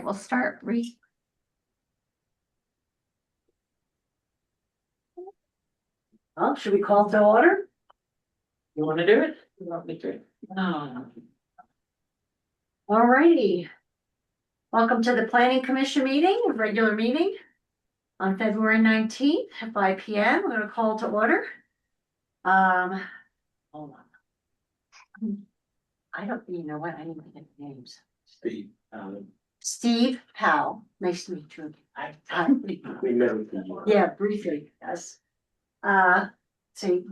we'll start Well, should we call to order? You wanna do it? You want me to? All righty. Welcome to the Planning Commission meeting, regular meeting on February 19th at 5 p.m. We're gonna call to order. Hold on. I don't even know what I need to get names. Steve Powell. Nice to meet you. We met with you. Yeah, briefly, yes. See,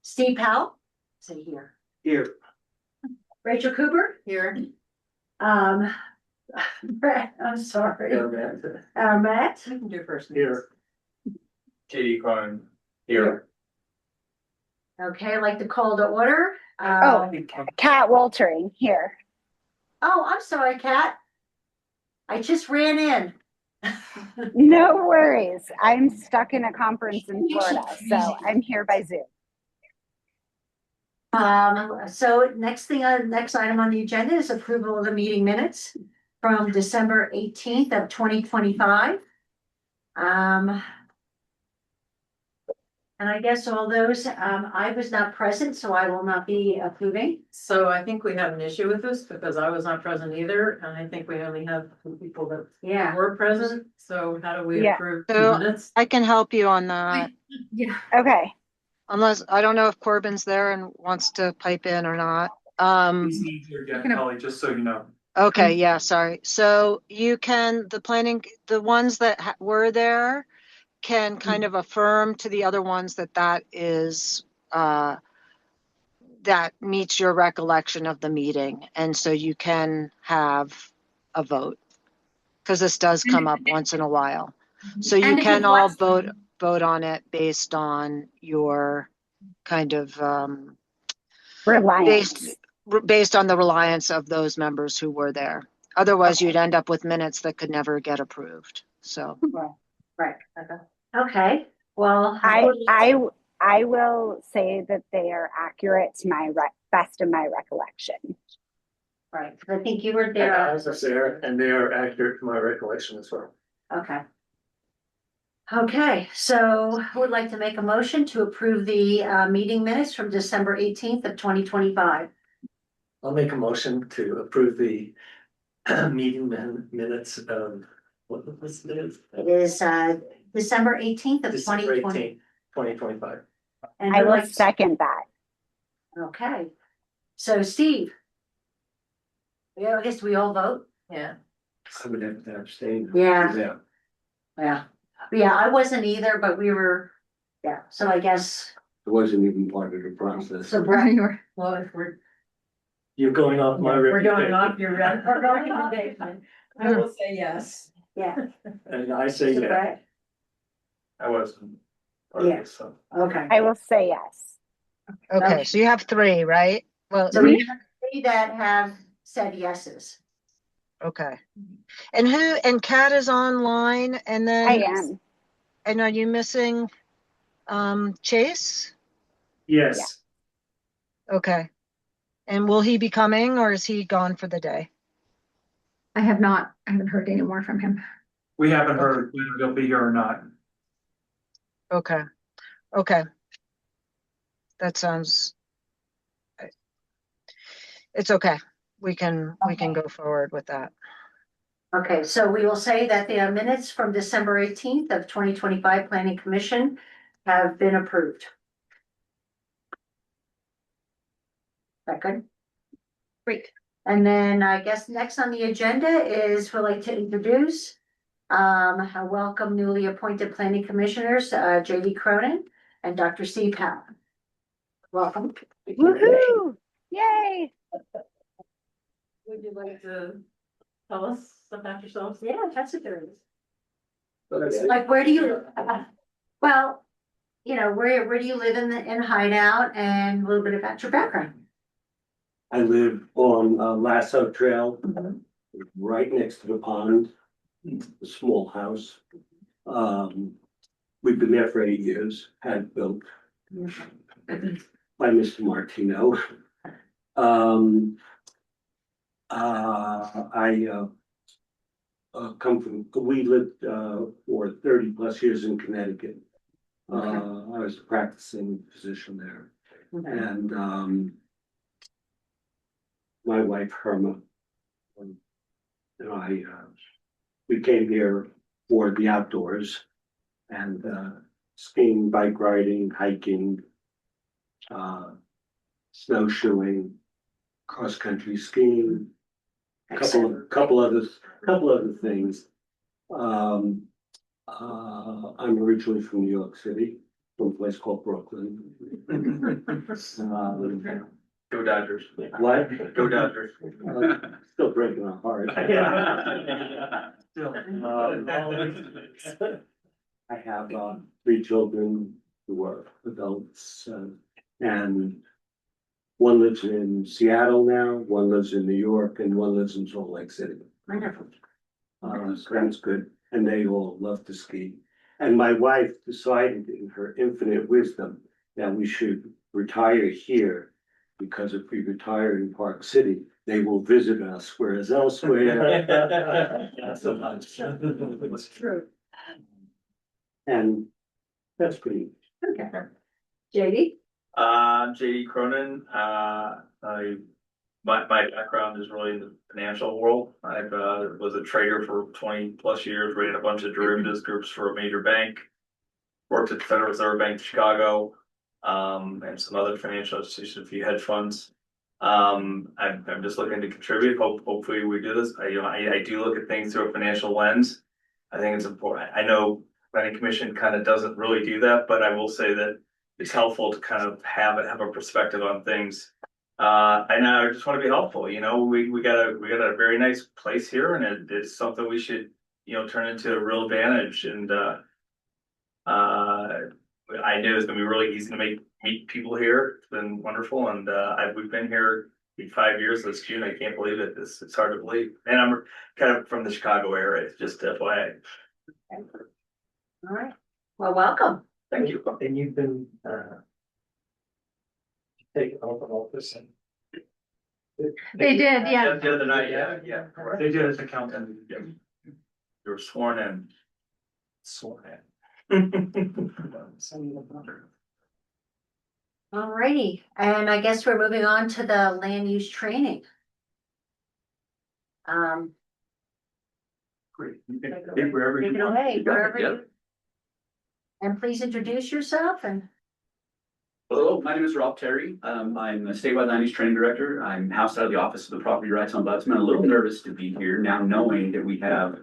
Steve Powell, say here. Here. Rachel Cooper. Here. Brett, I'm sorry. Yeah, Matt. You can do first. Here. Katie Klein. Here. Okay, I'd like to call to order. Cat Waltering here. Oh, I'm sorry, Kat. I just ran in. No worries. I'm stuck in a conference in Florida, so I'm here by Zoom. So next item on the agenda is approval of the meeting minutes from December 18th of 2025. And I guess all those, I was not present, so I will not be approving. So I think we have an issue with this because I was not present either, and I think we only have two people that Yeah. were present, so how do we Yeah. approve So- 2 minutes? I can help you on that, Yeah. Okay. unless, I don't know if Corbin's there and wants to pipe in or not. Kelly, just so you know. Okay, yeah, sorry. So you can, the ones that were there can kind of affirm to the other ones that is, that meets your recollection of the meeting. And so you can have a vote. Because this does come up once in a while. So you And if can it all was- vote on it based on your kind of Reliance. based on the reliance of those members who were there. Otherwise, you'd end up with minutes that could never get approved. So Right. Okay, well. I will say that they are accurate to my best of my recollection. Right, 'cause I think you were I there. was there, and they are accurate to my recollection as well. Okay. Okay, so who would like to make a motion to approve the meeting minutes from December 18th of 2025? I'll make a motion to approve the meeting minutes of, what was it? It is December 18th of December 2020. 18th, 2025. And I who'd will like- second that. Okay, so Steve. Yeah, I guess we all vote. Yeah. I would have to abstain. Yeah. Yeah, I wasn't either, but we were, yeah, so I guess. It wasn't even part of the process. So Brett, Well, if we're You're going off my going reputation. off your recommendation, I will say yes. yeah. And I say So yeah. Brett, I wasn't. Yeah. Okay, I will say yes. okay, so you have 3, right? Well, so we have 3 that have said yeses. okay. And Kat is online, and then I am. And are you missing Chase? Yes, Okay. And will he be coming, or is he gone for the day? I haven't heard any more from him. we haven't heard whether they'll be here or not. Okay. Okay. That sounds. It's okay. We can go forward with that. Okay, so we will say that the minutes from December 18th of 2025 Planning Commission have been approved. Is that good? Great. And then I guess next on the agenda is we'd like to introduce I welcome newly appointed planning commissioners, J.D. Cronin and Dr. Steve Powell. Welcome. Woohoo! Yay! Would you like to tell us about yourselves? Yeah, that's what there is. Like, where do you, well, you know, where do you live in Hideout, and a little bit about your background? I live on Lasso Trail, right next to the pond, a small house. We've been there for 8 years, had built by Mr. Martino. I we lived, for 30+ years in Connecticut. I was a practicing physician there, and, my wife Herma, and I, we came here for the outdoors and, skiing, bike riding, hiking, snowshoeing, cross-country skiing, couple other things. I'm originally from New York City, from a place called Brooklyn. Go Dodgers. What? Go Dodgers. Still breaking our heart. I have 3 children who are adults, and one lives in Seattle now, one lives in New York, and one lives in Salt Lake City. Wonderful. So that's good, and they all love to ski. And my wife decided in her infinite wisdom that we should retire here, because if we retire in Park City, they will visit us, whereas elsewhere, not so much. It's true. And that's pretty. Okay. JD? JD Cronin, my background is really in the financial world. I've was a trader for 20+ years, ran a bunch of derivatives groups for a major bank. Worked at the Federal Reserve Bank of Chicago, and some other financial institutions, a few hedge funds. I'm just looking to contribute. Hopefully we do this. I do look at things through a financial lens. I think it's important. I know planning commission kind of doesn't really do that, but I will say that it's helpful to kind of have a perspective on things. And I just want to be helpful. We got a very nice place here, and it's something we should turn into a real advantage. And I know it's gonna be really easy to meet people here. It's been wonderful, and we've been here 5 years this June. I can't believe it. It's hard to believe. And I'm kind of from the Chicago area. It's just FYI. All right. Well, welcome. Thank you. And you've been, taken off of office and. They did, yeah. The other night, yeah. Correct. They did as accountant. Yeah. You were sworn in. Sworn in. All righty. And I guess we're moving on to the land use training. Great. Wherever you want. Wherever you. And please introduce yourself and. Hello, my name is Rob Terry. I'm a statewide land use training director. I'm housed out of the office of the property rights ombudsman. A little nervous to be here now, knowing that we have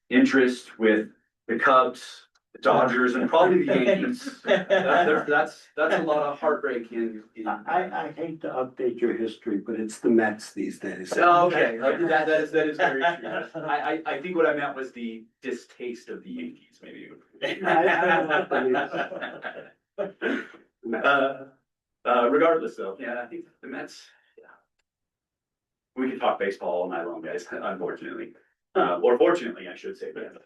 interest with the Cubs, the Dodgers, and probably the Yankees. That's a lot of heartbreak in. I hate to update your history, but it's the Mets these days. Oh, okay, that is very true. I think what I meant was the distaste of the Yankees, maybe. Regardless though, yeah, I think the Mets, yeah. We could talk baseball all night long, guys, unfortunately. Or fortunately, I should say, but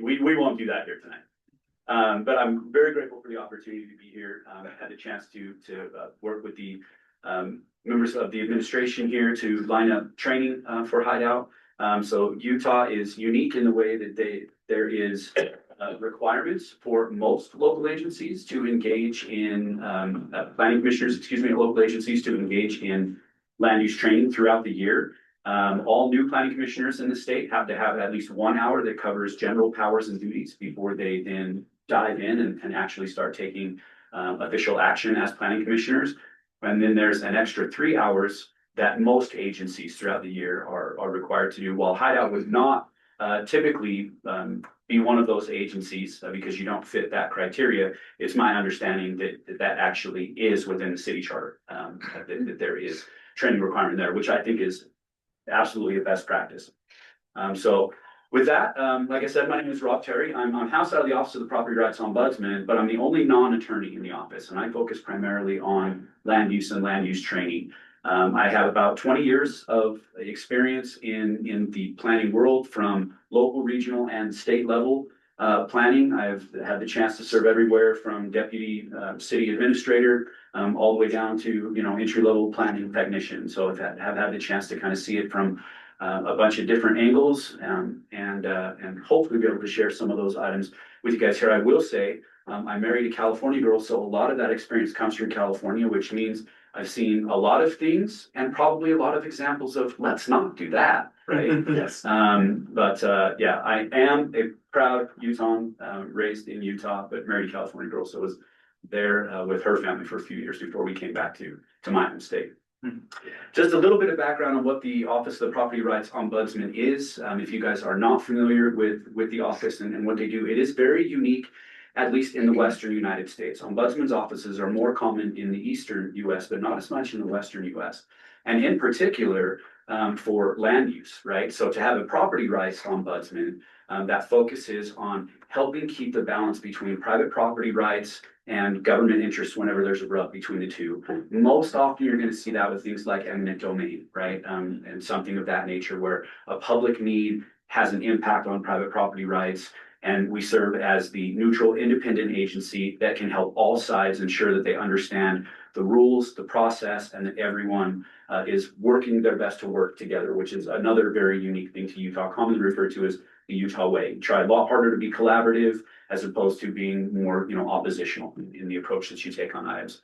we won't do that here tonight. But I'm very grateful for the opportunity to be here. I had a chance to work with the members of the administration here to line up training for Hideout. So Utah is unique in the way that there is requirements for most local agencies to engage in planning commissioners, local agencies to engage in land use training throughout the year. All new planning commissioners in the state have to have at least 1 hour that covers general powers and duties before they then dive in and actually start taking official action as planning commissioners. And then there's an extra 3 hours that most agencies throughout the year are required to do. While Hideout would not typically be one of those agencies because you don't fit that criteria, it's my understanding that actually is within the city charter, that there is training requirement there, which I think is absolutely a best practice. So with that, like I said, my name is Rob Terry. I'm housed out of the Office of the Property Rights Ombudsman, but I'm the only non-attorney in the office, and I focus primarily on land use and land use training. I have about 20 years of experience in the planning world, from local, regional, and state level planning. I've had the chance to serve everywhere from deputy city administrator all the way down to entry level planning technician. So I've have had the chance to kind of see it from a bunch of different angles, and hopefully be able to share some of those items with you guys here. I will say, I married a California girl, so a lot of that experience comes from California, which means I've seen a lot of things and probably a lot of examples of let's not do that, right? Yes. Yeah, I am a proud Utahn, raised in Utah, but married a California girl, so was there with her family for a few years before we came back to my home state. Just a little bit of background on what the Office of the Property Rights Ombudsman is. If you guys are not familiar with the office and what they do, it is very unique, at least in the Western United States. Ombudsman's offices are more common in the Eastern US, but not as much in the Western US. And in particular, for land use, right? So to have a property rights ombudsman that focuses on helping keep the balance between private property rights and government interests whenever there's a rub between the two. Most often you're going to see that with things like eminent domain, right? And something of that nature where a public need has an impact on private property rights. And we serve as the neutral, independent agency that can help all sides ensure that they understand the rules, the process, and that everyone is working their best to work together, which is another very unique thing to Utah, commonly referred to as the Utah way. Try a lot harder to be collaborative as opposed to being more, oppositional in the approach that you take on items.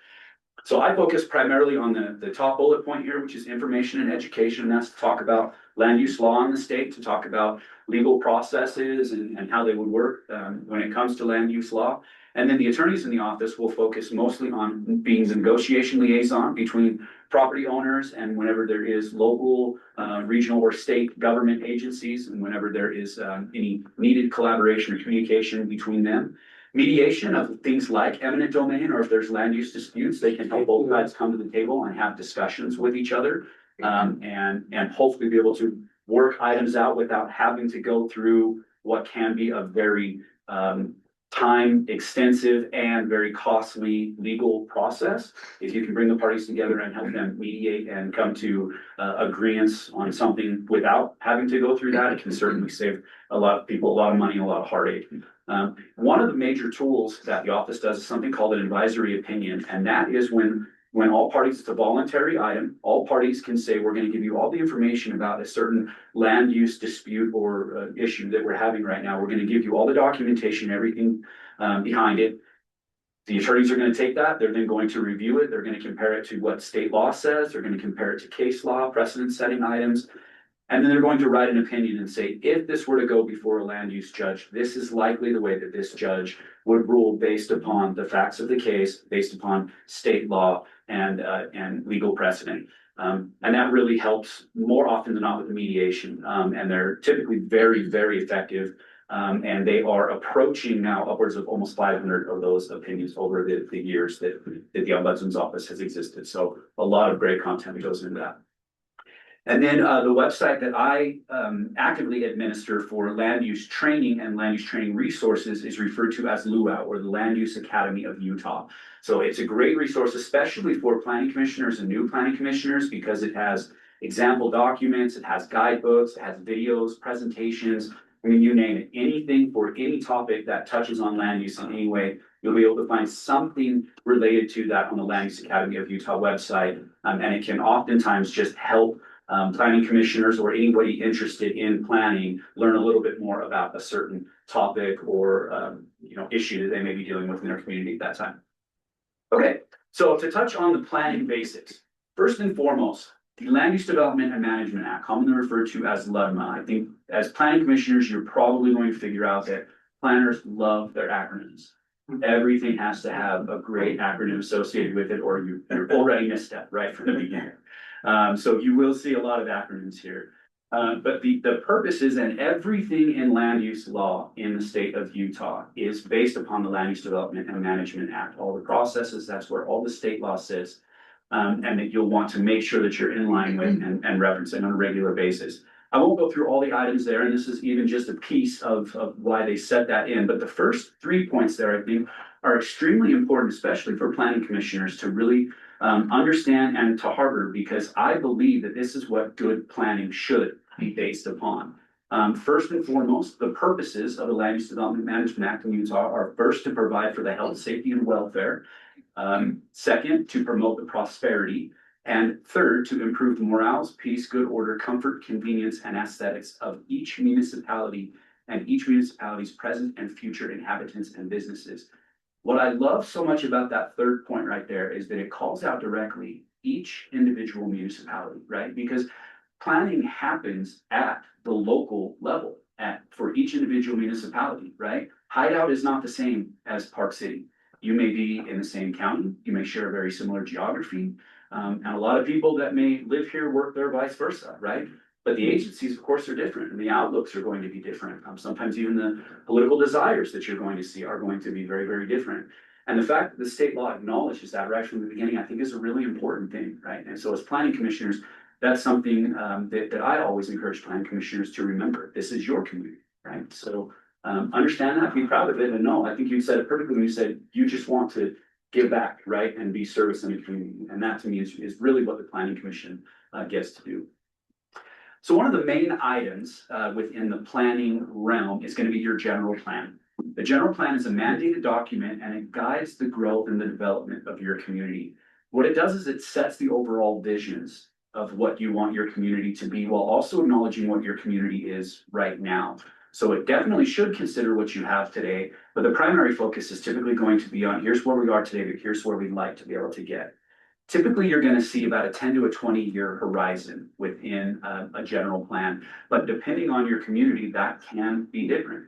So I focus primarily on the top bullet point here, which is information and education. And that's to talk about land use law in the state, to talk about legal processes and how they would work when it comes to land use law. And then the attorneys in the office will focus mostly on being the negotiation liaison between property owners and whenever there is local, regional or state government agencies, and whenever there is any needed collaboration or communication between them. Mediation of things like eminent domain, or if there's land use disputes, they can help both sides come to the table and have discussions with each other, and hopefully be able to work items out without having to go through what can be a very time extensive and very costly legal process. If you can bring the parties together and help them mediate and come to agreements on something without having to go through that, it can certainly save a lot of people a lot of money, a lot of heartache. One of the major tools that the office does is something called an advisory opinion, and that is when all parties, it's a voluntary item, all parties can say, we're going to give you all the information about a certain land use dispute or issue that we're having right now. We're going to give you all the documentation, everything behind it. The attorneys are going to take that. They're then going to review it. They're going to compare it to what state law says. They're going to compare it to case law, precedent setting items. And then they're going to write an opinion and say, if this were to go before a land use judge, this is likely the way that this judge would rule based upon the facts of the case, based upon state law and legal precedent. And that really helps more often than not with the mediation. And they're typically very, very effective. And they are approaching now upwards of almost 500 of those opinions over the years that the Ombudsman's office has existed. So a lot of great content that goes into that. And then the website that I actively administer for land use training and land use training resources is referred to as LUA, or the Land Use Academy of Utah. So it's a great resource, especially for planning commissioners and new planning commissioners, because it has example documents, it has guidebooks, it has videos, presentations. I mean, you name it, anything for any topic that touches on land use in any way, you'll be able to find something related to that on the Land Use Academy of Utah website. And it can oftentimes just help planning commissioners or anybody interested in planning learn a little bit more about a certain topic or issue that they may be dealing with in their community at that time. Okay, so to touch on the planning basics, first and foremost, the Land Use Development and Management Act, commonly referred to as LUDMA. I think as planning commissioners, you're probably going to figure out that planners love their acronyms. Everything has to have a great acronym associated with it, or you're already misstep right from the beginning. So you will see a lot of acronyms here. But the purposes and everything in land use law in the state of Utah is based upon the Land Use Development and Management Act. All the processes, that's where all the state law sits, and that you'll want to make sure that you're in line with and referencing on a regular basis. I won't go through all the items there, and this is even just a piece of why they set that in. But the first 3 points there, I think, are extremely important, especially for planning commissioners to really understand and to harbor, because I believe that this is what good planning should be based upon. First and foremost, the purposes of the Land Use Development Management Act in Utah are first to provide for the health, safety, and welfare. Second, to promote the prosperity And third, to improve the morals, peace, good order, comfort, convenience, and aesthetics of each municipality and each municipality's present and future inhabitants and businesses. What I love so much about that third point right there is that it calls out directly each individual municipality, right? Because planning happens at the local level for each individual municipality, right? Hideout is not the same as Park City. You may be in the same county, you may share a very similar geography, and a lot of people that may live here work there, vice versa, right? But the agencies, of course, are different, and the outlooks are going to be different. Sometimes even the political desires that you're going to see are going to be very, very different. And the fact that the state law acknowledges that right from the beginning, I think is a really important thing, right? And so as planning commissioners, that's something that I always encourage planning commissioners to remember. This is your community, right? So understand that, be proud of it, and no, I think you said it perfectly when you said you just want to give back, right, and be service in the community. And that to me is really what the planning commission gets to do. So one of the main items within the planning realm is going to be your general plan. The general plan is a mandated document and it guides the growth and the development of your community. What it does is it sets the overall visions of what you want your community to be while also acknowledging what your community is right now. So it definitely should consider what you have today, but the primary focus is typically going to be on here's where we are today, but here's where we'd like to be able to get. Typically, you're going to see about a 10 to a 20-year horizon within a general plan, but depending on your community, that can be different.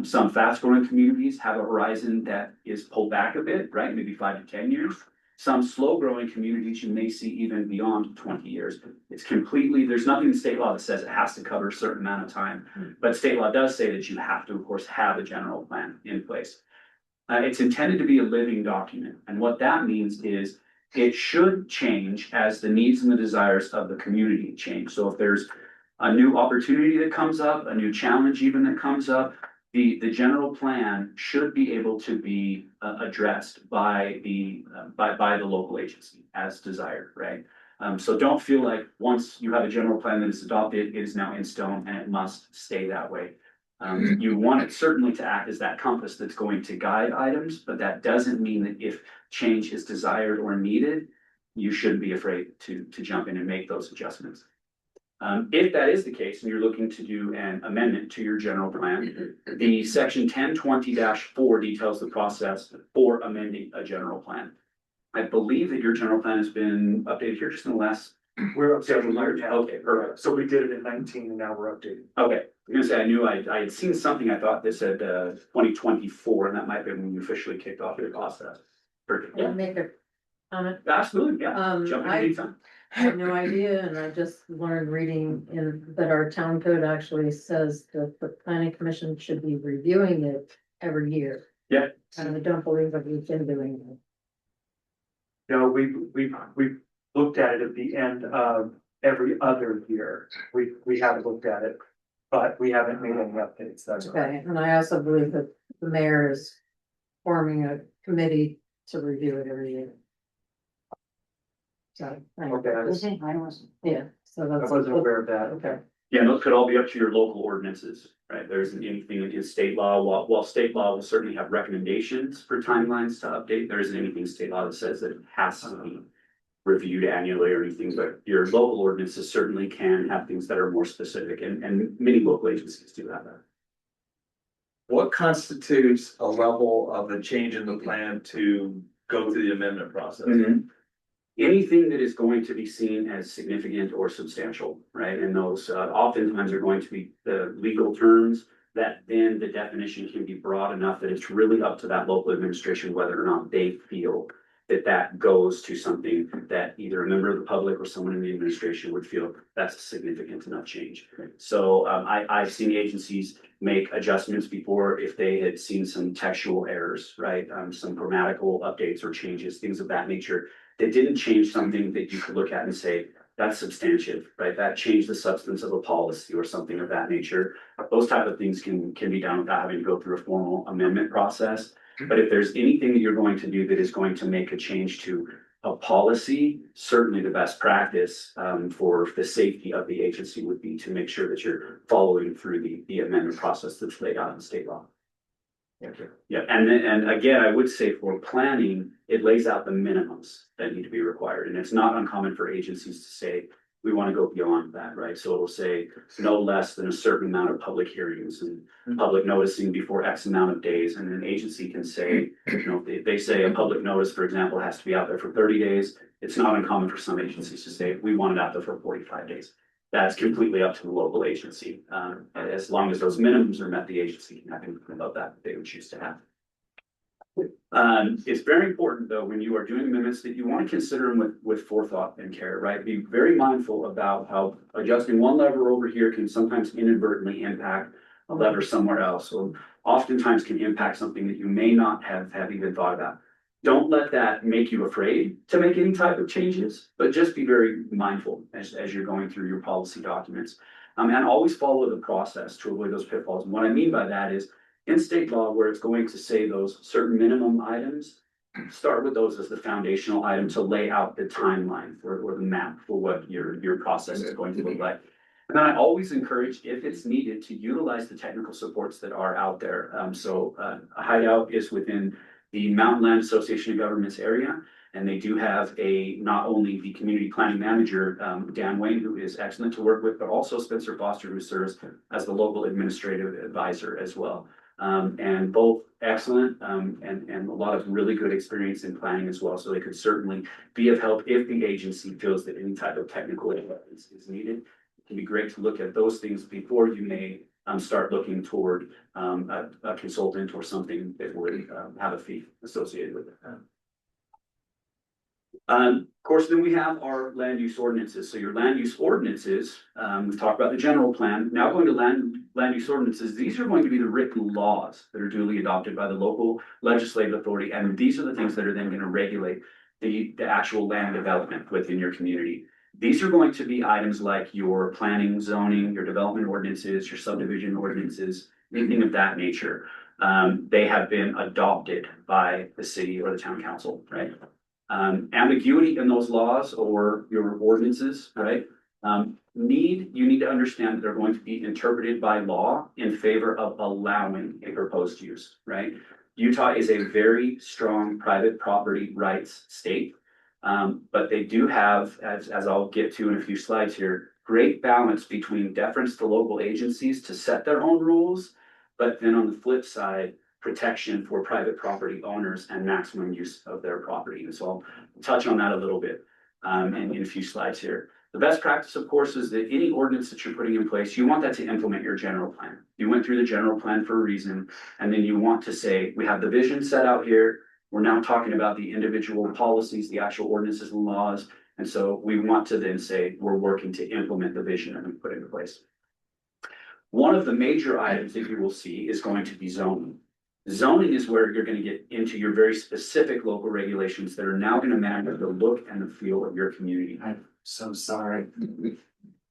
Some fast-growing communities have a horizon that is pulled back a bit, right? Maybe 5 to 10 years. Some slow-growing communities you may see even beyond 20 years. It's completely, there's nothing in state law that says it has to cover a certain amount of time, but state law does say that you have to, of course, have a general plan in place. It's intended to be a living document, and what that means is it should change as the needs and the desires of the community change. So if there's a new opportunity that comes up, a new challenge even that comes up, the general plan should be able to be addressed by the local agency as desired, right? So don't feel like once you have a general plan that is adopted, it is now in stone and it must stay that way. You want it certainly to act as that compass that's going to guide items, but that doesn't mean that if change is desired or needed, you shouldn't be afraid to jump in and make those adjustments. If that is the case and you're looking to do an amendment to your general plan, the section 1020-4 details the process for amending a general plan. I believe that your general plan has been updated here just in the last We're updating our town. Okay, perfect. So we did it in 19 and now we're updating. Okay, I'm gonna say I knew I had seen something, I thought this said 2024, and that might have been when you officially kicked off your process. Perfect. Can I make a comment? Absolutely, yeah. Jump in I anytime. had no idea, and I just learned reading that our town code actually says that the planning commission should be reviewing it every year. Yeah. And I don't believe that we've been doing that. No, we've looked at it at the end of every other year. We haven't looked at it, but we haven't made any updates. That's right. Okay, and I also believe that the mayor is forming a committee to review it every year. So. Okay, Yeah, so I that's. wasn't aware of that. Okay. Yeah, and those could all be up to your local ordinances, right? There isn't anything in state law, while state law will certainly have recommendations for timelines to update, there isn't anything in state law that says that it has to be reviewed annually or anything, but your local ordinances certainly can have things that are more specific, and many local agencies do have that. What constitutes a level of a change in the plan to go through the amendment process? Anything that is going to be seen as significant or substantial, right? And those oftentimes are going to be the legal terms that then the definition can be broad enough that it's really up to that local administration whether or not they feel that that goes to something that either a member of the public or someone in the administration would feel that's a significant enough change. So I've seen agencies make adjustments before if they had seen some textual errors, right? Some grammatical updates or changes, things of that nature that didn't change something that you could look at and say, that's substantive, right? That changed the substance of a policy or something of that nature. Those type of things can be done without having to go through a formal amendment process. But if there's anything that you're going to do that is going to make a change to a policy, certainly the best practice for the safety of the agency would be to make sure that you're following through the amendment process that's laid out in state law. Yeah, and again, I would say for planning, it lays out the minimums that need to be required, and it's not uncommon for agencies to say, we want to go beyond that, right? So it'll say no less than a certain amount of public hearings and public noticing before X amount of days, and an agency can say, you know, if they say a public notice, for example, has to be out there for 30 days, it's not uncommon for some agencies to say, we want it out there for 45 days. That's completely up to the local agency. As long as those minimums are met, the agency can have anything about that they would choose to have. It's very important though, when you are doing amendments, that you want to consider them with forethought and care, right? Be very mindful about how adjusting one lever over here can sometimes inadvertently impact a lever somewhere else, or oftentimes can impact something that you may not have even thought about. Don't let that make you afraid to make any type of changes, but just be very mindful as you're going through your policy documents. And always follow the process to avoid those pitfalls. And what I mean by that is, in state law, where it's going to say those certain minimum items, start with those as the foundational item to lay out the timeline or the map for what your process is going to look like. And then I always encourage, if it's needed, to utilize the technical supports that are out there. Hideout is within the Mountain Land Association of Governments area, and they do have not only the community planning manager, Dan Wayne, who is excellent to work with, but also Spencer Foster, who serves as the local administrative advisor as well. And both excellent, and a lot of really good experience in planning as well. So they could certainly be of help if the agency feels that any type of technical is needed. It can be great to look at those things before you may start looking toward a consultant or something that would have a fee associated with it. Of course, then we have our land use ordinances. So your land use ordinances, we've talked about the general plan. Now going to land use ordinances, these are going to be the written laws that are duly adopted by the local legislative authority. And these are the things that are then going to regulate the actual land development within your community. These are going to be items like your planning, zoning, your development ordinances, your subdivision ordinances, anything of that nature. They have been adopted by the city or the town council, right? Ambiguity in those laws or your ordinances, right? You need to understand that they're going to be interpreted by law in favor of allowing a proposed use, right? Utah is a very strong private property rights state. But they do have, as I'll get to in a few slides here, great balance between deference to local agencies to set their own rules, but then on the flip side, protection for private property owners and maximum use of their property. And so I'll touch on that a little bit in a few slides here. The best practice, of course, is that any ordinance that you're putting in place, you want that to implement your general plan. You went through the general plan for a reason, and then you want to say, we have the vision set out here. We're now talking about the individual policies, the actual ordinances and laws. And so we want to then say, we're working to implement the vision that we put into place. One of the major items that you will see is going to be zoning. Zoning is where you're going to get into your very specific local regulations that are now going to manage the look and the feel of your community. I'm so sorry.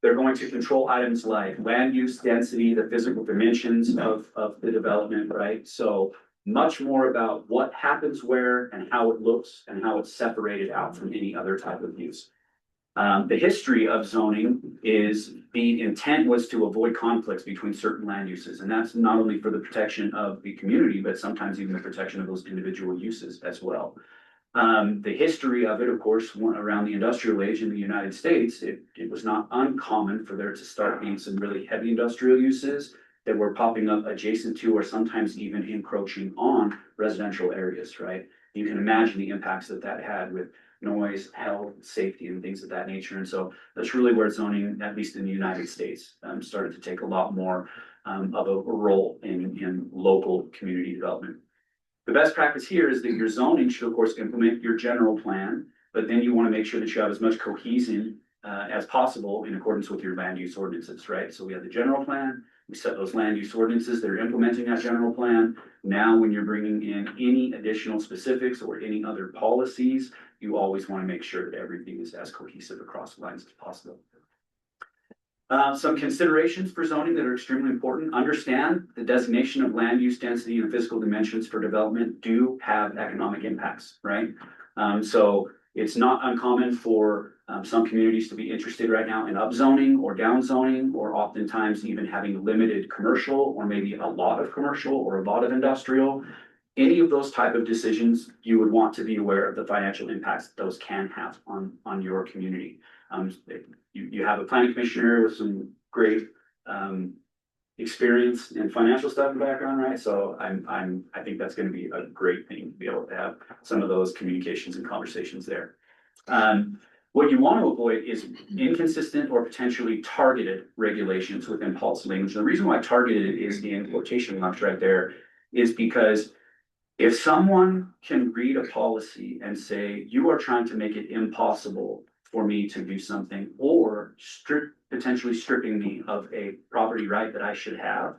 They're going to control items like land use density, the physical dimensions of the development, right? So much more about what happens where and how it looks and how it's separated out from any other type of use. The history of zoning is the intent was to avoid conflicts between certain land uses. And that's not only for the protection of the community, but sometimes even the protection of those individual uses as well. The history of it, of course, around the industrial age in the United States, it was not uncommon for there to start being some really heavy industrial uses that were popping up adjacent to or sometimes even encroaching on residential areas, right? You can imagine the impacts that had with noise, health, safety, and things of that nature. And so that's really where zoning, at least in the United States, started to take a lot more of a role in local community development. The best practice here is that your zoning should, of course, implement your general plan, but then you want to make sure that you have as much cohesion as possible in accordance with your land use ordinances, right? So we have the general plan, we set those land use ordinances that are implementing that general plan. Now, when you're bringing in any additional specifics or any other policies, you always want to make sure that everything is as cohesive across the lines as possible. Some considerations for zoning that are extremely important. Understand the designation of land use density and physical dimensions for development do have economic impacts, right? So it's not uncommon for some communities to be interested right now in upzoning or downzoning, or oftentimes even having limited commercial, or maybe a lot of commercial or a lot of industrial. Any of those type of decisions, you would want to be aware of the financial impacts those can have on your community. You have a planning commissioner with some great, experience in financial stuff in the background, right? So I think that's gonna be a great thing to be able to have some of those communications and conversations there. What you want to avoid is inconsistent or potentially targeted regulations within policy language. The reason why targeted is the in quotation marks right there is because if someone can read a policy and say, you are trying to make it impossible for me to do something, or potentially stripping me of a property right that I should have,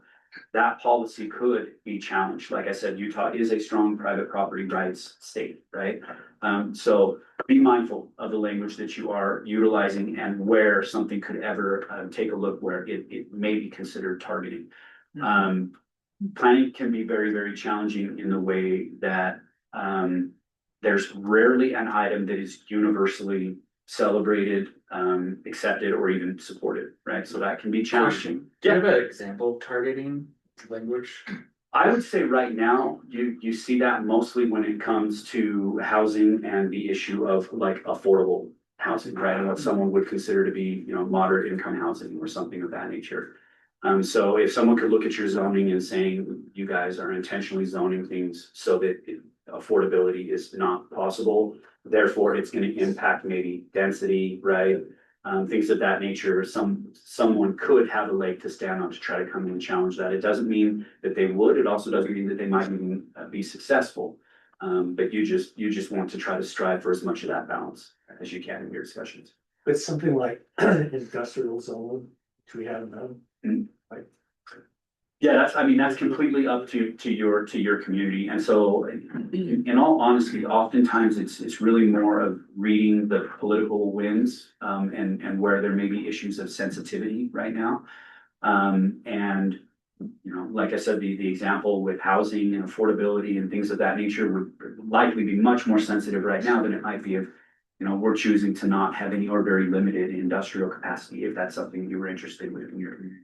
that policy could be challenged. Like I said, Utah is a strong private property rights state, right? So be mindful of the language that you are utilizing and where something could ever take a look where it may be considered targeting. Planning can be very, very challenging in the way that there's rarely an item that is universally celebrated, accepted, or even supported, right? So that can be challenging. Do you have an example of targeting language? I would say right now, you see that mostly when it comes to housing and the issue of like affordable housing, right? And what someone would consider to be, moderate income housing or something of that nature. So if someone could look at your zoning and saying, you guys are intentionally zoning things so that affordability is not possible, therefore it's gonna impact maybe density, right? Things of that nature, someone could have a leg to stand on to try to come in and challenge that. It doesn't mean that they would, it also doesn't mean that they might even be successful. But you just want to try to strive for as much of that balance as you can in your discussions. But something like industrial zone, which we haven't done. Yeah, that's completely up to your community. And so in all honesty, oftentimes it's really more of reading the political winds, and where there may be issues of sensitivity right now. And, like I said, the example with housing and affordability and things of that nature would likely be much more sensitive right now than it might be if, we're choosing to not have any or very limited industrial capacity, if that's something you were interested with in your community.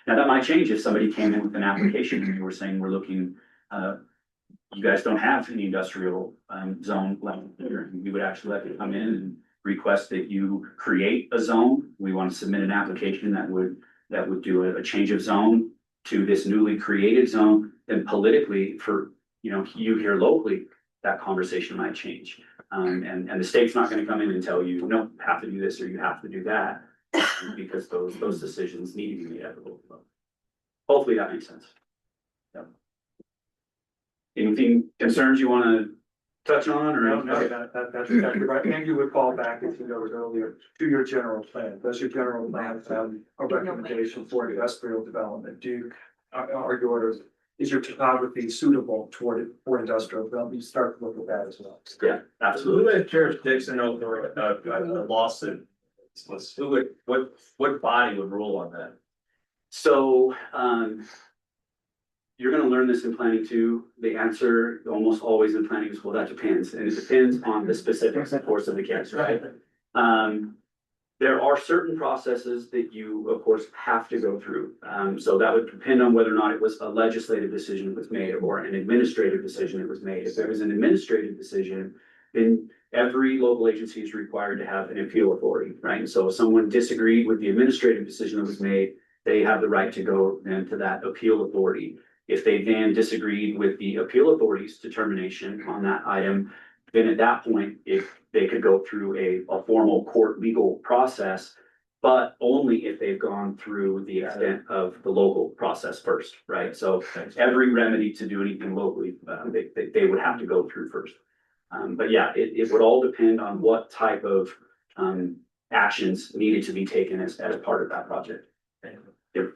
Now, that might change if somebody came in with an application and you were saying, we're looking, you guys don't have any industrial zone level here. We would actually let you come in and request that you create a zone. We want to submit an application that would do a change of zone to this newly created zone. Then politically, for you here locally, that conversation might change. And the state's not going to come in and tell you, no, you have to do this or you have to do that. Because those decisions need to be made at the local level. Hopefully that makes sense. Yep. Anything concerns you want to touch on or? No, that's exactly right. And you would fall back, as you noted earlier, to your general plan. Does your general plan have a recommendation for industrial development? Is your topography suitable for industrial development? You start to look at that as well. Yeah, absolutely. Who had jurisdiction over a lawsuit? What body would rule on that? So, you're gonna learn this in planning too. The answer almost always in planning is, well, that depends. And it depends on the specifics, of course, of the case, right? There are certain processes that you, of course, have to go through. So that would depend on whether or not it was a legislative decision that was made or an administrative decision that was made. If it was an administrative decision, then every local agency is required to have an appeal authority, right? So if someone disagreed with the administrative decision that was made, they have the right to go then to that appeal authority. If they then disagreed with the appeal authority's determination on that item, then at that point, if they could go through a formal court legal process, but only if they've gone through the extent of the local process first, right? So every remedy to do anything locally, they would have to go through first. But yeah, it would all depend on what type of actions needed to be taken as part of that project. Yep.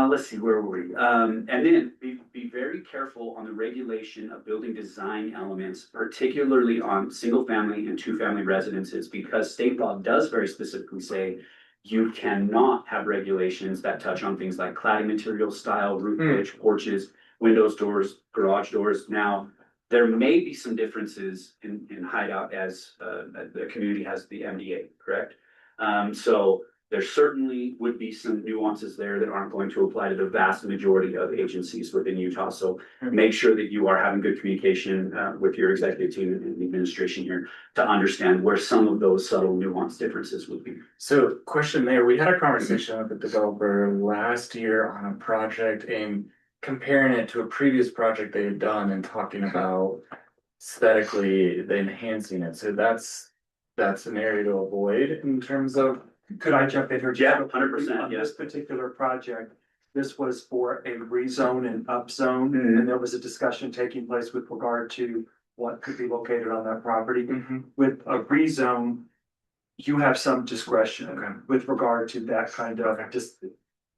Let's see, where were we? And then be very careful on the regulation of building design elements, particularly on single family and 2-family residences, because state law does very specifically say you cannot have regulations that touch on things like cladding material, style, roof pitch, porches, windows, doors, garage doors. Now, There may be some differences in Hideout as, the community has the MDA, correct? So there certainly would be some nuances there that aren't going to apply to the vast majority of agencies within Utah. So make sure that you are having good communication, with your executive team and the administration here to understand where some of those subtle nuance differences would be. So question there, we had a conversation with the developer last year on a project and comparing it to a previous project they had done and talking about aesthetically the enhancing it. So that's an area to avoid in terms of. Could I jump in here? Yeah, 100%, On yes. this particular project, this was for a rezone and upzone, Mhm. and there was a discussion taking place with regard to what could be located on that property. With a rezone, you have some discretion Okay. with regard to that kind of Okay. just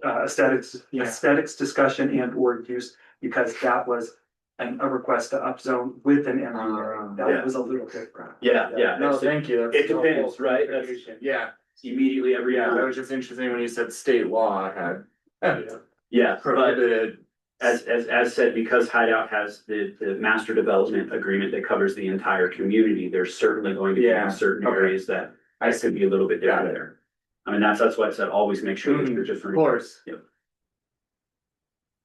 aesthetics, Yeah. aesthetics discussion and or use, because that was a request to upzone with an MDA. Yeah. That was a little different. Yeah. No, thank you. That's It depends, helpful right? That's- clarification. Yeah, Immediately every yeah, that year. was just interesting when you said state law had Yeah, but prohibited. as said, because Hideout has the master development agreement that covers the entire community, there's certainly going to Yeah, be certain okay. areas that I could be a little bit Got different it. there. I mean, that's why I said always make sure that Mhm. you're Of different. course.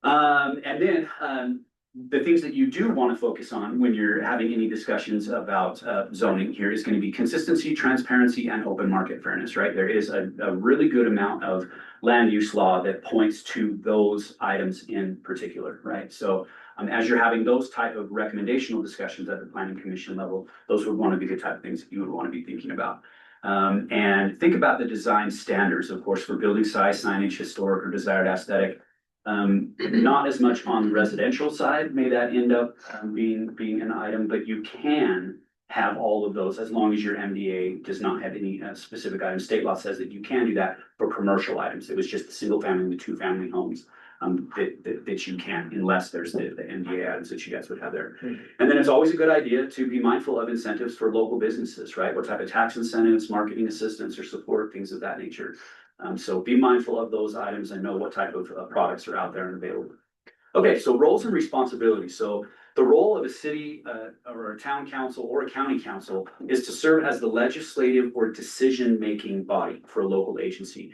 And then, the things that you do want to focus on when you're having any discussions about zoning here is going to be consistency, transparency, and open market fairness, right? There is a really good amount of land use law that points to those items in particular, right? So as you're having those type of recommendational discussions at the planning commission level, those would want to be the type of things that you would want to be thinking about. And think about the design standards, of course, for building size, signage, historic or desired aesthetic. Not as much on the residential side, may that end up being an item, but you can have all of those as long as your MDA does not have any specific items. State law says that you can do that for commercial items. It was just the single family and the two family homes that you can, unless there's the MDA items that you guys would have there. And then it's always a good idea to be mindful of incentives for local businesses, right? What type of tax incentives, marketing assistance or support, things of that nature. So be mindful of those items and know what type of products are out there and available. Okay, so roles and responsibilities. So the role of a city or a town council or a county council is to serve as the legislative or decision-making body for a local agency.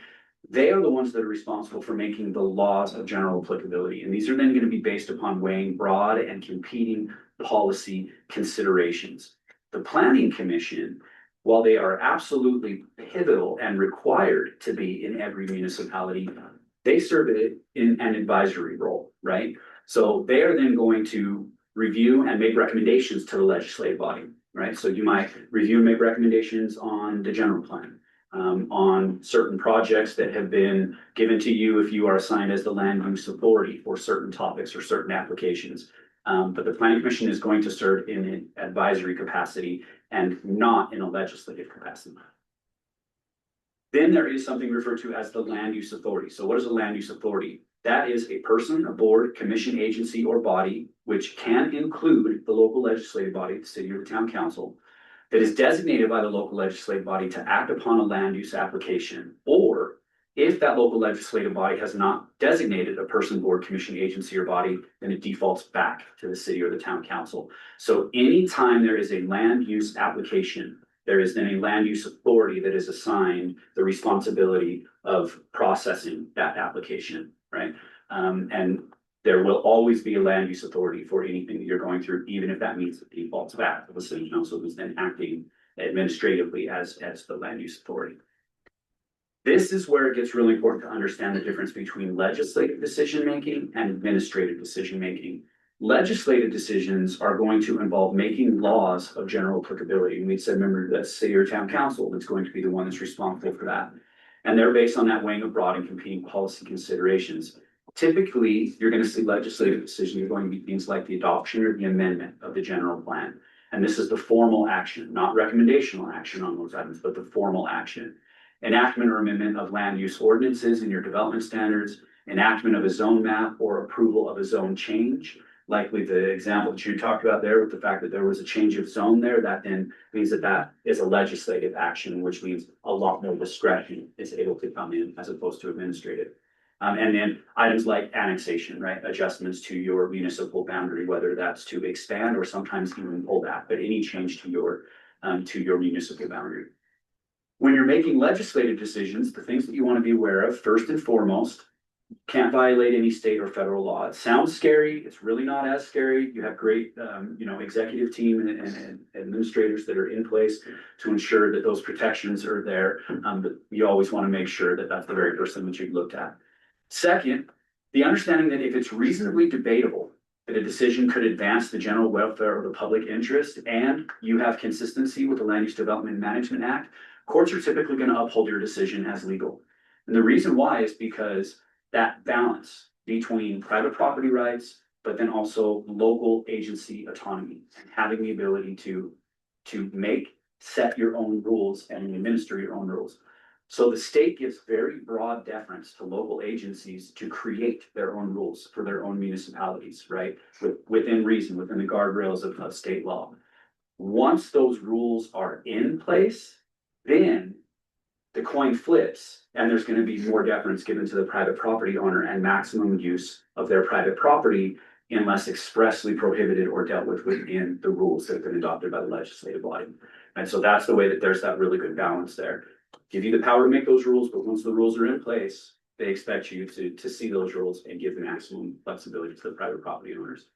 They are the ones that are responsible for making the laws of general applicability. And these are then going to be based upon weighing broad and competing policy considerations. The Planning Commission, while they are absolutely pivotal and required to be in every municipality, they serve it in an advisory role, right? So they are then going to review and make recommendations to the legislative body, right? So you might review and make recommendations on the general plan, on certain projects that have been given to you if you are assigned as the land use authority for certain topics or certain applications. But the Planning Commission is going to serve in an advisory capacity and not in a legislative capacity. Then there is something referred to as the land use authority. So what is a land use authority? That is a person, a board, commission, agency, or body, which can include the local legislative body, the city or the town council, that is designated by the local legislative body to act upon a land use application, or if that local legislative body has not designated a person, board, commission, agency, or body, then it defaults back to the city or the town council. So anytime there is a land use application, there is then a land use authority that is assigned the responsibility of processing that application, right? And there will always be a land use authority for anything that you're going through, even if that means it defaults back to the city council, who's then acting administratively as the land use authority. This is where it gets really important to understand the difference between legislative decision-making and administrative decision-making. Legislative decisions are going to involve making laws of general applicability. And we said, remember, that city or town council that's going to be the one that's responsible for that. And they're based on that weighing of broad and competing policy considerations. Typically, you're going to see legislative decisions are going to be things like the adoption or the amendment of the general plan. And this is the formal action, not recommendational action on those items, but the formal action. Enactment or amendment of land use ordinances in your development standards, enactment of a zone map or approval of a zone change. Likely the example that you talked about there with the fact that there was a change of zone there, that then means that that is a legislative action, which means a lot more discretion is able to come in as opposed to administrative. And then items like annexation, right, adjustments to your municipal boundary, whether that's to expand or sometimes even pull back, but any change to your municipal boundary. When you're making legislative decisions, the things that you want to be aware of, first and foremost, can't violate any state or federal law. It sounds scary. It's really not as scary. You have great, executive team and administrators that are in place to ensure that those protections are there. But you always want to make sure that that's the very first thing that you've looked at. Second, the understanding that if it's reasonably debatable that a decision could advance the general welfare or the public interest, and you have consistency with the Land Use Development Management Act, courts are typically going to uphold your decision as legal. And the reason why is because that balance between private property rights, but then also local agency autonomy and having the ability to set your own rules and administer your own rules. So the state gives very broad deference to local agencies to create their own rules for their own municipalities, right? Within reason, within the guardrails of state law. Once those rules are in place, then the coin flips and there's going to be more deference given to the private property owner and maximum use of their private property unless expressly prohibited or dealt with within the rules that have been adopted by the legislative body. And so that's the way that there's that really good balance there. Give you the power to make those rules, but once the rules are in place, they expect you to see those rules and give the maximum flexibility to the private property owners.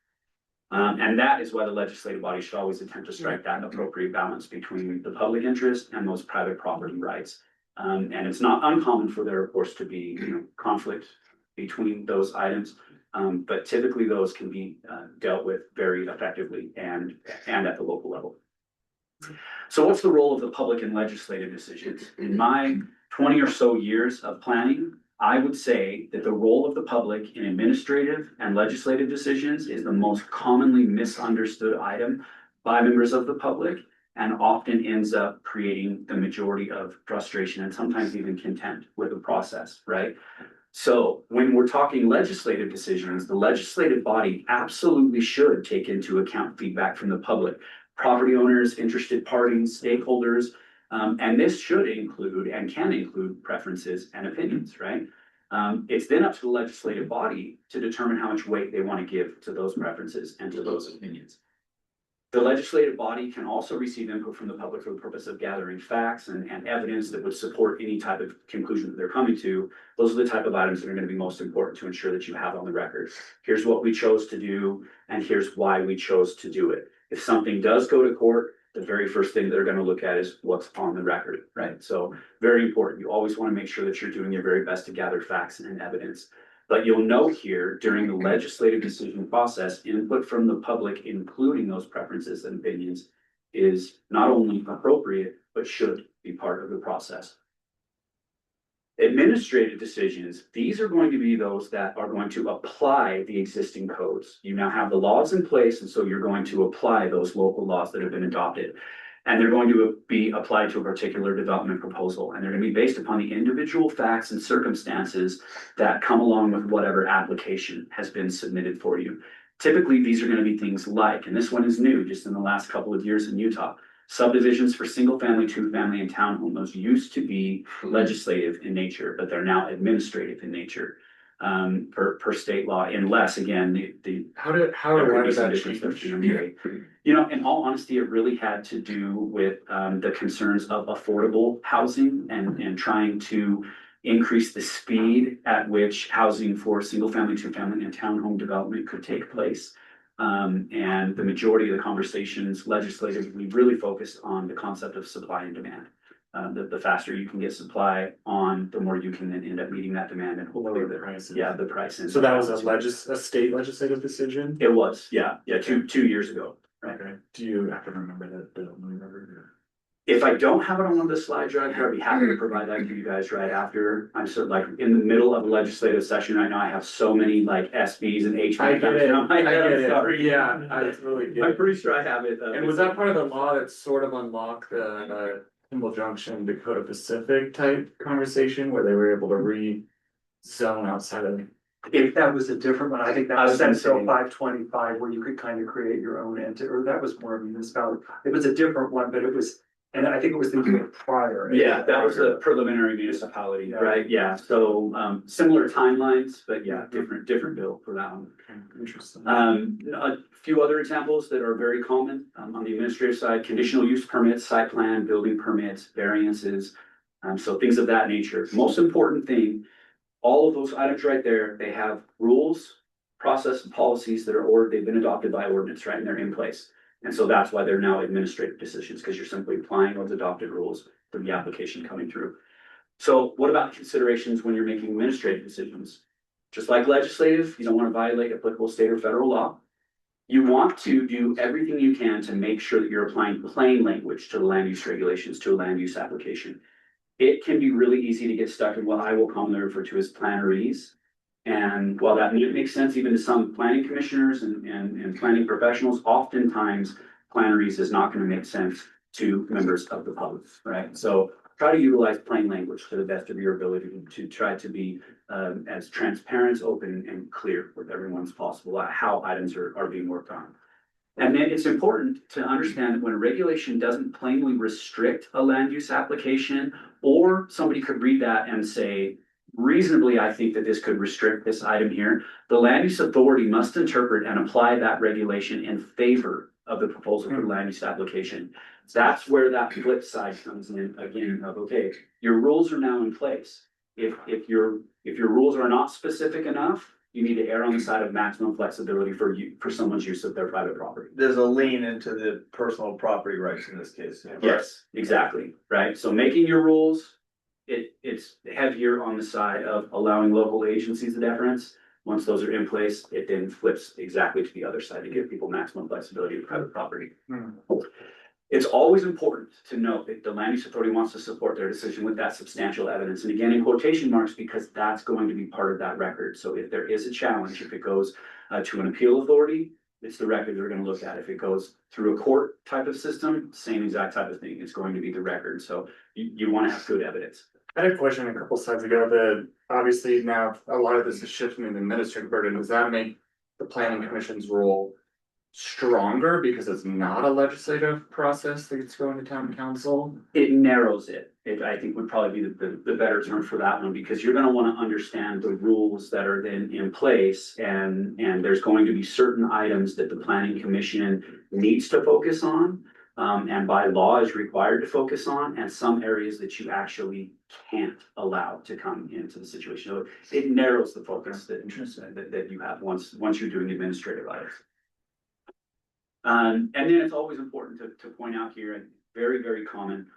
And that is why the legislative body should always attempt to strike that appropriate balance between the public interest and those private property rights. And it's not uncommon for there, of course, to be conflict between those items, but typically those can be dealt with very effectively and at the local level. So what's the role of the public in legislative decisions? In my 20 or so years of planning, I would say that the role of the public in administrative and legislative decisions is the most commonly misunderstood item by members of the public and often ends up creating the majority of frustration and sometimes even contempt with the process, right? So when we're talking legislative decisions, the legislative body absolutely should take into account feedback from the public, property owners, interested parties, stakeholders, and this should include and can include preferences and opinions, right? It's then up to the legislative body to determine how much weight they want to give to those preferences and to those opinions. The legislative body can also receive input from the public for the purpose of gathering facts and evidence that would support any type of conclusion that they're coming to. Those are the type of items that are going to be most important to ensure that you have on the record. Here's what we chose to do, and here's why we chose to do it. If something does go to court, the very first thing they're going to look at is what's on the record, right? So very important. You always want to make sure that you're doing your very best to gather facts and evidence. But you'll note here during the legislative decision process, input from the public, including those preferences and opinions, is not only appropriate, but should be part of the process. Administrative decisions, these are going to be those that are going to apply the existing codes. You now have the laws in place, and so you're going to apply those local laws that have been adopted. And they're going to be applied to a particular development proposal. And they're going to be based upon the individual facts and circumstances that come along with whatever application has been submitted for you. Typically, these are going to be things like, and this one is new just in the last couple of years in Utah, subdivisions for single family, two family, and townhome. Those used to be legislative in nature, but they're now administrative in nature. Per state law, unless again, Why did that change? In all honesty, it really had to do with the concerns of affordable housing and trying to increase the speed at which housing for single family, two family, and townhome development could take place. And the majority of the conversations legislatively really focused on the concept of supply and demand. The faster you can get supply on, the more you can then end up meeting that demand and hopefully lower the prices. Yeah, the price. So that was a state legislative decision? It was, yeah, two years ago. Right. Okay. Do you have to remember that bill? If I don't have it on one of the slides right here, I'd be happy to provide that to you guys right after. I'm sort of like in the middle of a legislative session right now. I have so many like SBs and HB. I get it. I get it. Sorry. Yeah, I totally get it. I'm pretty sure I have it. And was that part of the law that sort of unlocked the Kimball Junction, Dakota Pacific type conversation where they were able to rezone outside of? If that was a different one, I think that I was was gonna Senate say- 525, where you could kind of create your own entity, or that was more of a municipality. It was a different one, but it was And I think it was the year prior. Yeah, that was a preliminary municipality, right? Yeah, so, similar timelines, but yeah, different bill for that one. Interesting. A few other examples that are very common, on the administrative side, conditional use permits, site plan, building permits, variances. So things of that nature. Most important thing, all of those items right there, they have rules, process and policies that are they've been adopted by ordinance, right? And they're in place. And so that's why they're now administrative decisions, because you're simply applying those adopted rules for the application coming through. So what about considerations when you're making administrative decisions? Just like legislative, you don't want to violate applicable state or federal law. You want to do everything you can to make sure that you're applying plain language to the land use regulations, to a land use application. It can be really easy to get stuck in what I will commonly refer to as plannerese. And while that makes sense even to some planning commissioners and planning professionals, oftentimes plannerese is not going to make sense to members of the public, right? So try to utilize plain language to the best of your ability to try to be as transparent, open, and clear with everyone as possible about how items are being worked on. And then it's important to understand that when a regulation doesn't plainly restrict a land use application, or somebody could read that and say, reasonably, I think that this could restrict this item here, the land use authority must interpret and apply that regulation in favor of the proposal for the land use application. That's where that flip side comes in again of, okay, your rules are now in place. If your rules are not specific enough, you need to err on the side of maximum flexibility for someone's use of their private property. There's a lean into the personal property rights in this case. Yes, exactly, right? So making your rules, it's heavier on the side of allowing local agencies the deference. Once those are in place, it then flips exactly to the other side to give people maximum flexibility of private property. It's always important to note that the land use authority wants to support their decision with that substantial evidence. And again, in quotation marks, because that's going to be part of that record. So if there is a challenge, if it goes to an appeal authority, it's the record they're going to look at. If it goes through a court type of system, same exact type of thing. It's going to be the record. So you want to have good evidence. I had a question a couple slides ago that obviously now a lot of this is shifting in the administrative burden. Does that make the planning commission's role stronger because it's not a legislative process that's going to town council? It narrows it. It, I think, would probably be the better term for that one, because you're gonna wanna understand the rules that are then in place, and there's going to be certain items that the planning commission needs to focus on, and by law is required to focus on, and some areas that you actually can't allow to come into the situation. So it narrows the focus that you have once you're doing administrative items. And then it's always important to point out here, and very, very common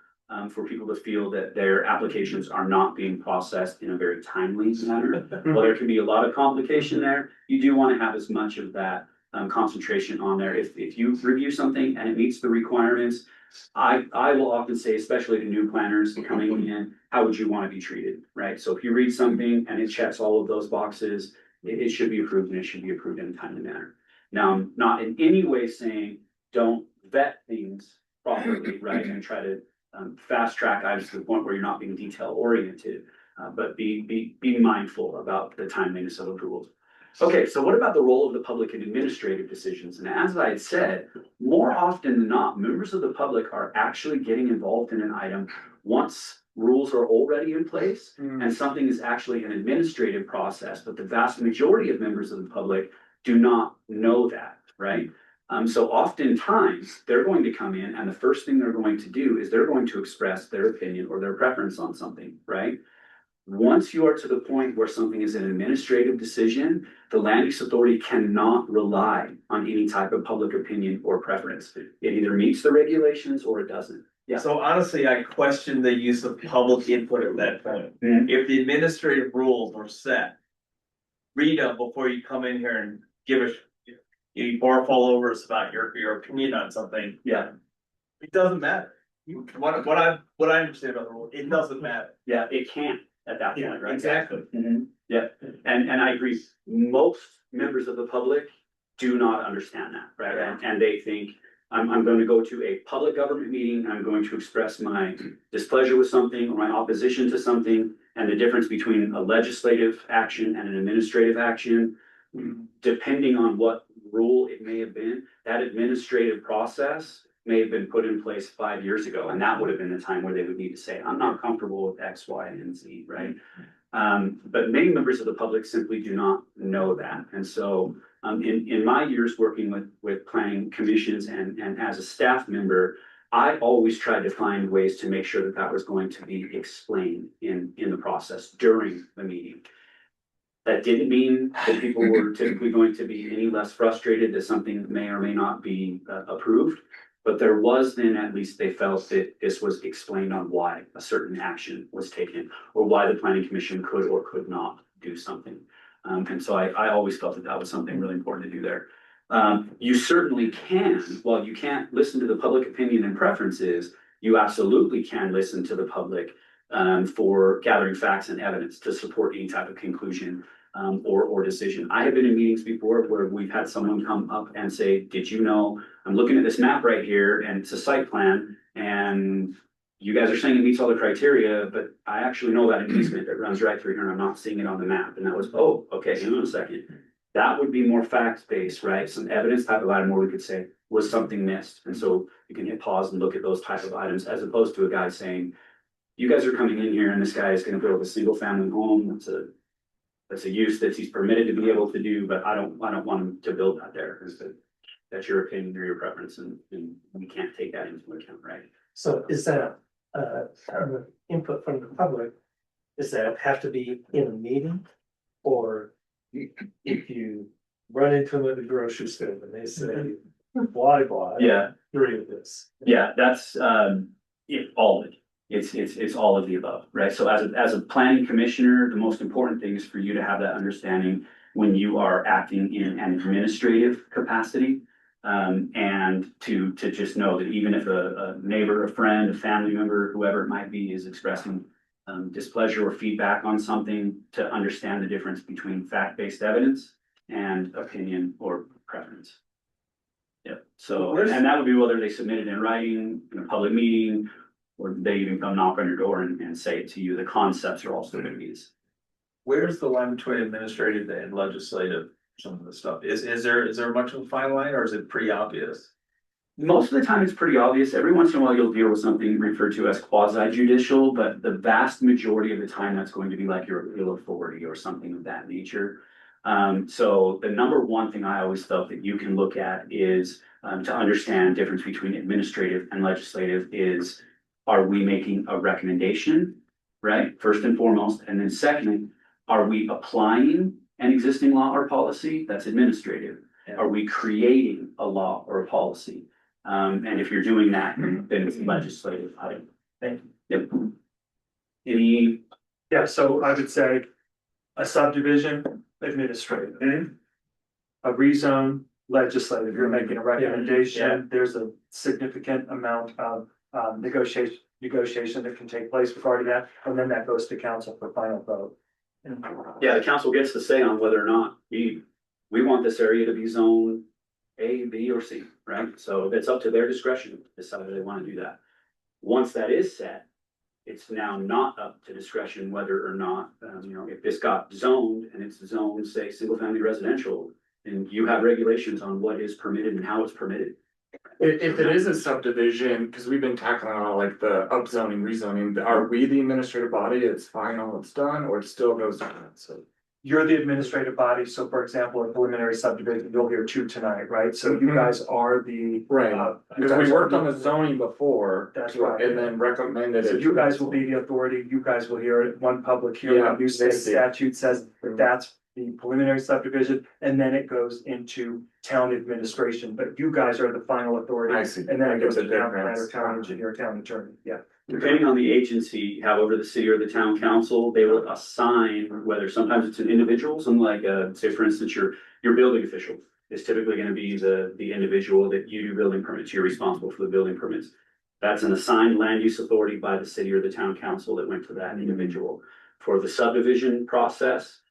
for people to feel that their applications are not being processed in a very timely manner. Well, there can be a lot of complication there. You do want to have as much of that concentration on there. If you review something and it meets the requirements, I will often say, especially to new planners coming in, how would you want to be treated, right? So if you read something and it checks all of those boxes, it should be approved, and it should be approved in a timely manner. Now, I'm not in any way saying don't vet things properly, right, and try to fast track items to the point where you're not being detail oriented, but be mindful about the timeliness of approvals. Okay, so what about the role of the public in administrative decisions? And as I had said, more often than not, members of the public are actually getting involved in an item once rules are already in place and something is actually an administrative process, but the vast majority of members of the public do not know that, right? So oftentimes they're going to come in, and the first thing they're going to do is they're going to express their opinion or their preference on something, right? Once you are to the point where something is an administrative decision, the land use authority cannot rely on any type of public opinion or preference. It either meets the regulations or it doesn't. Yeah. So honestly, I question the use of public input at that point. If the administrative rules are set, read them before you come in here and give us, you barf all over us about your opinion on something. Yeah. It doesn't matter. What I understand about the rule, it doesn't matter. Yeah, it can't at that point, right? Exactly. Yeah, and I agree, most members of the public do not understand that, right? And they think, I'm going to go to a public government meeting, I'm going to express my displeasure with something or my opposition to something, and the difference between a legislative action and an administrative action, depending on what rule it may have been, that administrative process may have been put in place 5 years ago, and that would have been the time where they would need to say, I'm not comfortable with X, Y, and Z, right? But many members of the public simply do not know that. And so, in my years working with planning commissions and as a staff member, I always tried to find ways to make sure that that was going to be explained in the process during the meeting. That didn't mean that people were typically going to be any less frustrated that something may or may not be approved. But there was then, at least they felt that this was explained on why a certain action was taken, or why the planning commission could or could not do something. And so I always felt that that was something really important to do there. You certainly can, while you can't listen to the public opinion and preferences, you absolutely can listen to the public for gathering facts and evidence to support any type of conclusion or decision. I have been in meetings before where we've had someone come up and say, did you know, I'm looking at this map right here and it's a site plan and you guys are saying it meets all the criteria, but I actually know that an easement that runs right through here and I'm not seeing it on the map. And that was, oh, okay, hang on a second. That would be more fact-based, right? Some evidence type of item where we could say, was something missed? And so you can hit pause and look at those type of items as opposed to a guy saying, you guys are coming in here and this guy is gonna build a single family home. That's a use that he's permitted to be able to do, but I don't want him to build that there. That's your opinion or your preference and we can't take that into account, right? So is that, input from the public, does that have to be in a meeting? Or if you run into them at the grocery store and they say, blah, blah. Yeah. Agree with this. Yeah, that's all of it. It's all of the above, right? So as a planning commissioner, the most important thing is for you to have that understanding when you are acting in an administrative capacity. And to just know that even if a neighbor, a friend, a family member, whoever it might be, is expressing displeasure or feedback on something, to understand the difference between fact-based evidence and opinion or preference. Yep. So, and that would be whether they submit it in writing, in a public meeting, or they even come knock on your door and say it to you. The concepts are also going to be this. Where's the line between administrative and legislative, some of the stuff? Is there much of a fine line or is it pretty obvious? Most of the time it's pretty obvious. Every once in a while you'll deal with something referred to as quasi judicial, but the vast majority of the time that's going to be like your appeal authority or something of that nature. So the number one thing I always felt that you can look at is to understand the difference between administrative and legislative is, are we making a recommendation, right? First and foremost. And then second, are we applying an existing law or policy? That's administrative. Are we creating a law or a policy? And if you're doing that, then it's legislative item. Thank you. Yep. Any? Yeah, so I would say a subdivision, administrative. A rezone, legislative. You're making a recommendation, there's a significant amount of negotiation that can take place regarding that, and then that goes to council for final vote. Yeah, the council gets to say on whether or not we want this area to be zone A, B, or C, right? So it's up to their discretion to decide whether they want to do that. Once that is set, it's now not up to discretion whether or not, if this got zoned and it's zoned, say, single family residential, then you have regulations on what is permitted and how it's permitted. If it is a subdivision, because we've been tackling all like the upzoning, rezoning, are we the administrative body? It's final, it's done, or it still goes on? So You're the administrative body, so for example, a preliminary subdivision, you'll hear two tonight, right? So you guys are the. right, because we worked on the zoning before. That's right. And then recommended it. So you guys will be the authority, you guys will hear it, one public hearing, Yeah, a new state I see. statute says that that's the preliminary subdivision, and then it goes into town administration, but you guys are the final authority. I see. And then I it get goes the to town planner, difference. town engineer, town attorney, yeah. Depending on the agency, however, the city or the town council, they will assign, whether sometimes it's an individual, something like, say, for instance, your building official is typically gonna be the individual that you do building permits, you're responsible for the building permits. That's an assigned land use authority by the city or the town council that went to that individual. For the subdivision process,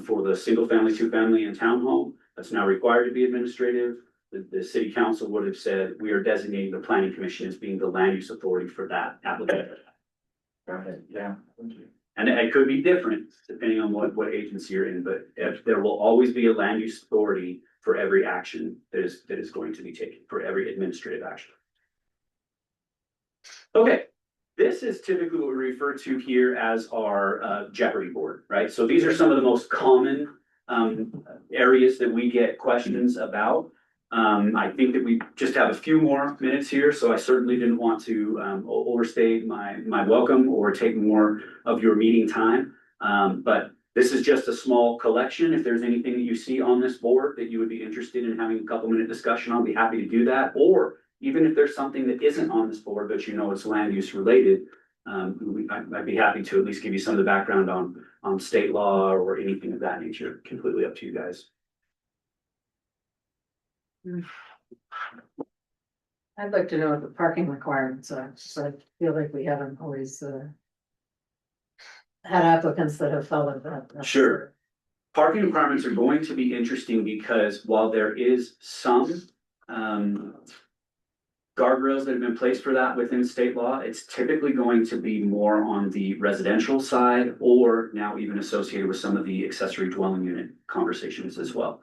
for the single family, two family, and townhome, that's now required to be administrative. The city council would have said, we are designating the planning commission as being the land use authority for that application. Got it, yeah. And it could be different depending on what agency you're in, but there will always be a land use authority for every action that is going to be taken, for every administrative action. Okay, this is typically what we refer to here as our Jeopardy board, right? So these are some of the most common areas that we get questions about. I think that we just have a few more minutes here, so I certainly didn't want to overstay my welcome or take more of your meeting time. But this is just a small collection. If there's anything that you see on this board that you would be interested in having a couple-minute discussion, I'll be happy to do that. Or even if there's something that isn't on this board, but you know it's land use related, I'd be happy to at least give you some of the background on state law or anything of that nature. Completely up to you guys. I'd like to know what the parking requirements are, so I feel like we haven't always, had applicants that have followed that. Sure. Parking requirements are going to be interesting because while there is some guardrails that have been placed for that within state law, it's typically going to be more on the residential side or now even associated with some of the accessory dwelling unit conversations as well.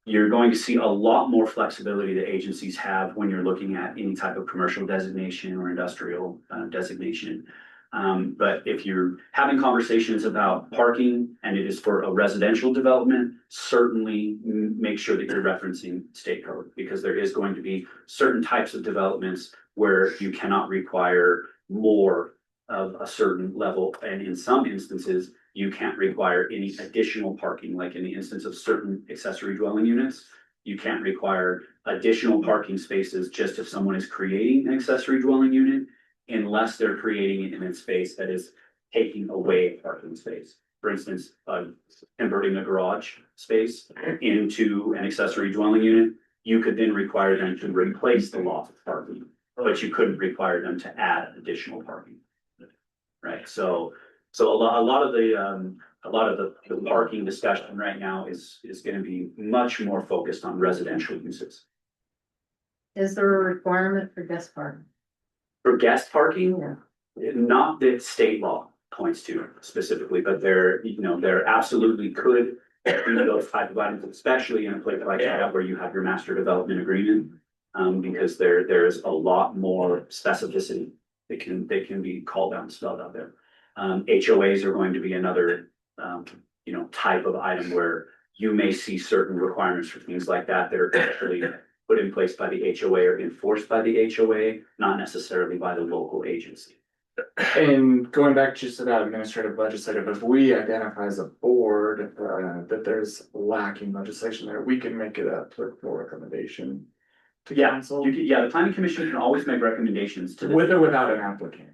You're going to see a lot more flexibility that agencies have when you're looking at any type of commercial designation or industrial designation. But if you're having conversations about parking and it is for a residential development, certainly make sure that you're referencing state code, because there is going to be certain types of developments where you cannot require more of a certain level. And in some instances, you can't require any additional parking, like in the instance of certain accessory dwelling units. You can't require additional parking spaces just if someone is creating an accessory dwelling unit, unless they're creating it in a space that is taking away parking space. For instance, converting a garage space into an accessory dwelling unit, you could then require them to replace the lost parking, but you couldn't require them to add additional parking. Right, so a lot of the parking discussion right now is going to be much more focused on residential uses. Is there a requirement for guest parking? For guest parking, Yeah. not that state law points to specifically, but there absolutely could be those type of items, especially in a place like that where you have your master development agreement, because there's a lot more specificity that can be called out and spelled out there. HOAs are going to be another type of item where you may see certain requirements for things like that are actually put in place by the HOA or enforced by the HOA, not necessarily by the local agency. And going back just to that administrative legislative, if we identify as a board that there's lacking legislation there, we can make it a full recommendation to council. The planning commission can always make recommendations to With or without an applicant.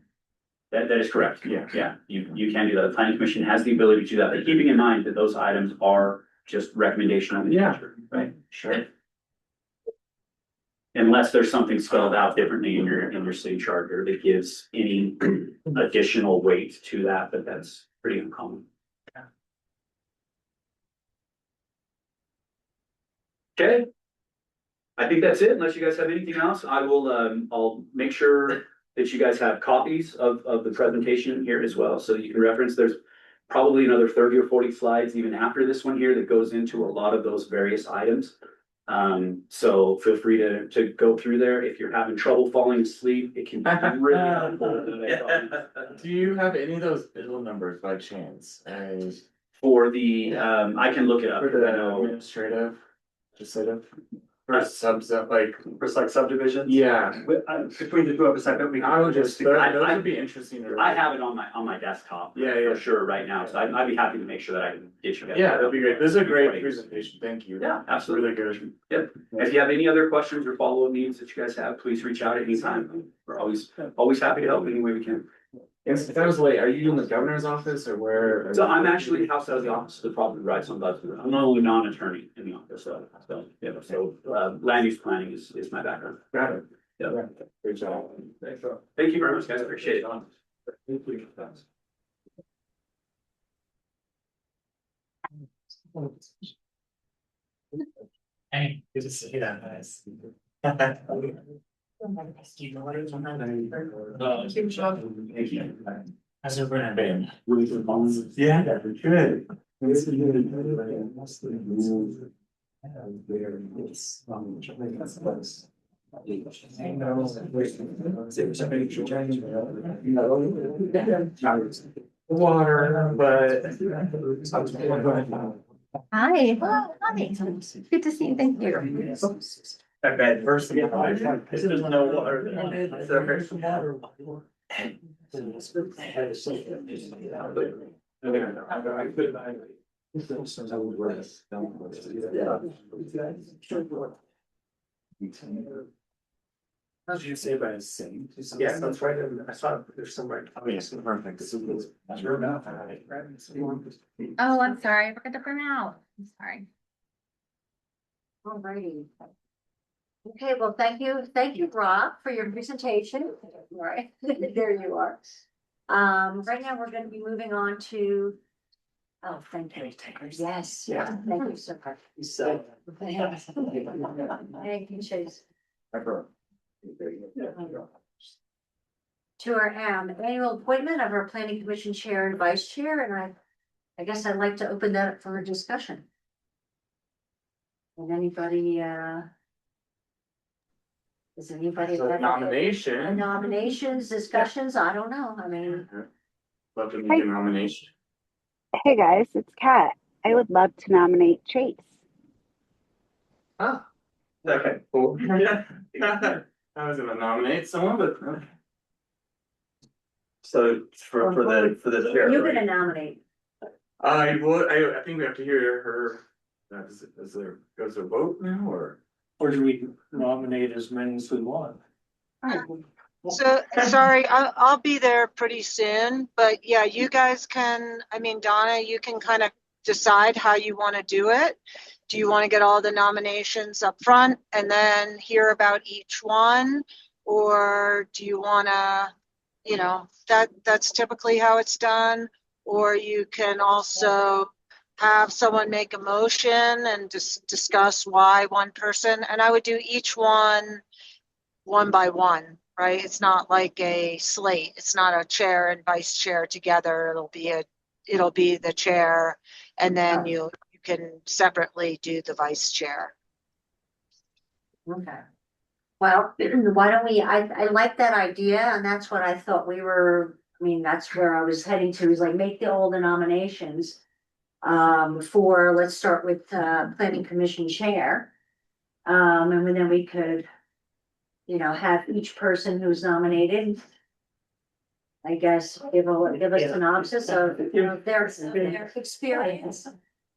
That is correct. Yeah. You can do that. The planning commission has the ability to do that, but keeping in mind that those items are just recommendational in nature, right? Sure. Unless there's something spelled out differently in your city charter that gives any additional weight to that, but that's pretty uncommon. Okay. I think that's it, unless you guys have anything else. I will, I'll make sure that you guys have copies of the presentation here as well, so you can reference. There's probably another 30 or 40 slides even after this one here that goes into a lot of those various items. So feel free to go through there. If you're having trouble falling asleep, it can be really helpful. Do you have any of those bill numbers by chance? For the, I can look it up. For the administrative, legislative, for subs, like subdivisions? Yeah. Between the two of us, I bet we. I would just, those would be interesting. I have it on my desktop. Yeah, For sure right now, so I'd be happy to make sure that I can get you guys. Yeah, that'd be great. This is a great presentation. Thank you. Yeah, absolutely. Really good. Yep. If you have any other questions or follow-up needs that you guys have, please reach out at any time. We're always happy to help any way we can. And if I was late, are you in the governor's office or where? So I'm actually house out of the office of the property rights on Buzzard. I'm the only non-attorney in the office, so land use planning is my background. Got it. Yeah. Great job. Thank you very much, guys. Appreciate it. Hey, good to see you, guys. How's everyone been? Yeah, good. Water, but. Hi. Well, hi. Good to see you. Thank you. I bet first. There's no water. How did you say about his sing? Yeah, that's right. I saw there's some right. Oh, yes, perfect. Sure enough. Oh, I'm sorry, I forgot to print out. I'm sorry. Alrighty. Okay, well, thank you, Rob, for your presentation. All right, there you are. Right now, we're gonna be moving on to. Oh, thank you. Yes, Yeah. thank you so much. So. Thank you, Chase. To our annual appointment of our planning commission chair and vice chair, and I guess I'd like to open that up for a discussion. And anybody, does anybody? So have nomination. Nominations, discussions, I don't know, I mean, Love to make a nomination. Hey guys, it's Kat. I would love to nominate Chase. Ah. Okay, cool. I was gonna nominate someone, but. So for the chair. you're right? gonna nominate. I would, I think we have to hear her, is there, goes a vote now, or? Or do we nominate as many as we want? So, sorry, I'll be there pretty soon, but yeah, you guys can, I mean, Donna, you can kind of decide how you want to do it. Do you want to get all the nominations up front and then hear about each one? Or do you want to, you know, that's typically how it's done. Or you can also have someone make a motion and just discuss why one person, and I would do each one by one, right? It's not like a slate. It's not a chair and vice chair together. It'll be the chair, and then you can separately do the vice chair. Okay. Well, why don't we, I like that idea, and that's what I thought we were, I mean, that's where I was heading to, is like make all the nominations. For, let's start with, planning commission chair. And then we could, you know, have each person who's nominated, I guess, give a synopsis of, you know, their experience.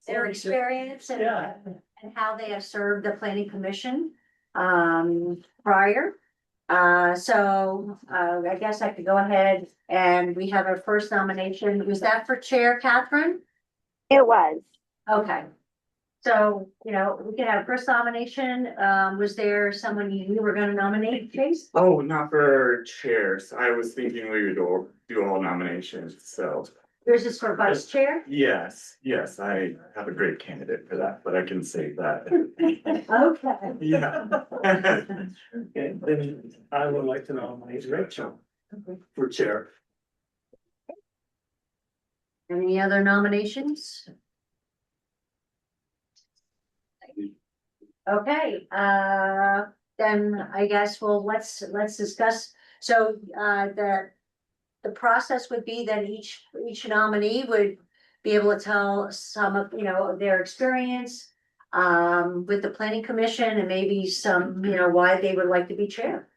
Their experience Yeah. and how they have served the planning commission, prior. So, I guess I could go ahead and we have our first nomination. Was that for chair, Catherine? It was. Okay. So, you know, we could have first nomination. Was there someone you were gonna nominate, Chase? Oh, not for chairs. I was thinking we would all do all nominations, so. Yours is for vice chair? Yes, I have a great candidate for that, but I can save that. Okay. Yeah. Okay, then I would like to nominate Rachel for chair. Any other nominations? Okay, then I guess, well, let's discuss. So, the process would be that each nominee would be able to tell some of, you know, their experience with the planning commission and maybe some, you know, why they would like to be chair.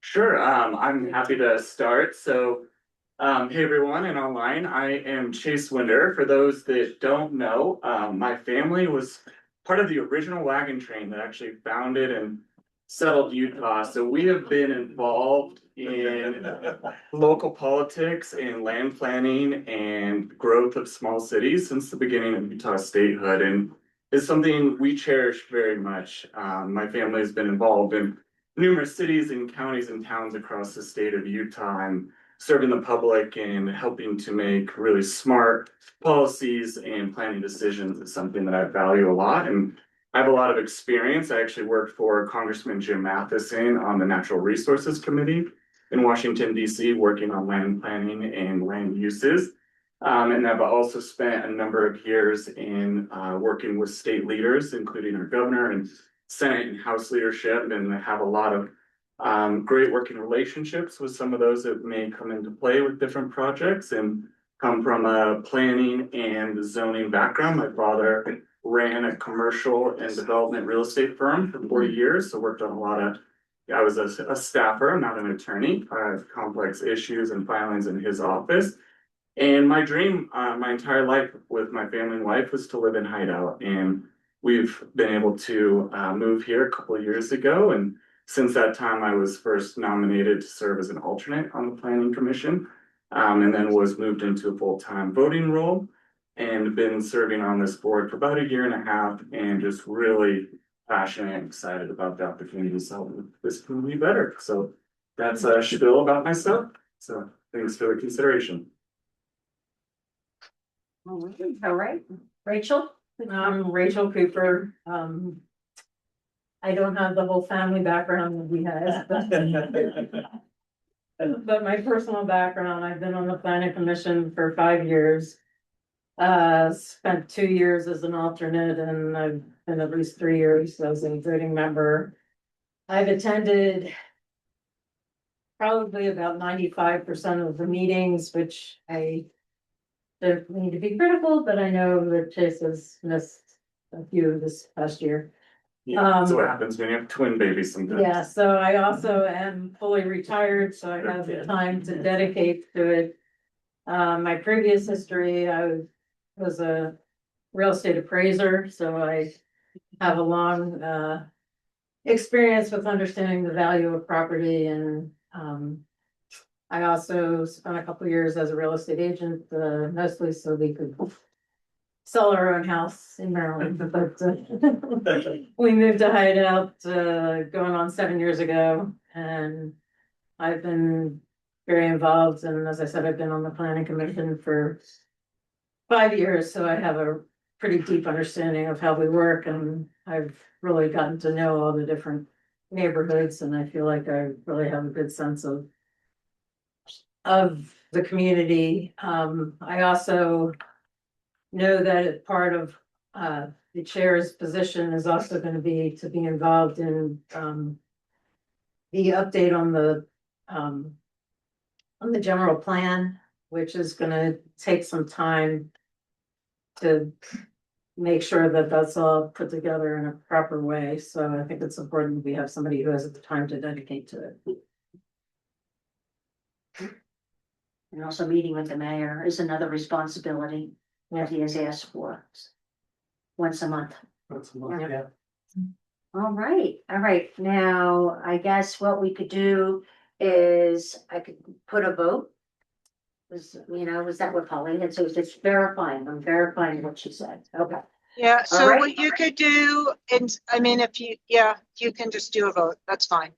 Sure, I'm happy to start. So, hey everyone and online, I am Chase Winder. For those that don't know, my family was part of the original wagon train that actually founded and settled Utah. So we have been involved in local politics and land planning and growth of small cities since the beginning of Utah statehood, and it's something we cherish very much. My family has been involved in numerous cities and counties and towns across the state of Utah and serving the public and helping to make really smart policies and planning decisions is something that I value a lot. And I have a lot of experience. I actually worked for Congressman Jim Matheson on the Natural Resources Committee in Washington, D.C., working on land planning and land uses. And I've also spent a number of years in working with state leaders, including our governor and Senate and House leadership and have a lot of great working relationships with some of those that may come into play with different projects, and come from a planning and zoning background. My father ran a commercial and development real estate firm for 40 years, so worked on a lot of, I was a staffer, not an attorney, complex issues and filings in his office. And my dream, my entire life with my family and wife was to live in Hideout, and we've been able to move here a couple of years ago. And since that time, I was first nominated to serve as an alternate on the planning commission, and then was moved into a full-time voting role, and been serving on this board for about a year and a half, and just really passionate and excited about the opportunities to help this community better. So that's a spiel about myself. So thanks for the consideration. All right, Rachel? Rachel Cooper. I don't have the whole family background that he has, but my personal background, I've been on the planning commission for 5 years. Spent 2 years as an alternate, and I've been at least 3 years as a voting member. I've attended probably about 95% of the meetings, which I don't mean to be critical, but I know that Chase has missed a few this past year. Yeah, that's what happens when you have twin babies sometimes. Yeah, so I also am fully retired, so I have the time to dedicate to it. My previous history, I was a real estate appraiser, so I have a long experience with understanding the value of property, and I also spent a couple of years as a real estate agent, mostly so we could sell our own house in Maryland, but we moved to Hideout going on 7 years ago, and I've been very involved, and as I said, I've been on the planning commission for 5 years, so I have a pretty deep understanding of how we work, and I've really gotten to know all the different neighborhoods, and I feel like I really have a good sense of the community. I also know that part of the chair's position is also going to be involved in the update on the general plan, which is going to take some time to make sure that that's all put together in a proper way. So I think it's important we have somebody who has the time to dedicate to it. And also meeting with the mayor is another responsibility that he has asked for once a month. Once a month, yeah. All right. Now, I guess what we could do is I could put a vote. Was that what Polly had? So it's verifying, I'm verifying what she said. Okay. Yeah, so right. what you could do, and I mean, you can just do a vote, that's fine.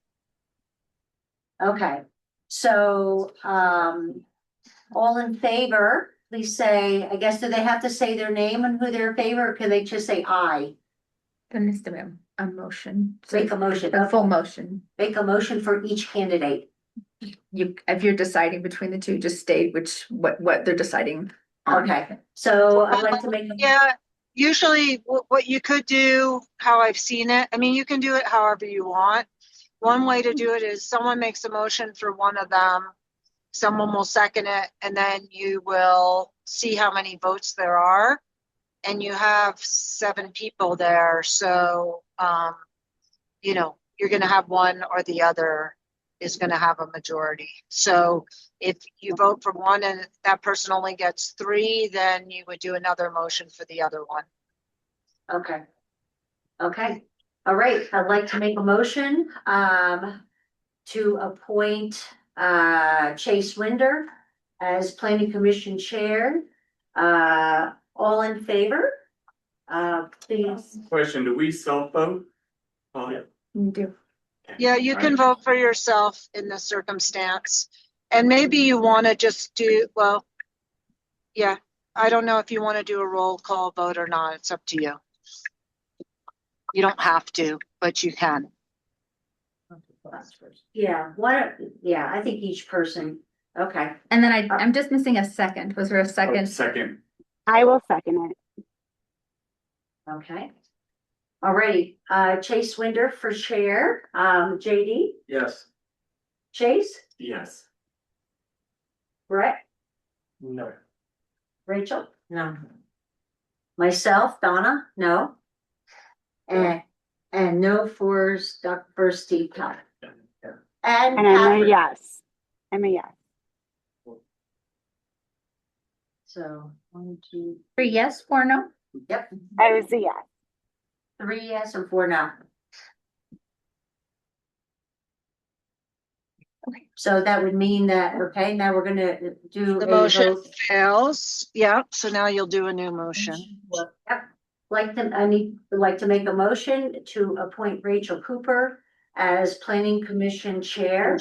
Okay. So, all in favor, please say, I guess, do they have to say their name and who they're in favor, or can they just say aye? There needs to be a motion. Make a motion. A full motion. Make a motion for each candidate. If you're deciding between the two, just state what they're deciding on. Okay, so I'd like to make. Yeah, usually what you could do, how I've seen it, I mean, you can do it however you want. One way to do it is someone makes a motion for one of them, someone will second it, and then you will see how many votes there are. And you have 7 people there, so, you're gonna have one or the other is gonna have a majority. So if you vote for one and that person only gets 3, then you would do another motion for the other one. Okay. All right, I'd like to make a motion to appoint Chase Winder as planning commission chair. All in favor? Please. Question, do we self-vote? Yeah. You do. Yeah, you can vote for yourself in this circumstance. And maybe you want to just do, I don't know if you want to do a roll call vote or not. It's up to you. You don't have to, but you can. Yeah, I think each person, okay. And then I'm just missing a second. Was there a second? Second. I will second it. Okay. Alrighty, Chase Winder for chair, JD, Yes. Chase, Yes. Brett, No. Rachel, No. myself, Donna, no. And no for Steve Powell. And And I'm a Catherine. yes. I'm a yes. So, 1, 2, 3 yes, 4 no? yep, I was a yes. 3 yes and 4 no. Okay. So that would mean that, okay, now we're gonna do The a motion vote. fails. Yeah, so now you'll do a new motion. Yep, like to make a motion to appoint Rachel Cooper as planning commission chair.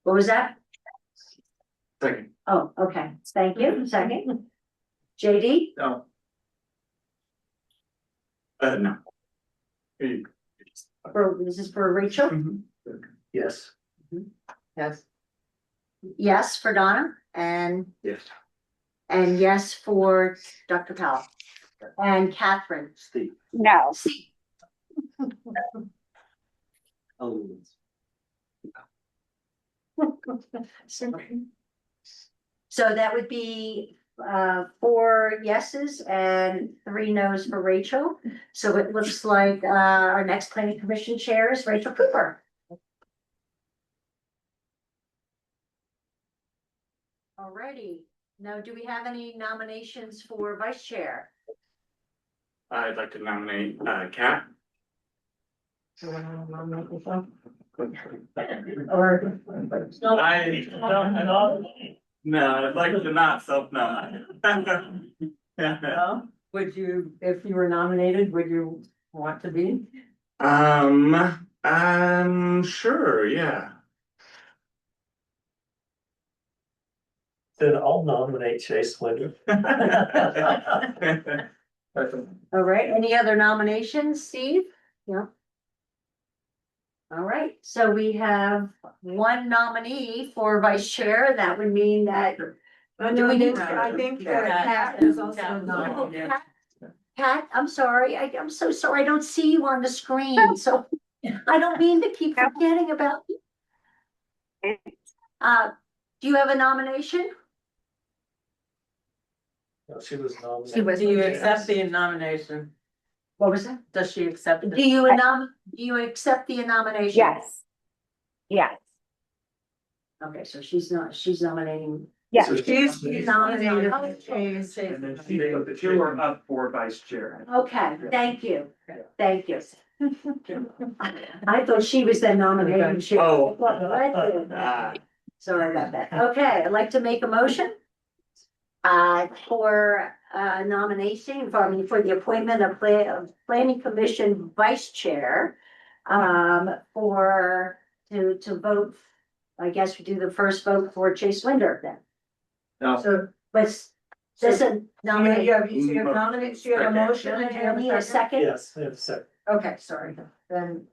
What was that? Second. Oh, okay, thank you, second. JD, No. No. this is for Rachel, Yes. Yes. yes for Donna, and Yes. yes for Dr. Powell. And Catherine. Steve. No. Oh. So that would be 4 yeses and 3 nos for Rachel. So it looks like our next planning commission chair is Rachel Cooper. Alrighty, now do we have any nominations for vice chair? I'd like to nominate, Kat. Or? No, I'd like to not self-nominate. Well, would you, if you were nominated, would you want to be? Sure, yeah. Then I'll nominate Chase Winder. All right, any other nominations, Steve? Yeah. All right, so we have 1 nominee for vice chair. That would mean that. Do we need? I think Kat is also nominated. Pat, I'm sorry. I'm so sorry. I don't see you on the screen, so I don't mean to keep forgetting about you. Do you have a nomination? No, she was nominated. She was. Do you accept the nomination? What was that? Does she accept it? Do you accept the nomination? Yes. Yes. Okay, so she's nominating. Yes. So She's nominated. And then the 2 are up for vice chair. Okay, thank you. Thank you. I thought she was the nominating. She- Oh. Sorry about that. Okay, I'd like to make a motion. For nomination, for the appointment of planning commission vice chair. To vote, I guess we do the first vote for Chase Winder then. No. So, let's, this is nominate. you have a motion, and you need a second? Yes, I have a second. Okay, sorry, then,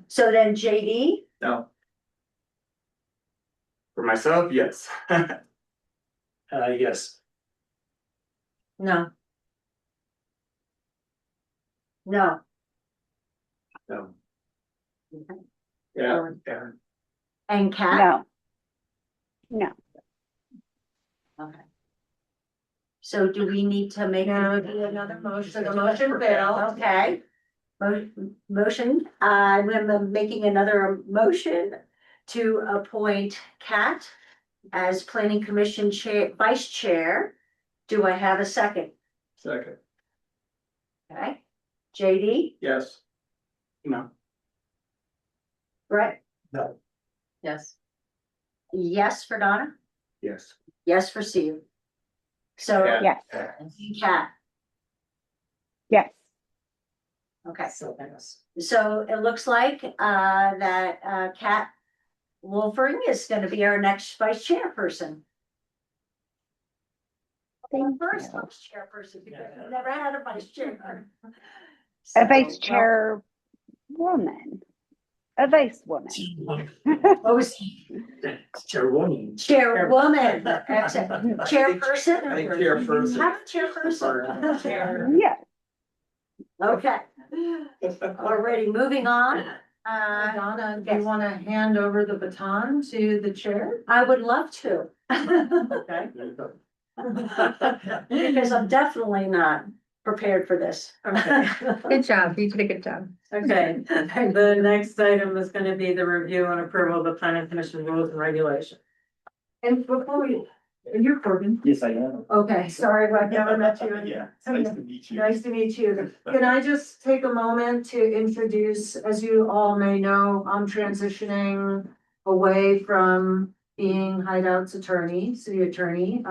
so then JD, No. For myself, yes. Yes. No. no. No. Yeah. And Kat? No. No. Okay. So do we need to make another motion? So the motion failed, okay. Motion, I'm making another motion to appoint Kat as planning commission chair, vice chair. Do I have a second? Second. Okay, JD, Yes. No. Brett, No. Yes. yes for Donna, Yes. yes for Steve. So, Yeah. Yes. Kat, Yes. okay. So, yes. So it looks like that Kat Wolfering is gonna be our next vice chairperson. Our first vice chairperson, because we've never had a vice chair. A vice So, chair woman. A vice woman. What was Chairwoman. chairwoman? Excellent. Chairperson? I think chairperson. How about chairperson? Yes. Okay. Already moving on. Donna, do yes. you want to hand over the baton to the chair? I would love to. Okay. Because I'm definitely not prepared for this. Okay. Good job, you did a good job. Okay, the next item is gonna be the review and approval of the planning commission rules and regulations. And before we, you're Corbin. Yes, I am. Okay, sorry, I've never met you. Yeah, nice to meet you. Nice to meet you. Can I just take a moment to introduce, as you all may know, I'm transitioning away from being Hideout's attorney, city attorney.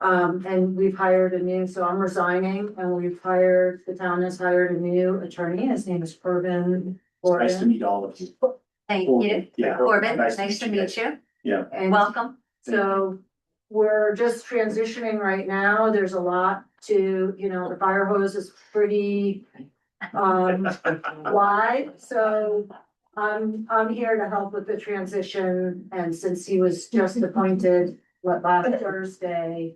And we've hired a new, so I'm resigning and the town has hired a new attorney. His name is Corbin. Nice to meet all of you. Thank you. Yeah. Corbin, Nice nice to to meet meet you. Yeah. And welcome. So we're just transitioning right now. There's a lot to, the fire hose is pretty wide. So I'm here to help with the transition. And since he was just appointed, last Thursday,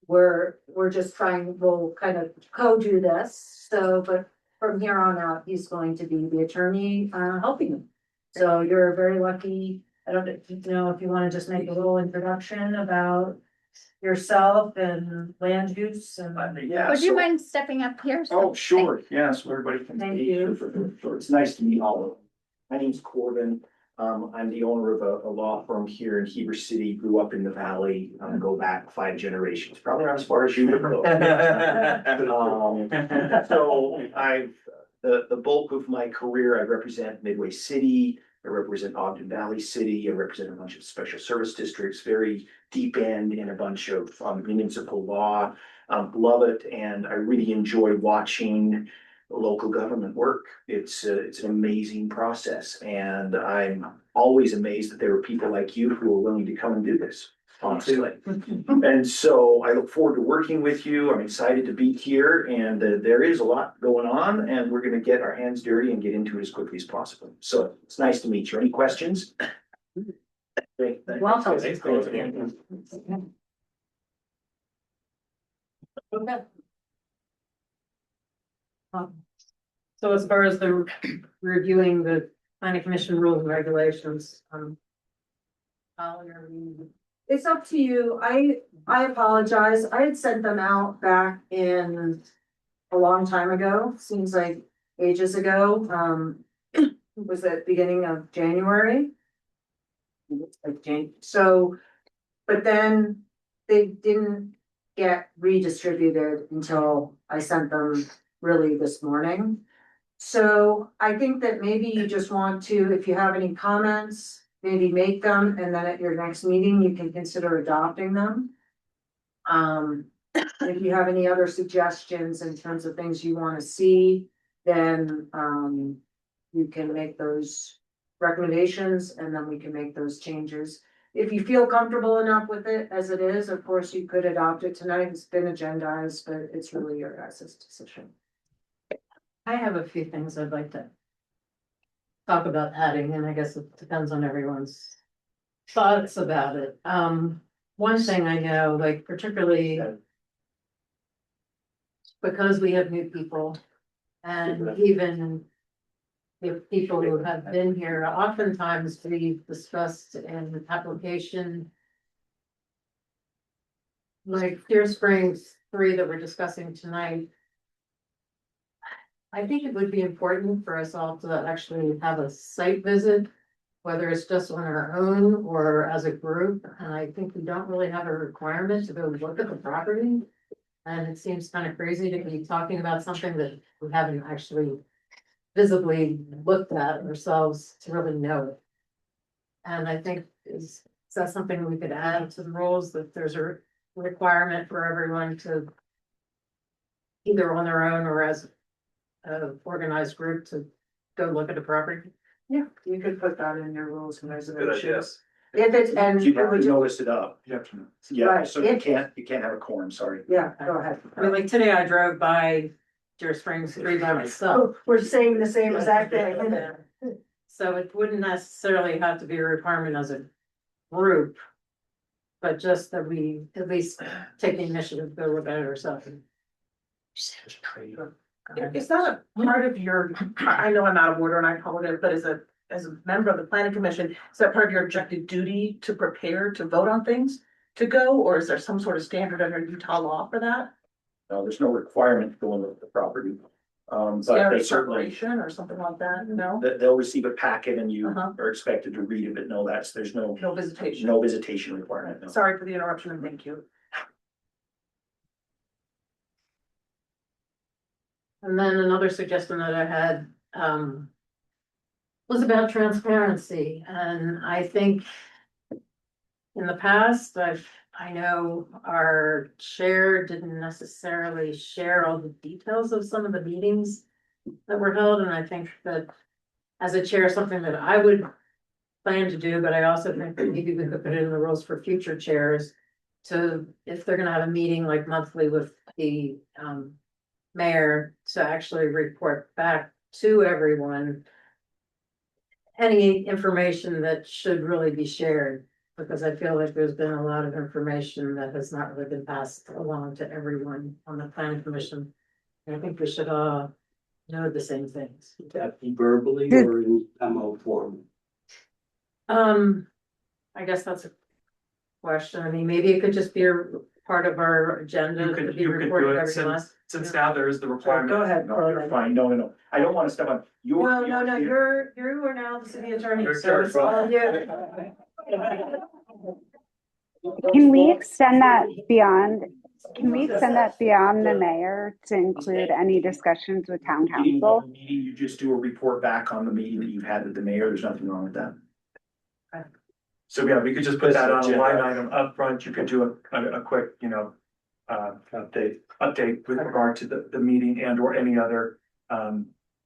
we're just we'll kind of co-do this. So, but from here on out, he's going to be the attorney, helping him. So you're very lucky. I don't know if you want to just make a little introduction about yourself and land use and. Yeah. Would you so- mind stepping up here? Oh, sure, yeah, so everybody can. Thank see. you. Sure, it's nice to meet all of you. My name's Corbin. I'm the owner of a law firm here in Heber City, grew up in the valley, go back 5 generations, probably not as far as you would go. So the bulk of my career, I represent Midway City, I represent Ogden Valley City, I represent a bunch of special service districts, very deep end in a bunch of municipal law. Love it, and I really enjoy watching local government work. It's an amazing process, and I'm always amazed that there are people like you who are willing to come and do this, honestly. And so I look forward to working with you. I'm excited to be here, and there is a lot going on, and we're gonna get our hands dirty and get into it as quickly as possible. So it's nice to meet you. Any questions? Great. thanks. Welcome. Thanks. Okay. So as far as the reviewing the planning commission rules and regulations, Holly, are you- It's up to you. I apologize. I had sent them out back in a long time ago, seems like ages ago. It was at beginning of January. So, but then they didn't get redistributed until I sent them really this morning. So I think that maybe you just want to, if you have any comments, maybe make them, and then at your next meeting, you can consider adopting them. If you have any other suggestions in terms of things you want to see, then you can make those recommendations and then we can make those changes. If you feel comfortable enough with it as it is, of course, you could adopt it tonight. It's been agendized, but it's really your guys' decision. I have a few things I'd like to talk about adding, and I guess it depends on everyone's thoughts about it. One thing I know, like particularly because we have new people and even if people who have been here, oftentimes we've discussed an application like Deer Springs 3 that we're discussing tonight. I think it would be important for us all to actually have a site visit, whether it's just on our own or as a group. And I think we don't really have a requirement to go look at the property. And it seems kind of crazy to be talking about something that we haven't actually visibly looked at ourselves to really know it. And I think is that something we could add to the rules, that there's a requirement for everyone to either on their own or as an organized group to go look at a property? Yeah, you could put that in your rules and Good idea. resolutions. If it's, and. You have to notice it up. You have to know. Yeah, Right. so you can't have a quorum, sorry. Yeah, go ahead. I mean, like today I drove by Deer Springs 3 by myself. Oh, we're saying the same exact thing. So it wouldn't necessarily have to be a requirement as a group. but just that we at least take the initiative, go with it or something. Is that a part of your, I know I'm out of order and I apologize, but as a member of the planning commission, is that part of your objective duty to prepare to vote on things to go, or is there some sort of standard under Utah law for that? No, there's no requirement to go into the property. Is there But a they certainly, separation or something like that? No, they'll receive a packet and you Uh-huh. are expected to read it, but no, there's no no visitation. visitation requirement. No. Sorry for the interruption and thank you. And then another suggestion that I had, was about transparency, and I think in the past, I know our chair didn't necessarily share all the details of some of the meetings that were held, and I think that as a chair, something that I would plan to do, but I also think that maybe we could put it in the rules for future chairs to, if they're gonna have a meeting like monthly with the, mayor, to actually report back to everyone any information that should really be shared, because I feel like there's been a lot of information that has not really been passed along to everyone on the planning commission. And I think we should all know the same things. Would that be verbally or in MO form? I guess that's a question. I mean, maybe it could just be a part of our agenda You to could be do reported it every month. since now there is the requirement. Go ahead, No, you're fine. No. I don't want to step on your. No, you are now the city attorney, You're so it's all you. Can we extend that beyond, the mayor to include any discussions with town council? Meeting, you just do a report back on the meeting that you've had with the mayor. There's nothing wrong with that. So yeah, we could just put that on a line item up front. You could do a quick, update with regard to the meeting and or any other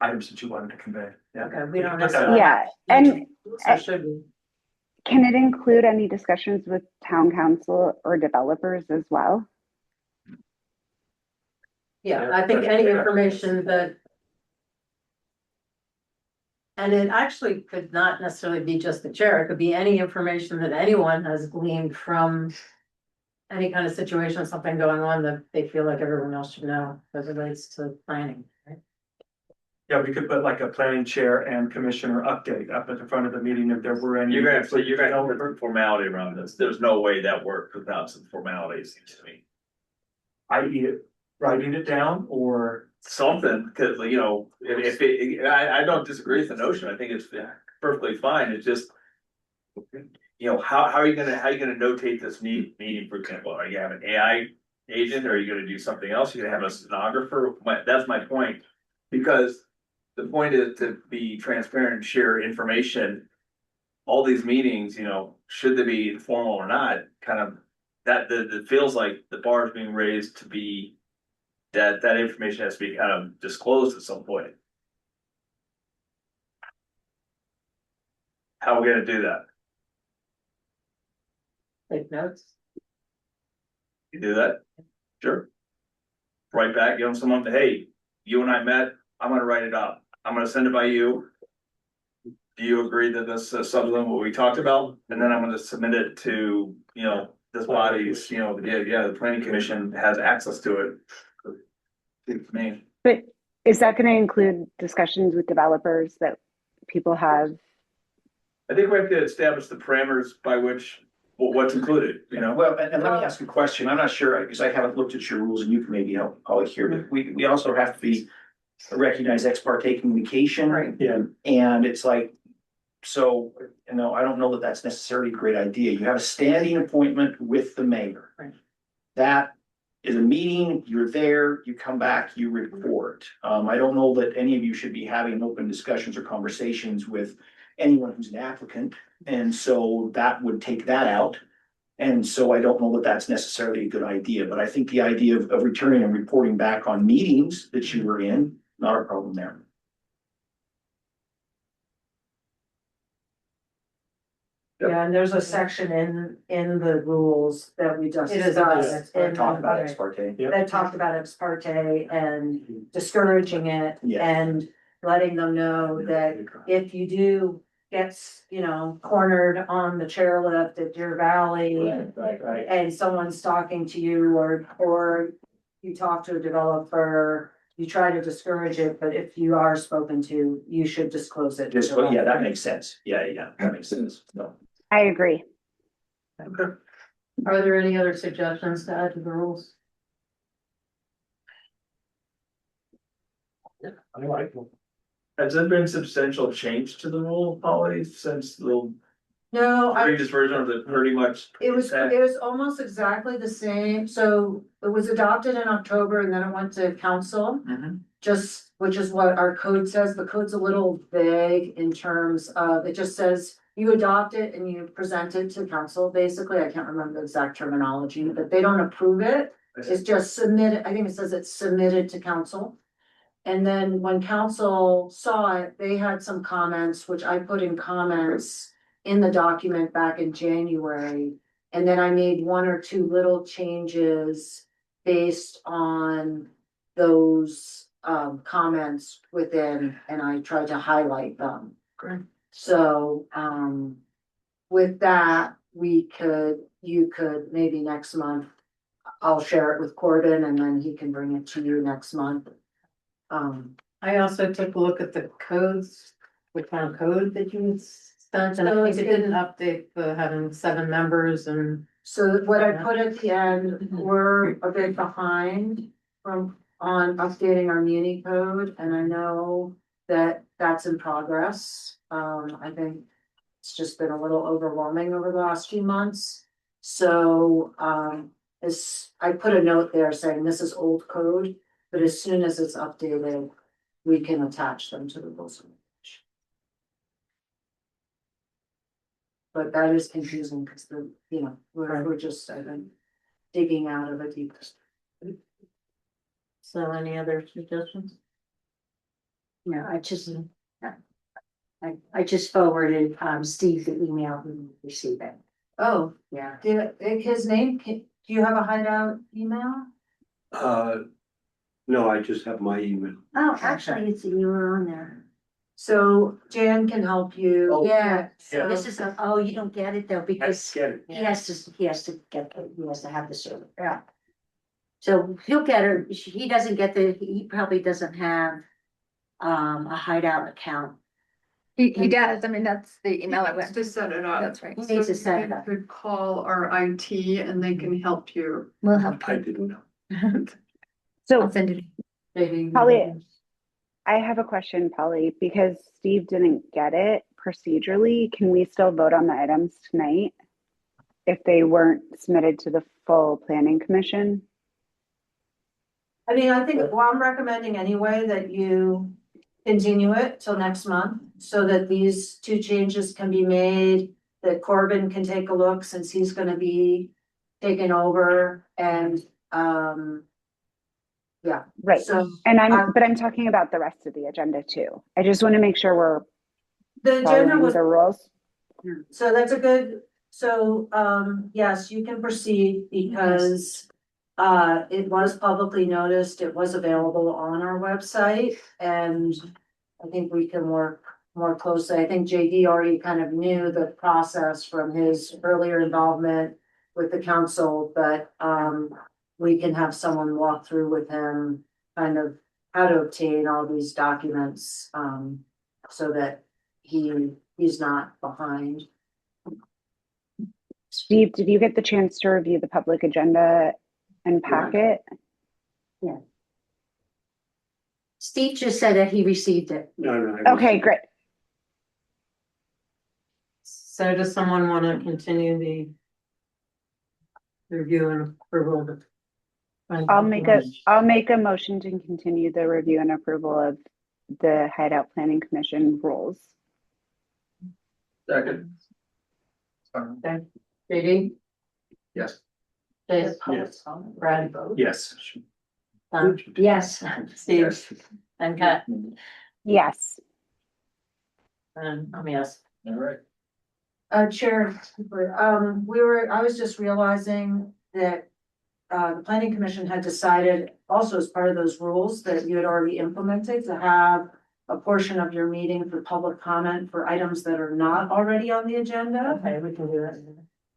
items that you wanted to convey. Yeah. Okay, we don't Put that necessarily. Yeah, and So should we? can it include any discussions with town council or developers as well? Yeah, I think any information that. And it actually could not necessarily be just the chair, it could be any information that anyone has gleaned from. Any kind of situation, something going on that they feel like everyone else should know as it relates to planning, right? Yeah, we could put like a planning chair and commissioner update up at the front of the meeting if there were any. You're gonna have to put formality around this. There's no way that works without some formalities, seems to me. Writing it down or. Something, cause I don't disagree with the notion. I think it's perfectly fine. It's just. How are you gonna notate this meeting, for example? Are you have an AI agent? Or are you gonna do something else? You're gonna have a stenographer? That's my point. Because the point is to be transparent and share information. All these meetings, should they be informal or not, kind of, that feels like the bar is being raised to be. That information has to be kind of disclosed at some point. How are we gonna do that? Take notes. You do that? Sure. Write back, someone, hey, you and I met, I'm gonna write it up, I'm gonna send it by you. Do you agree that this is something what we talked about? And then I'm gonna submit it to, this body's, the planning commission has access to it. It's me. But is that going to include discussions with developers that people have? I think we have to establish the parameters by which, what's included, Well, and let me ask a question. I'm not sure, because I haven't looked at your rules and you can maybe help Holly here, but we also have to recognize ex parte communication. Right. Yeah. And it's like, so, I don't know that that's necessarily a great idea. You have a standing appointment with the mayor. Right. That is a meeting, you're there, you come back, you report. I don't know that any of you should be having open discussions or conversations with anyone who's an applicant. And so that would take that out. And so I don't know that that's necessarily a good idea, but I think the idea of returning and reporting back on meetings that you were in, not a problem there. Yeah, and there's a section in the rules that we just It is discussed. and, Talk about ex parte. That talked about ex parte and discouraging it Yeah. and letting them know that if you do gets, cornered on the chairlift at Deer Valley. Right. And someone's talking to you or you talk to a developer, you try to discourage it, but if you are spoken to, you should disclose it. Just, yeah, that makes sense. Yeah, that makes sense. No. I agree. Are there any other suggestions to add to the rules? I like them. Has there been substantial change to the rule, Polly, since the No, previous version of it pretty much? it was almost exactly the same. So it was adopted in October and then it went to council. Just, which is what our code says. The code's a little vague in terms of, it just says you adopt it and you present it to council. Basically, I can't remember the exact terminology, but they don't approve it. It's just submitted. I think it says it's submitted to council. And then when council saw it, they had some comments, which I put in comments in the document back in January. And then I made one or two little changes based on those comments within, and I tried to highlight them. Great. So with that, you could maybe next month, I'll share it with Corbin and then he can bring it to you next month. I also took a look at the codes, the town code that you sent, and I think it didn't update the having 7 members and. So what I put at the end, we're a bit behind on updating our muni code, and I know that that's in progress. I think it's just been a little overwhelming over the last few months. So, I put a note there saying this is old code, but as soon as it's updated, we can attach them to the rules. But that is confusing because we're just, I think, digging out of a deep. So any other suggestions? No, I just forwarded, Steve the email we received it. Oh, Yeah. his name, do you have a Hideout email? No, I just have my email. Oh, actually, you were on there. So Jan can help you. Oh, Yeah, yeah. this is you don't get it though, because Get it. he has to have the server. Yeah. So he'll get her, he doesn't get he probably doesn't have, a Hideout account. He does, I mean, that's the email I went. To set it up. That's right. He needs to set it up. You could call our IT and they can help you. We'll help I you. didn't know. So I'll send it. Polly, I have a question, Polly, because Steve didn't get it procedurally. Can we still vote on the items tonight if they weren't submitted to the full planning commission? I mean, I think, well, I'm recommending anyway that you continue it till next month so that these 2 changes can be made, that Corbin can take a look since he's gonna be taking over and, yeah. Right. So And I'm talking about the rest of the agenda too. I just want to make sure we're the agenda following was, the rules. so that's a good, so, yes, you can proceed because it was publicly noticed, it was available on our website, and I think we can work more closely. I think JD already kind of knew the process from his earlier involvement with the council, but we can have someone walk through with him kind of how to obtain all these documents, so that he's not behind. Steve, did you get the chance to review the public agenda and packet? Yeah. Steve just said that he received it. No. Okay, great. So does someone want to continue the review and approval of it? I'll make a motion to continue the review and approval of the Hideout Planning Commission rules. Second. Okay. JD? Yes. Chase? Yes. Brad? Yes. Yes. Steve? And Kat? Yes. And I'm yes. All right. Chair, I was just realizing that the planning commission had decided also as part of those rules that you had already implemented to have a portion of your meeting for public comment for items that are not already on the agenda. Okay, we can do that.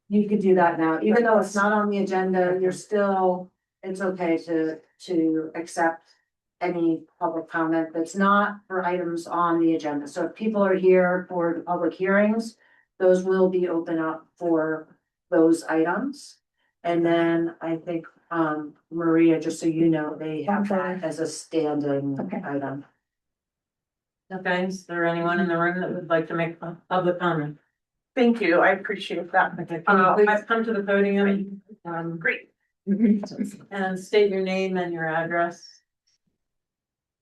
You could do that now, even though it's not on the agenda, you're still, it's okay to accept any public comment that's not for items on the agenda. So if people are here for the public hearings, those will be open up for those items. And then I think, Maria, just so you know, they have that as a standing item. Okay, is there anyone in the room that would like to make a public comment? Thank you, I appreciate that. Okay, can you please come to the podium? Great. And state your name and your address.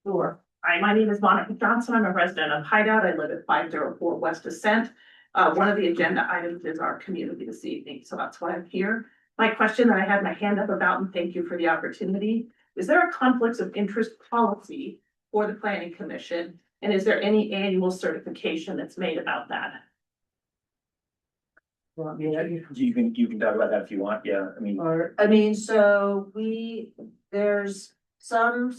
Sure. Hi, my name is Monica Johnson. I'm a resident of Hideout. I live at 504 West Ascent. One of the agenda items is our community this evening, so that's why I'm here. My question that I had my hand up about, and thank you for the opportunity, is there a conflicts of interest policy for the planning commission? And is there any annual certification that's made about that? You can talk about that if you want, yeah, I mean. So there's some,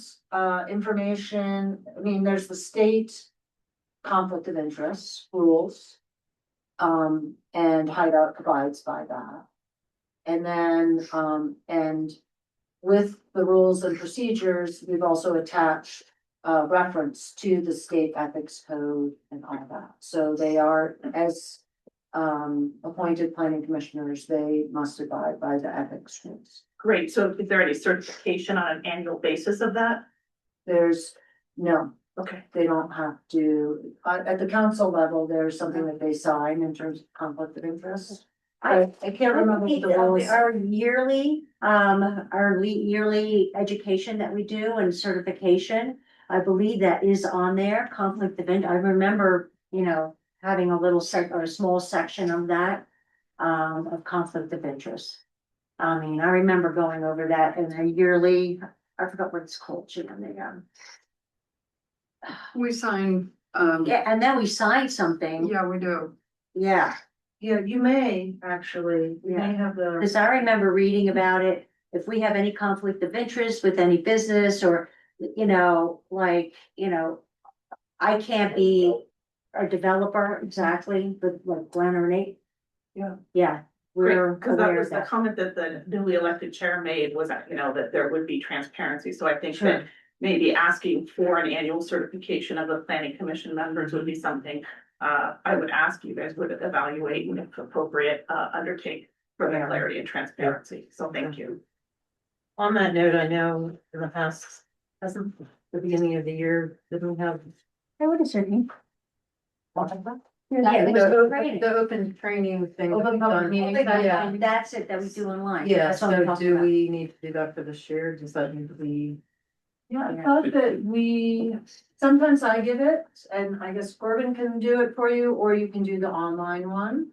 information, there's the state conflict of interest rules. And Hideout abides by that. And then, and with the rules and procedures, we've also attached reference to the state ethics code and all that. So they are, as appointed planning commissioners, they must abide by the ethics rules. Great, so is there any certification on an annual basis of that? There's no, Okay. they don't have to, at the council level, there's something that they sign in terms of conflict of interest. I can't remember what the rules. Our yearly education that we do and certification, I believe that is on there, conflict of interest. I remember, having a little or a small section of that, of conflict of interest. I remember going over that in a yearly, I forgot what it's called, We sign, yeah, and then we sign something. yeah, we do. Yeah, Yeah, you may actually, you may have the. because I remember reading about it. If we have any conflict of interest with any business or, I can't be a developer exactly, but like Glenn or Nate. Yeah. Yeah, we're Because that aware was of the that. comment that the newly elected chair made was that, that there would be transparency. So I think Sure. that maybe asking for an annual certification of the planning commission members would be something I would ask you guys would evaluate and if appropriate, undertake for the clarity and transparency. So thank you. On that note, I know in the past, hasn't the beginning of the year, didn't we have? What is her name? Yeah, it was training. the open training thing. that Open we've public done. meetings, Yeah. that's it, that we do online. Yeah, That's what I'm so talking do about. we need to do that for this year? Does that need to be? Yeah, I thought that sometimes I give it, and I guess Corbin can do it for you, or you can do the online one.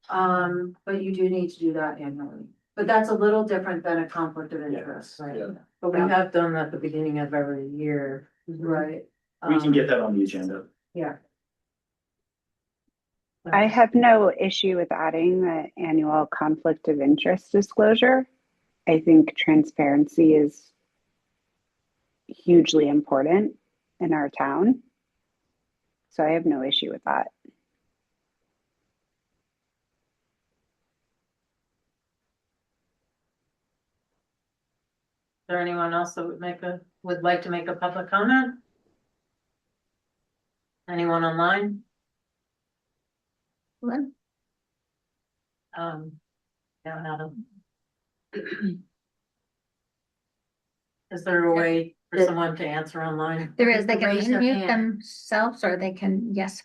But you do need to do that annually, but that's a little different than a conflict of interest. Right. But we have done that at the beginning of every year. Right. We can get that on the agenda. Yeah. I have no issue with adding the annual conflict of interest disclosure. I think transparency is hugely important in our town. So I have no issue with that. Is there anyone else that would like to make a public comment? Anyone online? Lynn? Yeah, Adam. Is there a way for someone to answer online? There is, they can Raise their unmute hand. themselves or they can, yes.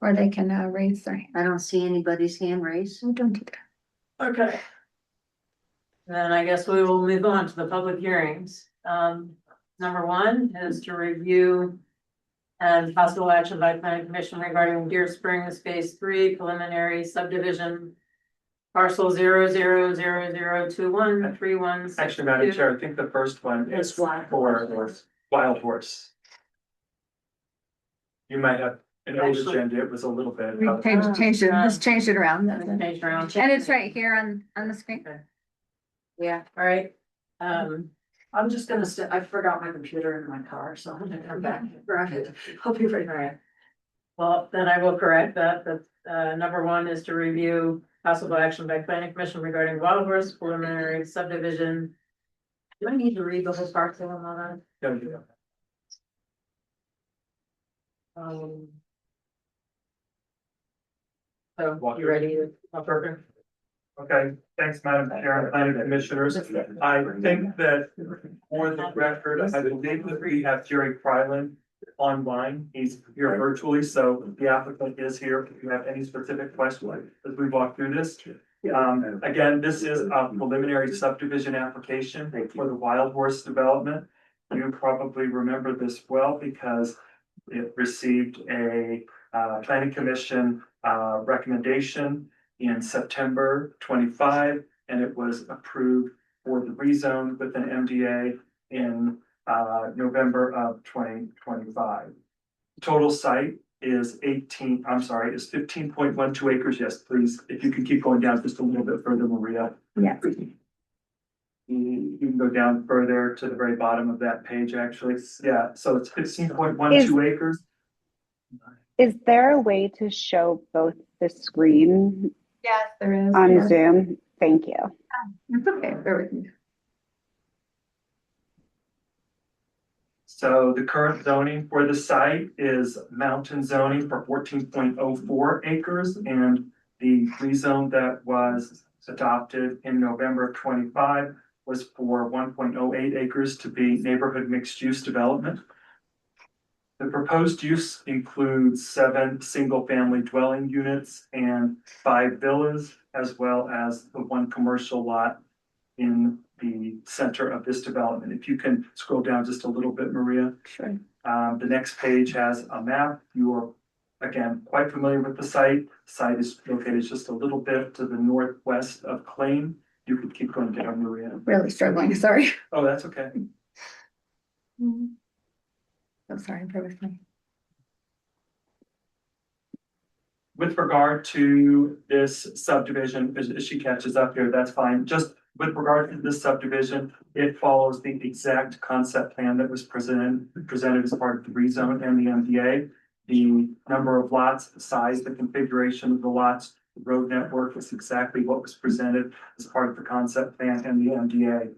Or they can raise their hand. I don't see anybody's hand raised. We don't either. Okay. Then I guess we will move on to the public hearings. Number one is to review and possible action by planning commission regarding Deer Springs Phase 3 preliminary subdivision. Parcel 000002131. Actually, Madam Chair, I think the first one is for Wild Horse. You might have an old agenda, it was a little bit. We changed it, let's change it around. Change around. And it's right here on the screen. Yeah, all right. I'm just gonna I forgot my computer in my car, so I'm gonna come back and grab it. Hope you're right. Well, then I will correct that, number one is to review possible action by planning commission regarding Wild Horse preliminary subdivision. Do I need to read the whole part to them on that? So you ready? Perfect. Okay, thanks, Madam Chair and Planning Commissioners. I think that for the record, I believe that we have Jerry Kryland online. He's here virtually, so the applicant is here. If you have any specific questions as we walk through this. Again, this is a preliminary subdivision application for the Wild Horse development. You probably remember this well because it received a planning commission recommendation in September 25, and it was approved for the rezone with an MDA in November of 2025. Total site is 15.12 acres. Yes, please, if you could keep going down just a little bit further, Maria. Yeah. You can go down further to the very bottom of that page, actually. Yeah, so it's 15.12 acres. Is there a way to show both the screen Yes, there is. on Yes. Zoom? Thank you. It's okay, bear with me. So the current zoning for the site is mountain zoning for 14.04 acres, and the rezone that was adopted in November of 25 was for 1.08 acres to be neighborhood mixed use development. The proposed use includes 7 single-family dwelling units and 5 villas, as well as the 1 commercial lot in the center of this development. If you can scroll down just a little bit, Maria. Sure. The next page has a map. You are, again, quite familiar with the site. The site is located just a little bit to the northwest of Claim. You could keep going down, Maria. Really struggling, sorry. Oh, that's okay. I'm sorry, bear with me. With regard to this subdivision, as she catches up here, that's fine. Just with regard to this subdivision, it follows the exact concept plan that was presented as part of the rezone and the MDA. The number of lots, the size, the configuration of the lots, the road network is exactly what was presented as part of the concept plan and the MDA.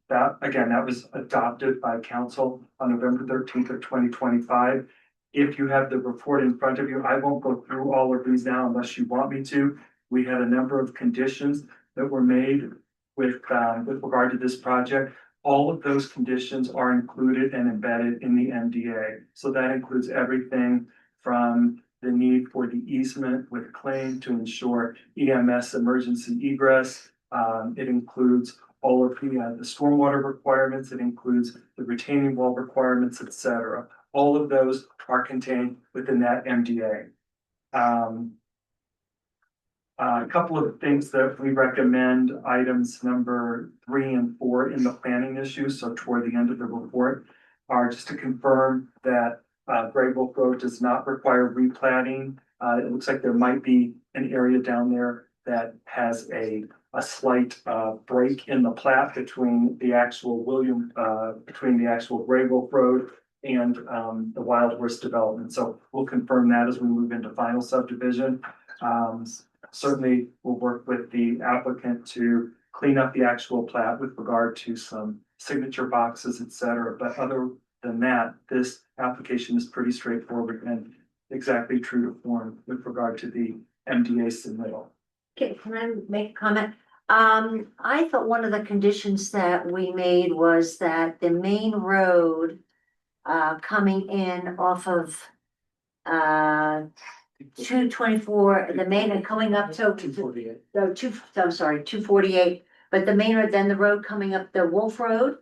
That was adopted by council on November 13th of 2025. If you have the report in front of you, I won't go through all of these now unless you want me to. We had a number of conditions that were made with regard to this project. All of those conditions are included and embedded in the MDA. So that includes everything from the need for the easement with claim to ensure EMS emergency egress. It includes all of the stormwater requirements. It includes the retaining wall requirements, etc. All of those are contained within that MDA. A couple of things that we recommend, items number 3 and 4 in the planning issues, so toward the end of the report, are just to confirm that Great Wolf Road does not require replatting. It looks like there might be an area down there that has a slight break in the plat between the actual Great Wolf Road and the Wild Horse development. So we'll confirm that as we move into final subdivision. Certainly, we'll work with the applicant to clean up the actual plat with regard to some signature boxes, et cetera. But other than that, this application is pretty straightforward and exactly true to form with regard to the MDA submittal. Okay, can I make a comment? I thought one of the conditions that we made was that the main road coming in off of 224, the main and coming up to 248. no, I'm sorry, 248, but the main road, then the road coming up the Wolf Road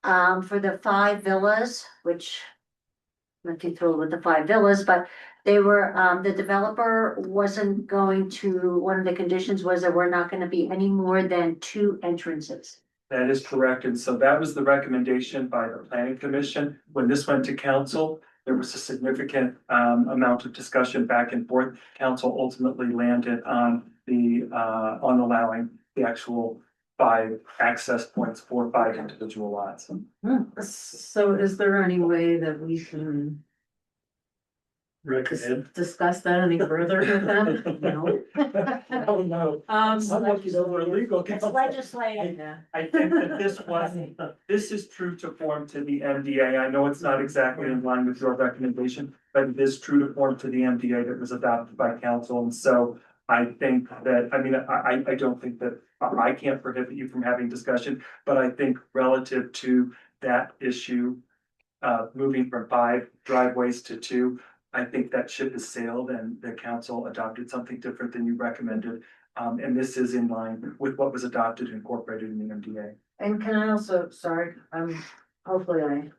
for the 5 villas, which I'm not too thrilled with the 5 villas, but they were the developer wasn't going to, one of the conditions was there were not going to be any more than 2 entrances. That is correct. And so that was the recommendation by the planning commission. When this went to council, there was a significant amount of discussion back and forth. Council ultimately landed on allowing the actual 5 access points for 5 individual lots. So is there any way that we can Recommend. discuss that any further with them? No. Oh, no. I'm looking over legal It's counsel. legislative. Yeah. I think that this is true to form to the MDA. I know it's not exactly in line with your recommendation, but it is true to form to the MDA that was adopted by council. And so I think that, I mean, I don't think that, I can't prohibit you from having discussion, but I think relative to that issue, moving from 5 driveways to 2, I think that ship has sailed and the council adopted something different than you recommended. And this is in line with what was adopted and incorporated in the MDA. And can I also, sorry, hopefully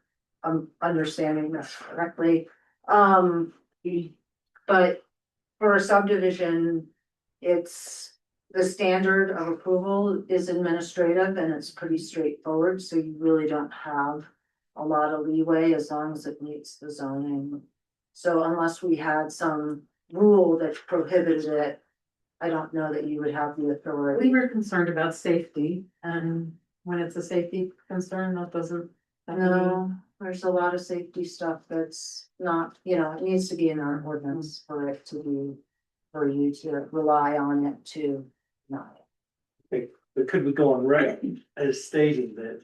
I'm understanding this correctly. But for a subdivision, it's the standard of approval is administrative and it's pretty straightforward, so you really don't have a lot of leeway as long as it meets the zoning. So unless we had some rule that prohibited it, I don't know that you would have the authority. We were concerned about safety, and when it's a safety concern, that doesn't. No, there's a lot of safety stuff that's not, it needs to be in our ordinance for it to be, for you to rely on it to not. But could we go on record as stating that,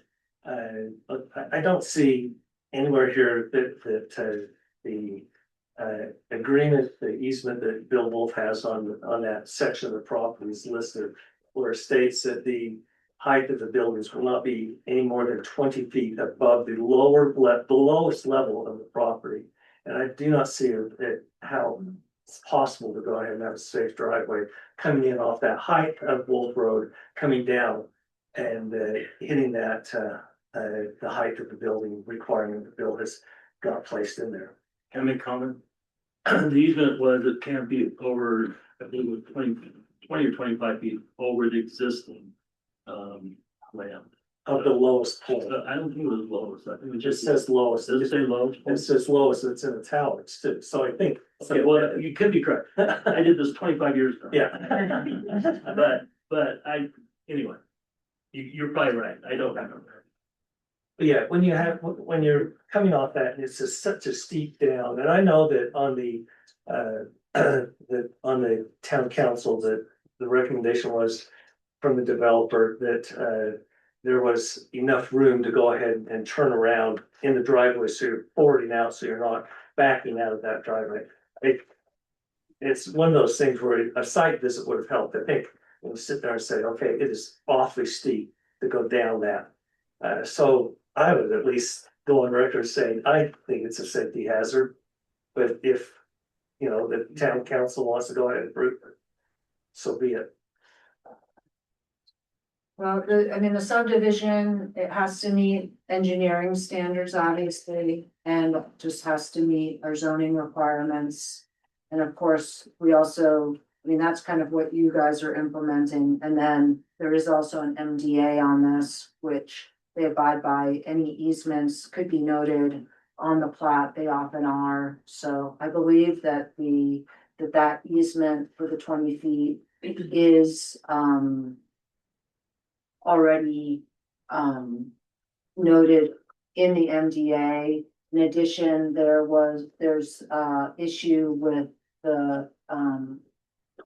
I don't see anywhere here that the agreement, the easement that Bill Wolf has on that section of the property is listed, where it states that the height of the buildings will not be any more than 20 feet above the lowest level of the property. And I do not see how it's possible to go ahead and have a safe driveway coming in off that height of Wolf Road, coming down and hitting that the height of the building requiring the bill has got placed in there. Can I comment? The easement was it can't be over, I believe it was 20 or 25 feet over the existing land. Of the lowest point. I don't think it was lowest, I think it It just just says lowest. does it say lowest? It says lowest, it's in italics too, so I think. Okay, well, you could be correct, I did this 25 years ago. Yeah. But anyway, you're probably right, I don't remember. But yeah, when you're coming off that, and it's just such a steep down, and I know that on the on the town council, that the recommendation was from the developer that there was enough room to go ahead and turn around in the driveway, so you're forwarding out, so you're not backing out of that driveway. It's one of those things where a site visit would have helped. I think when you sit there and say, okay, it is awfully steep to go down that. So I would at least go on record saying, I think it's a safety hazard. But if, the town council wants to go ahead and approve it, so be it. Well, the subdivision, it has to meet engineering standards, obviously, and just has to meet our zoning requirements. And of course, we also, that's kind of what you guys are implementing, and then there is also an MDA on this, which they abide by. Any easements could be noted on the plat, they often are, so I believe that that easement for the 20 feet is, already noted in the MDA. In addition, there's issue with the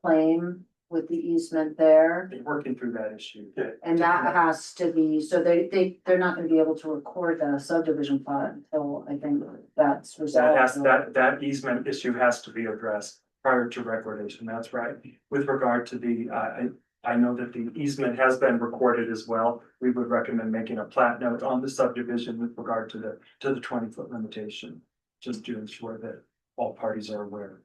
claim with the easement there. Been working through that issue. And that has to be, so they're not gonna be able to record the subdivision plat until I think that's resolved. That easement issue has to be addressed prior to recordation, that's right. With regard to the, I know that the easement has been recorded as well. We would recommend making a plat note on the subdivision with regard to the 20-foot limitation, just to ensure that all parties are aware.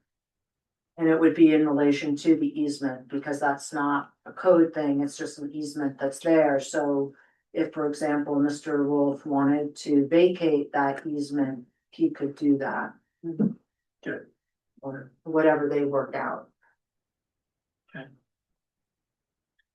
And it would be in relation to the easement, because that's not a code thing, it's just an easement that's there. So if, for example, Mr. Wolf wanted to vacate that easement, he could do that. Good. Or whatever they work out.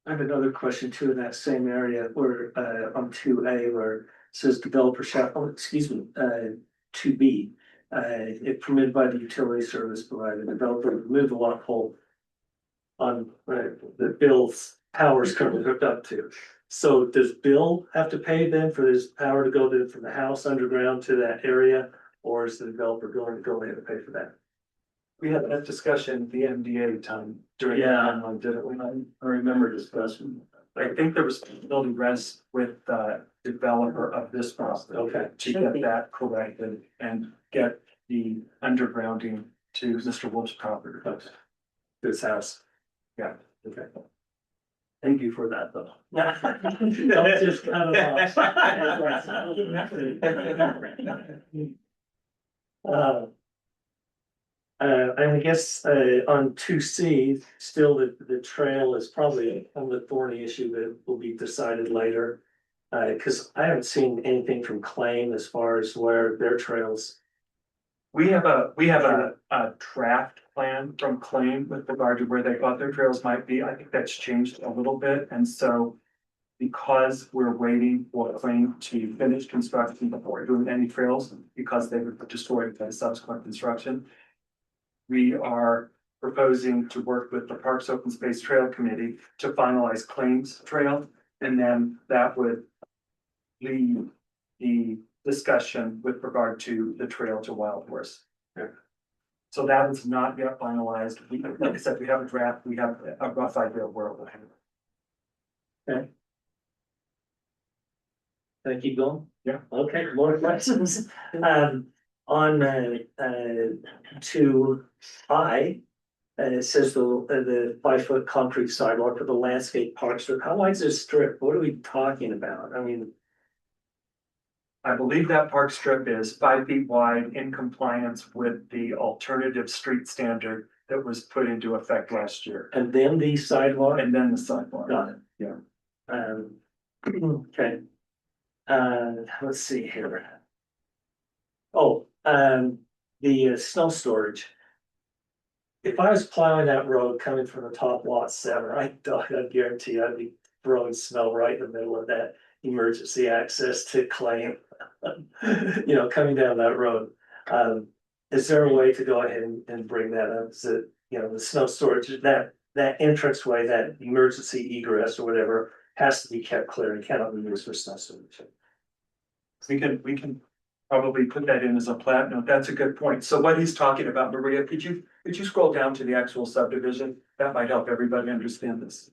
I have another question too in that same area where on 2A where it says developer shall, 2B. If permitted by the utility service provider, the developer remove the lock hole on the Bill's power is currently hooked up to. So does Bill have to pay then for this power to go from the house underground to that area? Or is the developer going to go ahead and pay for that? We had that discussion at the MDA time during the Yeah. timeline, didn't we? I remember discussing. I think there was building rest with the developer of this property. Okay. To get that corrected and get the undergrounding to Mr. Wolf's property. This house. Yeah. Okay. Thank you for that, though. Don't just cut it off. I guess on 2C, still the trail is probably a thorny issue that will be decided later. Because I haven't seen anything from Claim as far as where their trails. We have a draft plan from Claim with regard to where they thought their trails might be. I think that's changed a little bit, and so. Because we're waiting for Claim to finish construction before doing any trails, because they were destroyed by subsequent construction. We are proposing to work with the Parks Open Space Trail Committee to finalize Claims Trail, and then that would lead the discussion with regard to the trail to Wild Horse. So that is not yet finalized. Like I said, we have a draft, we have a rough idea of where it will head. Okay. Can I keep going? Yeah. Okay, more questions. On to I, it says the 5-foot concrete sidewalk for the landscape park strip. How wide is this strip? What are we talking about? I mean, I believe that park strip is 5 feet wide in compliance with the alternative street standard that was put into effect last year. and then the sidewalk. And then the sidewalk. Got it. Yeah. Okay. Let's see here. Oh, the snow storage. If I was plowing that road coming from the top lot 7, I guarantee I'd be throwing snow right in the middle of that emergency access to Claim. Coming down that road. Is there a way to go ahead and bring that up? Is it, the snow storage, that entranceway, that emergency egress or whatever has to be kept clear and cannot be used for snow storage. We can probably put that in as a plat note. That's a good point. So what he's talking about, Maria, could you scroll down to the actual subdivision? That might help everybody understand this.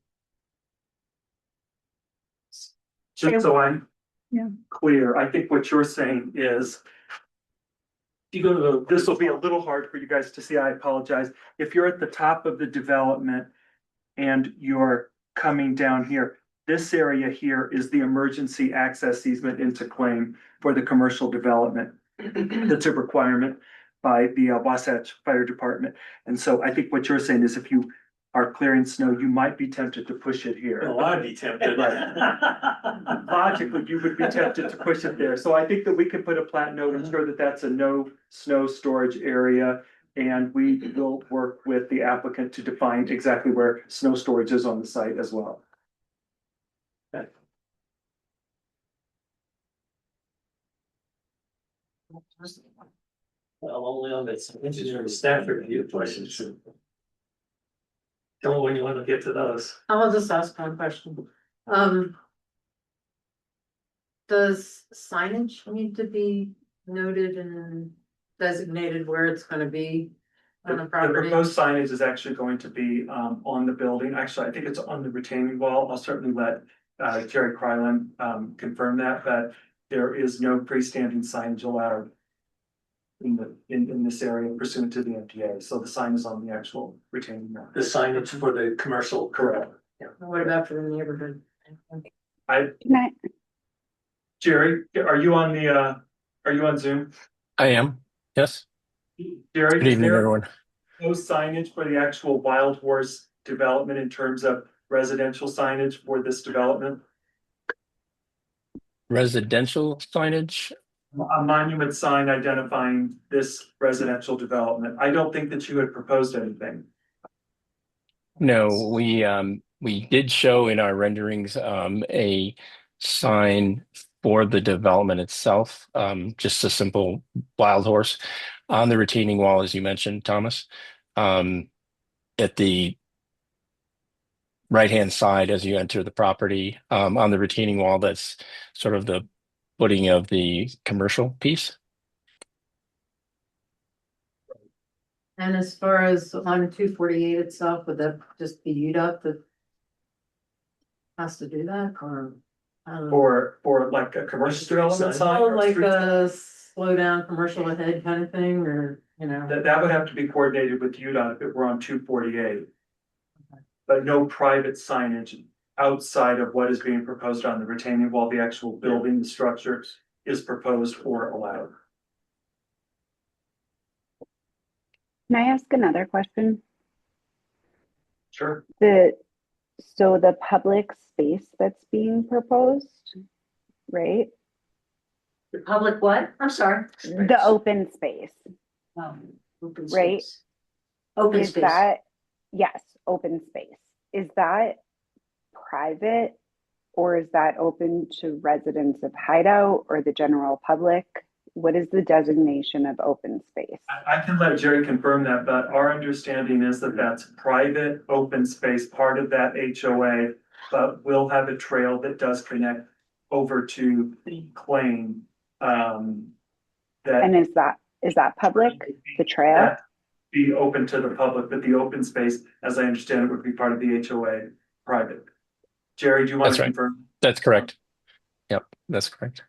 Just so I'm clear, I think what you're saying is. If you go to this will be a little hard for you guys to see. I apologize. If you're at the top of the development and you're coming down here, this area here is the emergency access easement into Claim for the commercial development. That's a requirement by the Wasatch Fire Department. And so I think what you're saying is if you are clearing snow, you might be tempted to push it here. Oh, I'd be tempted. Logically, you would be tempted to push it there. So I think that we can put a plat note and ensure that that's a no snow storage area. And we will work with the applicant to define exactly where snow storage is on the site as well. Okay. Well, only on this engineering staff review questions. Tell me when you want to get to those. I'll just ask one question. Does signage need to be noted and designated where it's gonna be on the The property? proposed signage is actually going to be on the building. Actually, I think it's on the retaining wall. I'll certainly let Jerry Krylan confirm that, but there is no freestanding signage allowed in this area pursuant to the MTA. So the sign is on the actual retaining wall. The signage for the commercial. Correct. What about for the neighborhood? Jerry, are you on Zoom? I am, yes. Jerry, Good is evening, there everyone. no signage for the actual Wild Horse development in terms of residential signage for this development? Residential signage? A monument sign identifying this residential development. I don't think that you had proposed anything. No, we did show in our renderings a sign for the development itself, just a simple wild horse on the retaining wall, as you mentioned, Thomas. At the right-hand side as you enter the property, on the retaining wall. That's sort of the footing of the commercial piece. And as far as on 248 itself, would that just be UDOT that has to do that, or? I don't know. Or like a commercial development sign? Oh, or like street sign? a slow down commercial ahead kind of thing, or, you know? That would have to be coordinated with UDOT if it were on 248. But no private signage outside of what is being proposed on the retaining wall, the actual building, the structure is proposed or allowed. Can I ask another question? Sure. So the public space that's being proposed, right? The public what? I'm sorry. The open space, Open right? space. Open Is space. that, yes, open space. Is that private or is that open to residents of Hideout or the general public? What is the designation of open space? I can let Jerry confirm that, but our understanding is that that's private open space, part of that HOA, but we'll have a trail that does connect over to the claim. And That is that public, the trail? that be open to the public, but the open space, as I understand it, would be part of the HOA private. Jerry, do you want That's to right. confirm? That's correct. Yep, that's correct.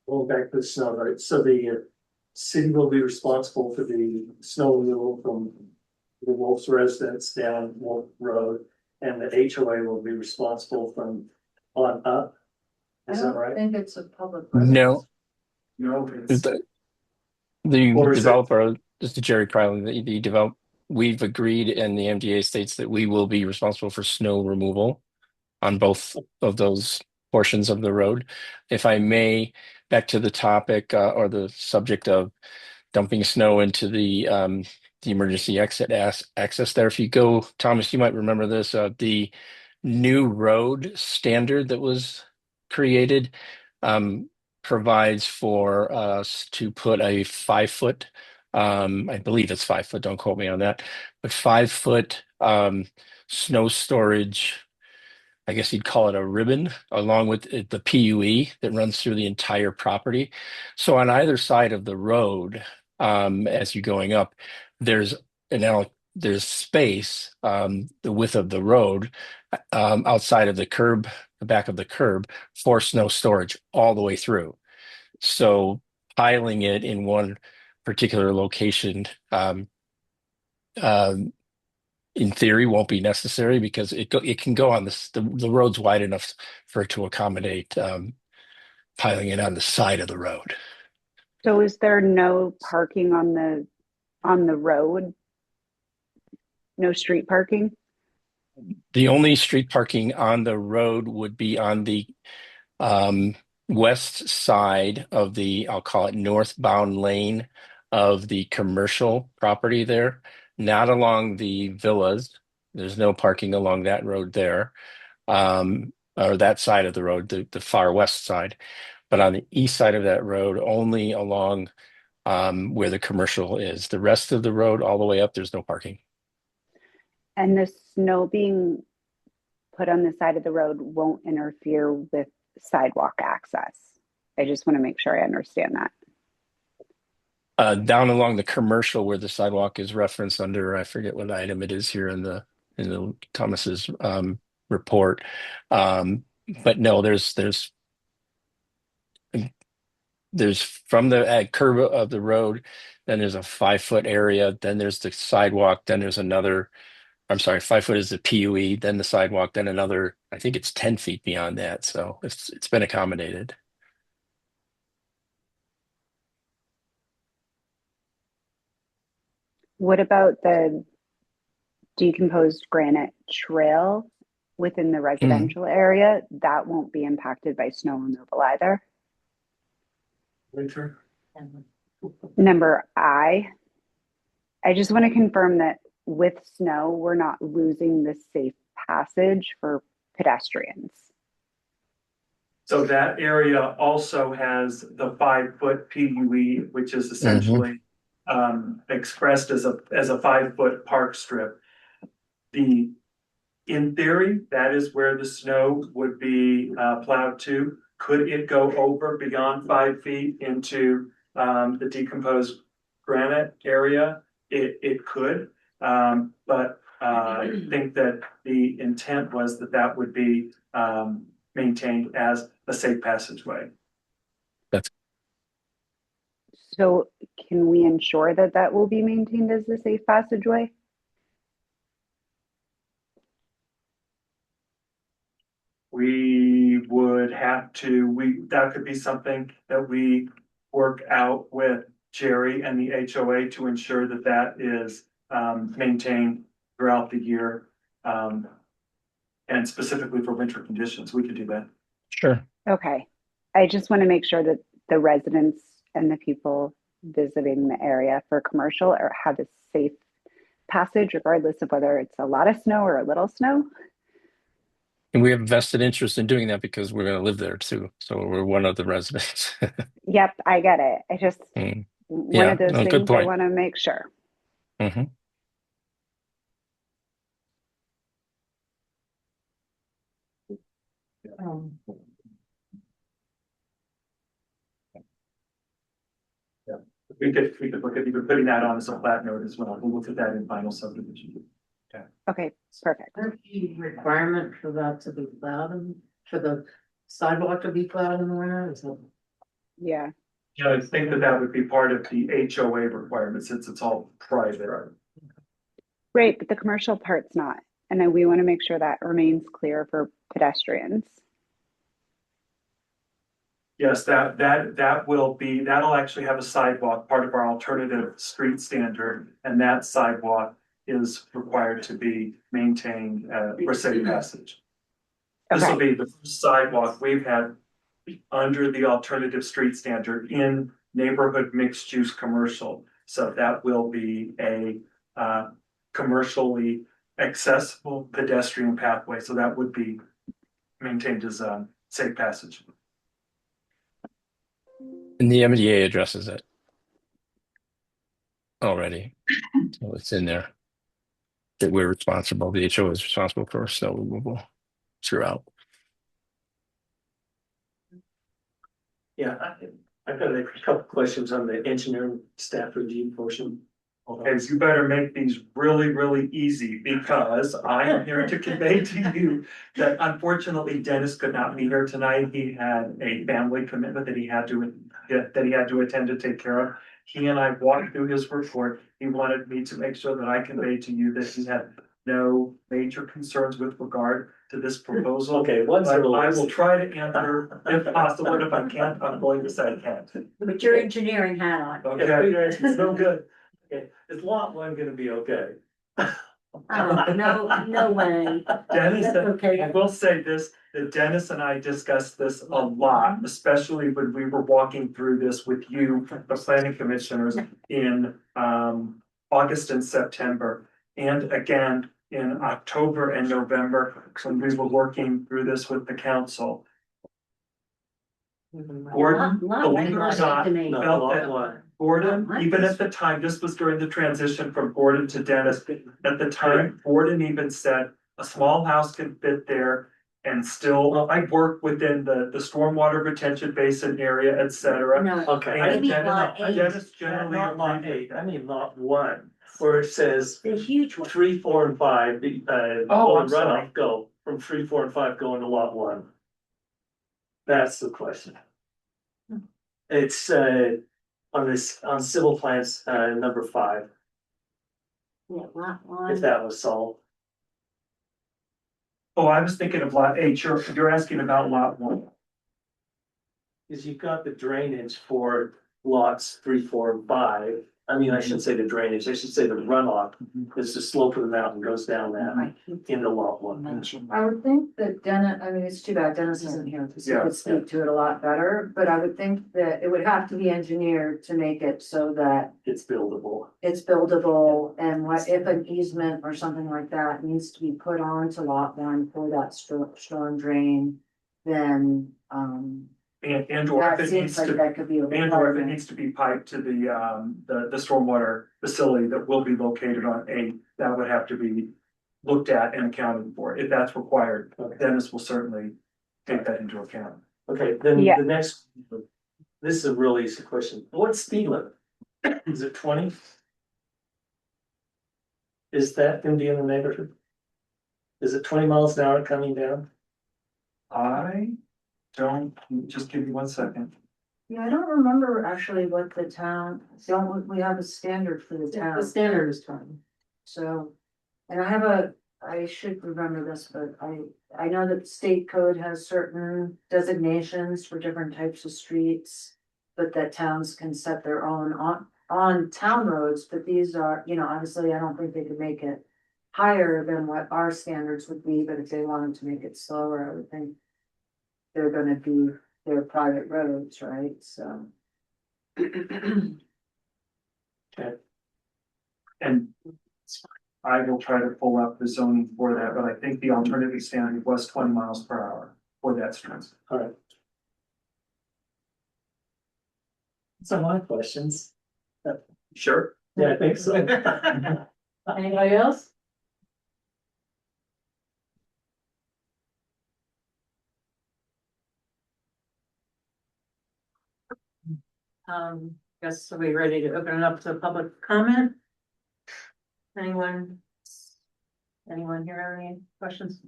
Going back to the snow, right? So the city will be responsible for the snow removal from the Wolf's residence down Wolf Road, and the HOA will be responsible from on up. I Is that don't right? think it's a public. No, No, it's, the Or is it- developer, this is Jerry Kryland, the develop, we've agreed and the MDA states that we will be responsible for snow removal on both of those portions of the road. If I may, back to the topic or the subject of dumping snow into the emergency exit access there. If you go, Thomas, you might remember this, the new road standard that was created provides for us to put a 5 foot, I believe it's 5 foot, don't quote me on that, but 5 foot snow storage, I guess you'd call it a ribbon, along with the PUE that runs through the entire property. So on either side of the road, as you're going up, there's there's space, the width of the road, outside of the curb, the back of the curb, for snow storage all the way through. So piling it in one particular location, in theory, won't be necessary because it can go on the road's wide enough for it to accommodate piling it on the side of the road. So is there no parking on the road? No street parking? The only street parking on the road would be on the west side of the, I'll call it northbound lane of the commercial property there, not along the villas. There's no parking along that road there, or that side of the road, the far west side. But on the east side of that road, only along where the commercial is. The rest of the road, all the way up, there's no parking. And the snow being put on the side of the road won't interfere with sidewalk access. I just want to make sure I understand that. Down along the commercial where the sidewalk is referenced under, I forget what item it is here in the Thomas's report. But no, there's from the curb of the road, then there's a 5 foot area, then there's the sidewalk, then there's another, I'm sorry, 5 foot is the PUE, then the sidewalk, then another, I think it's 10 feet beyond that. So it's been accommodated. What about the decomposed granite trail within the residential area? That won't be impacted by snow removal either. Winter. Number I just want to confirm that with snow, we're not losing the safe passage for pedestrians. So that area also has the 5-foot PUE, which is essentially expressed as a 5-foot park strip. In theory, that is where the snow would be plowed to. Could it go over beyond 5 feet into the decomposed granite area? It could, but I think that the intent was that that would be maintained as a safe passageway. So can we ensure that that will be maintained as a safe passageway? We would have to, that could be something that we work out with Jerry and the HOA to ensure that that is maintained throughout the year. And specifically for winter conditions, we could do that. Sure. Okay. I just want to make sure that the residents and the people visiting the area for commercial or have a safe passage, regardless of whether it's a lot of snow or a little snow. And we have a vested interest in doing that because we're going to live there too. So we're one of the residents. Yep, I get it. I just, one Yeah, of those no, good things I point. want to make sure. Mhm. We could look at even putting that on as a flat note as well. We'll look at that in final subdivision. Okay, perfect. Requirement for that to be plowed and for the sidewalk to be plowed in the winter, is that? Yeah. Yeah, I think that that would be part of the HOA requirement since it's all private. Right, but the commercial part's not. And then we want to make sure that remains clear for pedestrians. Yes, that will be, that'll actually have a sidewalk, part of our alternative street standard, and that sidewalk is required to be maintained for safe passage. This will be the first sidewalk we've had under the alternative street standard in neighborhood mixed use commercial. So that will be a commercially accessible pedestrian pathway. So that would be maintained as a safe passage. And the MDA addresses it already. So it's in there that we're responsible. The HOA is responsible for snow removal throughout. Yeah, I've got a couple questions on the engineering staff review portion. Okay, so you better make these really, really easy because I am here to convey to you that unfortunately Dennis could not be here tonight. He had a family commitment that he had to attend to take care of. He and I walked through his report. He wanted me to make sure that I conveyed to you that he had no major concerns with regard to this proposal. Okay, But I will try to answer if possible, and if I can't, I'm going to say I can't. Put your engineering hat on. Okay, It's no good. Okay, is lot one gonna be okay? Oh, no way. Dennis, Okay. I will say this, that Dennis and I discussed this a lot, especially when we were walking through this with you, the planning commissioners, in August and September. And again, in October and November, when we were working through this with the council. Gordon, believe it or not, felt that Gordon, even at the time, this was during the transition from Gordon to Dennis. At the time, Gordon even said a small house can fit there and still, I work within the stormwater retention basin area, et cetera. No. Okay. And Maybe lot eight. Dennis generally. Not lot eight, I mean lot one, where it says The huge one. 3, 4, and 5, Oh, all I'm the sorry. runoff go from 3, 4, and 5 going to lot one. That's the question. It's on civil plans, number 5, Yeah, lot if one. that was solved. Oh, I was thinking of lot eight, you're asking about lot one. Cause you've got the drainage for lots 3, 4, and 5. I mean, I shouldn't say the drainage, I should say the runoff, is the slope of the mountain goes down that into lot one. I would think that Dennis, I mean, it's too bad Dennis isn't here because he Yeah. could speak to it a lot better, but I would think that it would have to be engineered to make it so that It's buildable. it's buildable and what if an easement or something like that needs to be put on to lot one for that storm drain. then, And or if that it seems needs like to, that could be a and or if it requirement. needs to be piped to the stormwater facility that will be located on A, that would have to be looked at and accounted for. If that's required, Dennis will certainly take that into account. Okay, then Yeah. the next, this is a really easy question. What's speed limit? Is it 20? Is that gonna be in the neighborhood? Is it 20 miles an hour coming down? I don't, just give me 1 second. Yeah, I don't remember actually what the town, don't we have a standard for the The town, standard is 20. so. And I should remember this, but I know that state code has certain designations for different types of streets. But that towns can set their own on town roads, but these are, obviously, I don't think they could make it higher than what our standards would be, but if they wanted to make it slower, I would think they're gonna be their private roads, right, so. Okay. And I will try to pull up the zoning for that, but I think the alternative standard was 20 miles per hour for that street. All right. That's a lot of questions. Sure. Yeah, I think so. Anybody else? Guess are we ready to open it up to public comment? Anyone? Anyone here have any questions?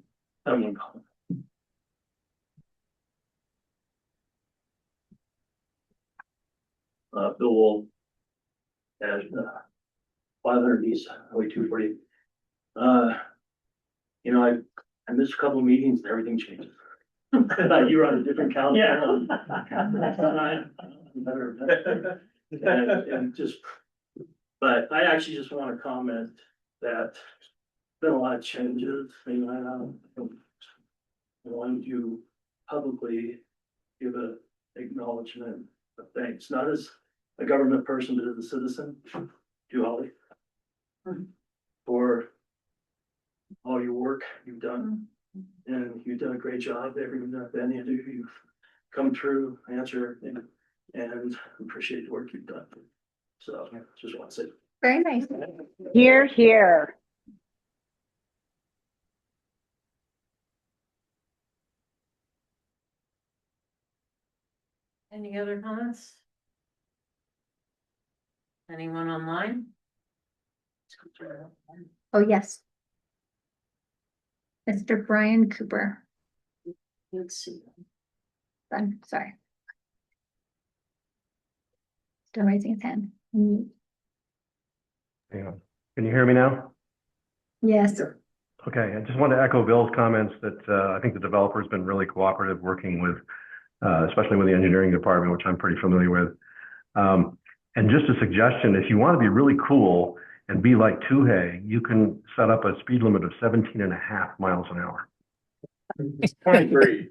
Bill Wolf. And 500 East Highway 240. I missed a couple of meetings and everything changes. You were on a different county. And just, but I actually just want to comment that been a lot of changes. I mean, I want to publicly give a acknowledgement of thanks, not as a government person, but as a citizen, to Holly for all your work you've done. And you've done a great job. Everything I've been into, you've come through, answer everything, and appreciate the work you've done. So just want to say. Very nice. Here, here. Any other comments? Anyone online? Oh, yes. Mr. Brian Cooper. Let's see. I'm sorry. Still raising his hand. Mm, Hang on. Can you hear me now? yes. Okay, I just want to echo Bill's comments that I think the developer's been really cooperative working with, especially with the engineering department, which I'm pretty familiar with. And just a suggestion, if you want to be really cool and be like Tuhei, you can set up a speed limit of 17.5 miles an hour. 23.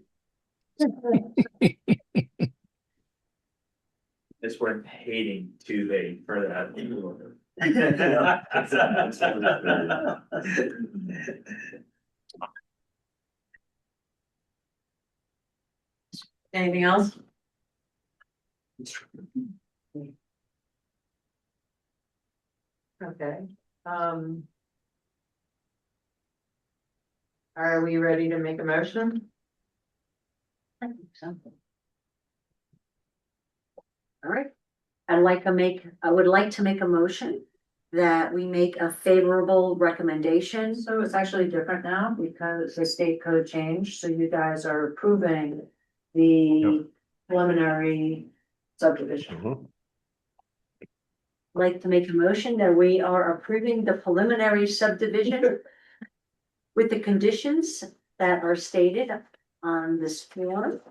It's worth hating Tuesday for that. Anything else? Okay, are we ready to make a motion? I think so. All right, I would like to make a motion that we make a favorable recommendation. So it's actually different now because the state code changed, so you guys are approving the preliminary subdivision. Like to make a motion that we are approving the preliminary subdivision with the conditions that are stated on this form.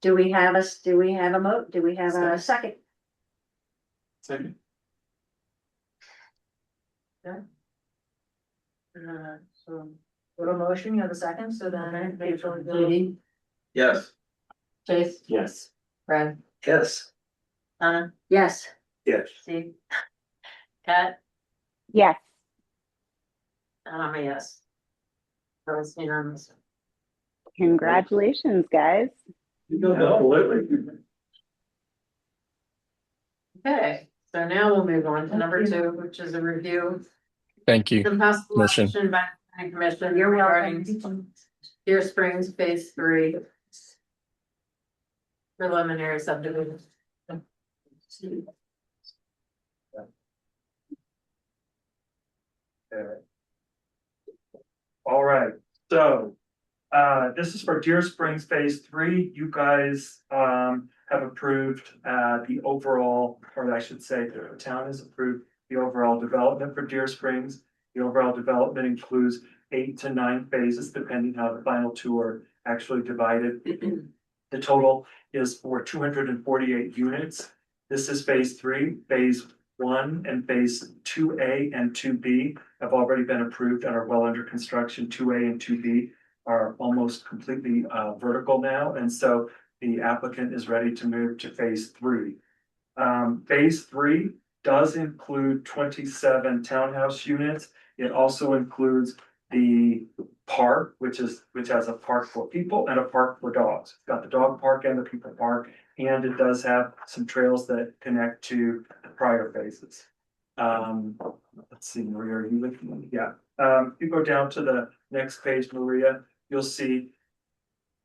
Do we have a second? Second. So, little motion, you have a second, so then. Judy? Yes. Chase? Yes. Brad? Yes. Donna? Yes. Yes. Steve? Kat? Yes. And I'm a yes. So it's unanimous. Congratulations, guys. Absolutely. Okay, so now we'll move on to number 2, which is a review. Thank you. The possible Commission. action by the planning commission You're regarding welcome. Deer Springs Phase 3. Preliminary subdivision. All right, so, this is for Deer Springs Phase 3. You guys, have approved, the overall, or I should say, the town has approved the overall development for Deer Springs. The overall development includes 8 to 9 phases, depending how the final 2 are actually divided. The total is for 248 units. This is Phase 3. Phase 1 and Phase 2A and 2B have already been approved and are well under construction. 2A and 2B are almost completely vertical now, and so the applicant is ready to move to Phase 3. Phase 3 does include 27 townhouse units. It also includes the park, which has a park for people and a park for dogs. It's got the dog park and the people park, and it does have some trails that connect to the prior phases. Let's see, Maria, are you looking? Yeah. If you go down to the next page, Maria, you'll see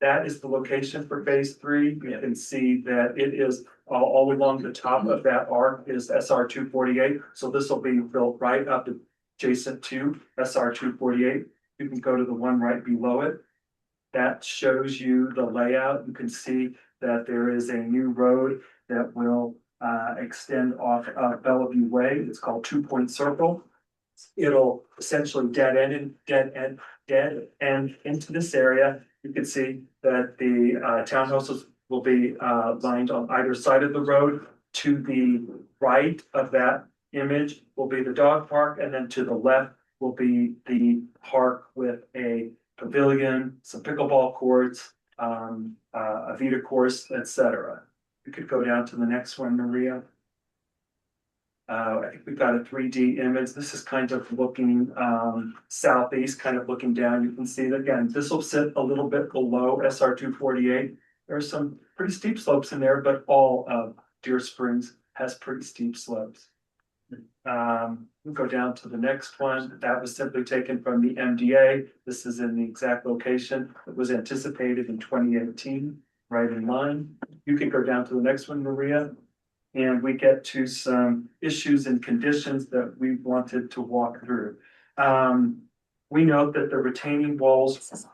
that is the location for Phase 3. You can see that it is all along the top of that arc is SR 248. So this will be built right up adjacent to SR 248. You can go to the one right below it. That shows you the layout. You can see that there is a new road that will extend off Bellevue Way. It's called 2-Point Circle. It'll essentially dead end into this area. You can see that the townhouses will be lined on either side of the road. To the right of that image will be the dog park, and then to the left will be the park with a pavilion, some pickleball courts, a Vita course, etc. You could go down to the next one, Maria. I think we've got a 3D image. This is kind of looking southeast, kind of looking down. You can see that again, this will sit a little bit below SR 248. There are some pretty steep slopes in there, but all of Deer Springs has pretty steep slopes. We'll go down to the next one. That was simply taken from the MDA. This is in the exact location that was anticipated in 2018, right in line. You can go down to the next one, Maria. And we get to some issues and conditions that we wanted to walk through. We note that the retaining walls,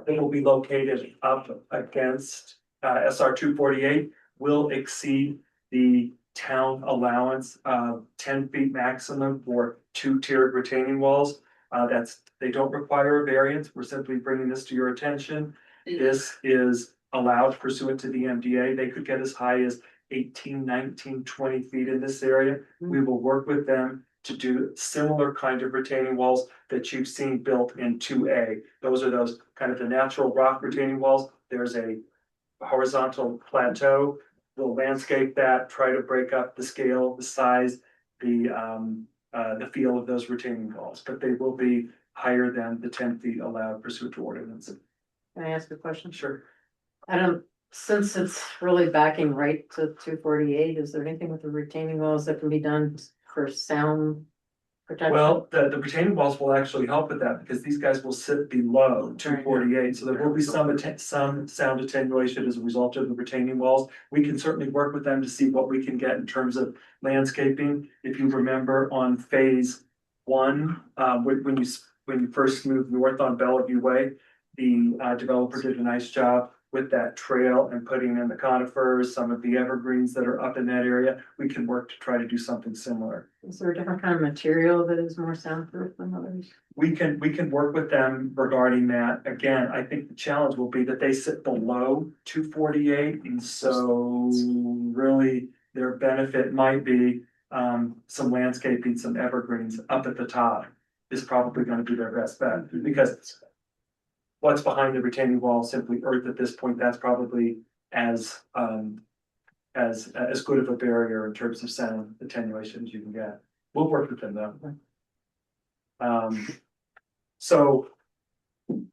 they will be located up against SR 248, will exceed the town allowance of 10 feet maximum for 2-tiered retaining walls. They don't require a variance. We're simply bringing this to your attention. This is allowed pursuant to the MDA. They could get as high as 18, 19, 20 feet in this area. We will work with them to do similar kind of retaining walls that you've seen built in 2A. Those are those kind of the natural rock retaining walls. There's a horizontal plateau. We'll landscape that, try to break up the scale, the size, the feel of those retaining walls, but they will be higher than the 10 feet allowed pursuant to ordinance. Can I ask a question? Sure. Since it's really backing right to 248, is there anything with the retaining walls that can be done for sound protection? Well, the retaining walls will actually help with that because these guys will sit below 248. So there will be some sound attenuation as a result of the retaining walls. We can certainly work with them to see what we can get in terms of landscaping. If you remember on Phase 1, when you first moved north on Bellevue Way, the developer did a nice job with that trail and putting in the conifers, some of the evergreens that are up in that area. We can work to try to do something similar. Is there a different kind of material that is more soundproof than others? We can work with them regarding that. Again, I think the challenge will be that they sit below 248, and so really their benefit might be some landscaping, some evergreens up at the top is probably going to be their best bet, because what's behind the retaining wall, simply earth at this point, that's probably as good of a barrier in terms of sound attenuation as you can get. We'll work with them though. So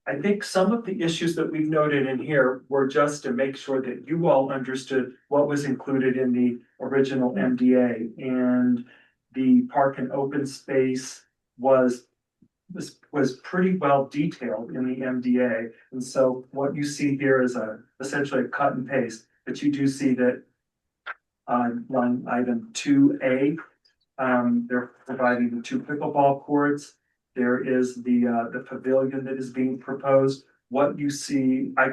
I think some of the issues that we've noted in here were just to make sure that you all understood what was included in the original MDA. And the park and open space was pretty well detailed in the MDA. And so what you see here is essentially a cut and paste, but you do see that on line item 2A, they're providing the 2 pickleball courts. There is the pavilion that is being proposed. What you see, I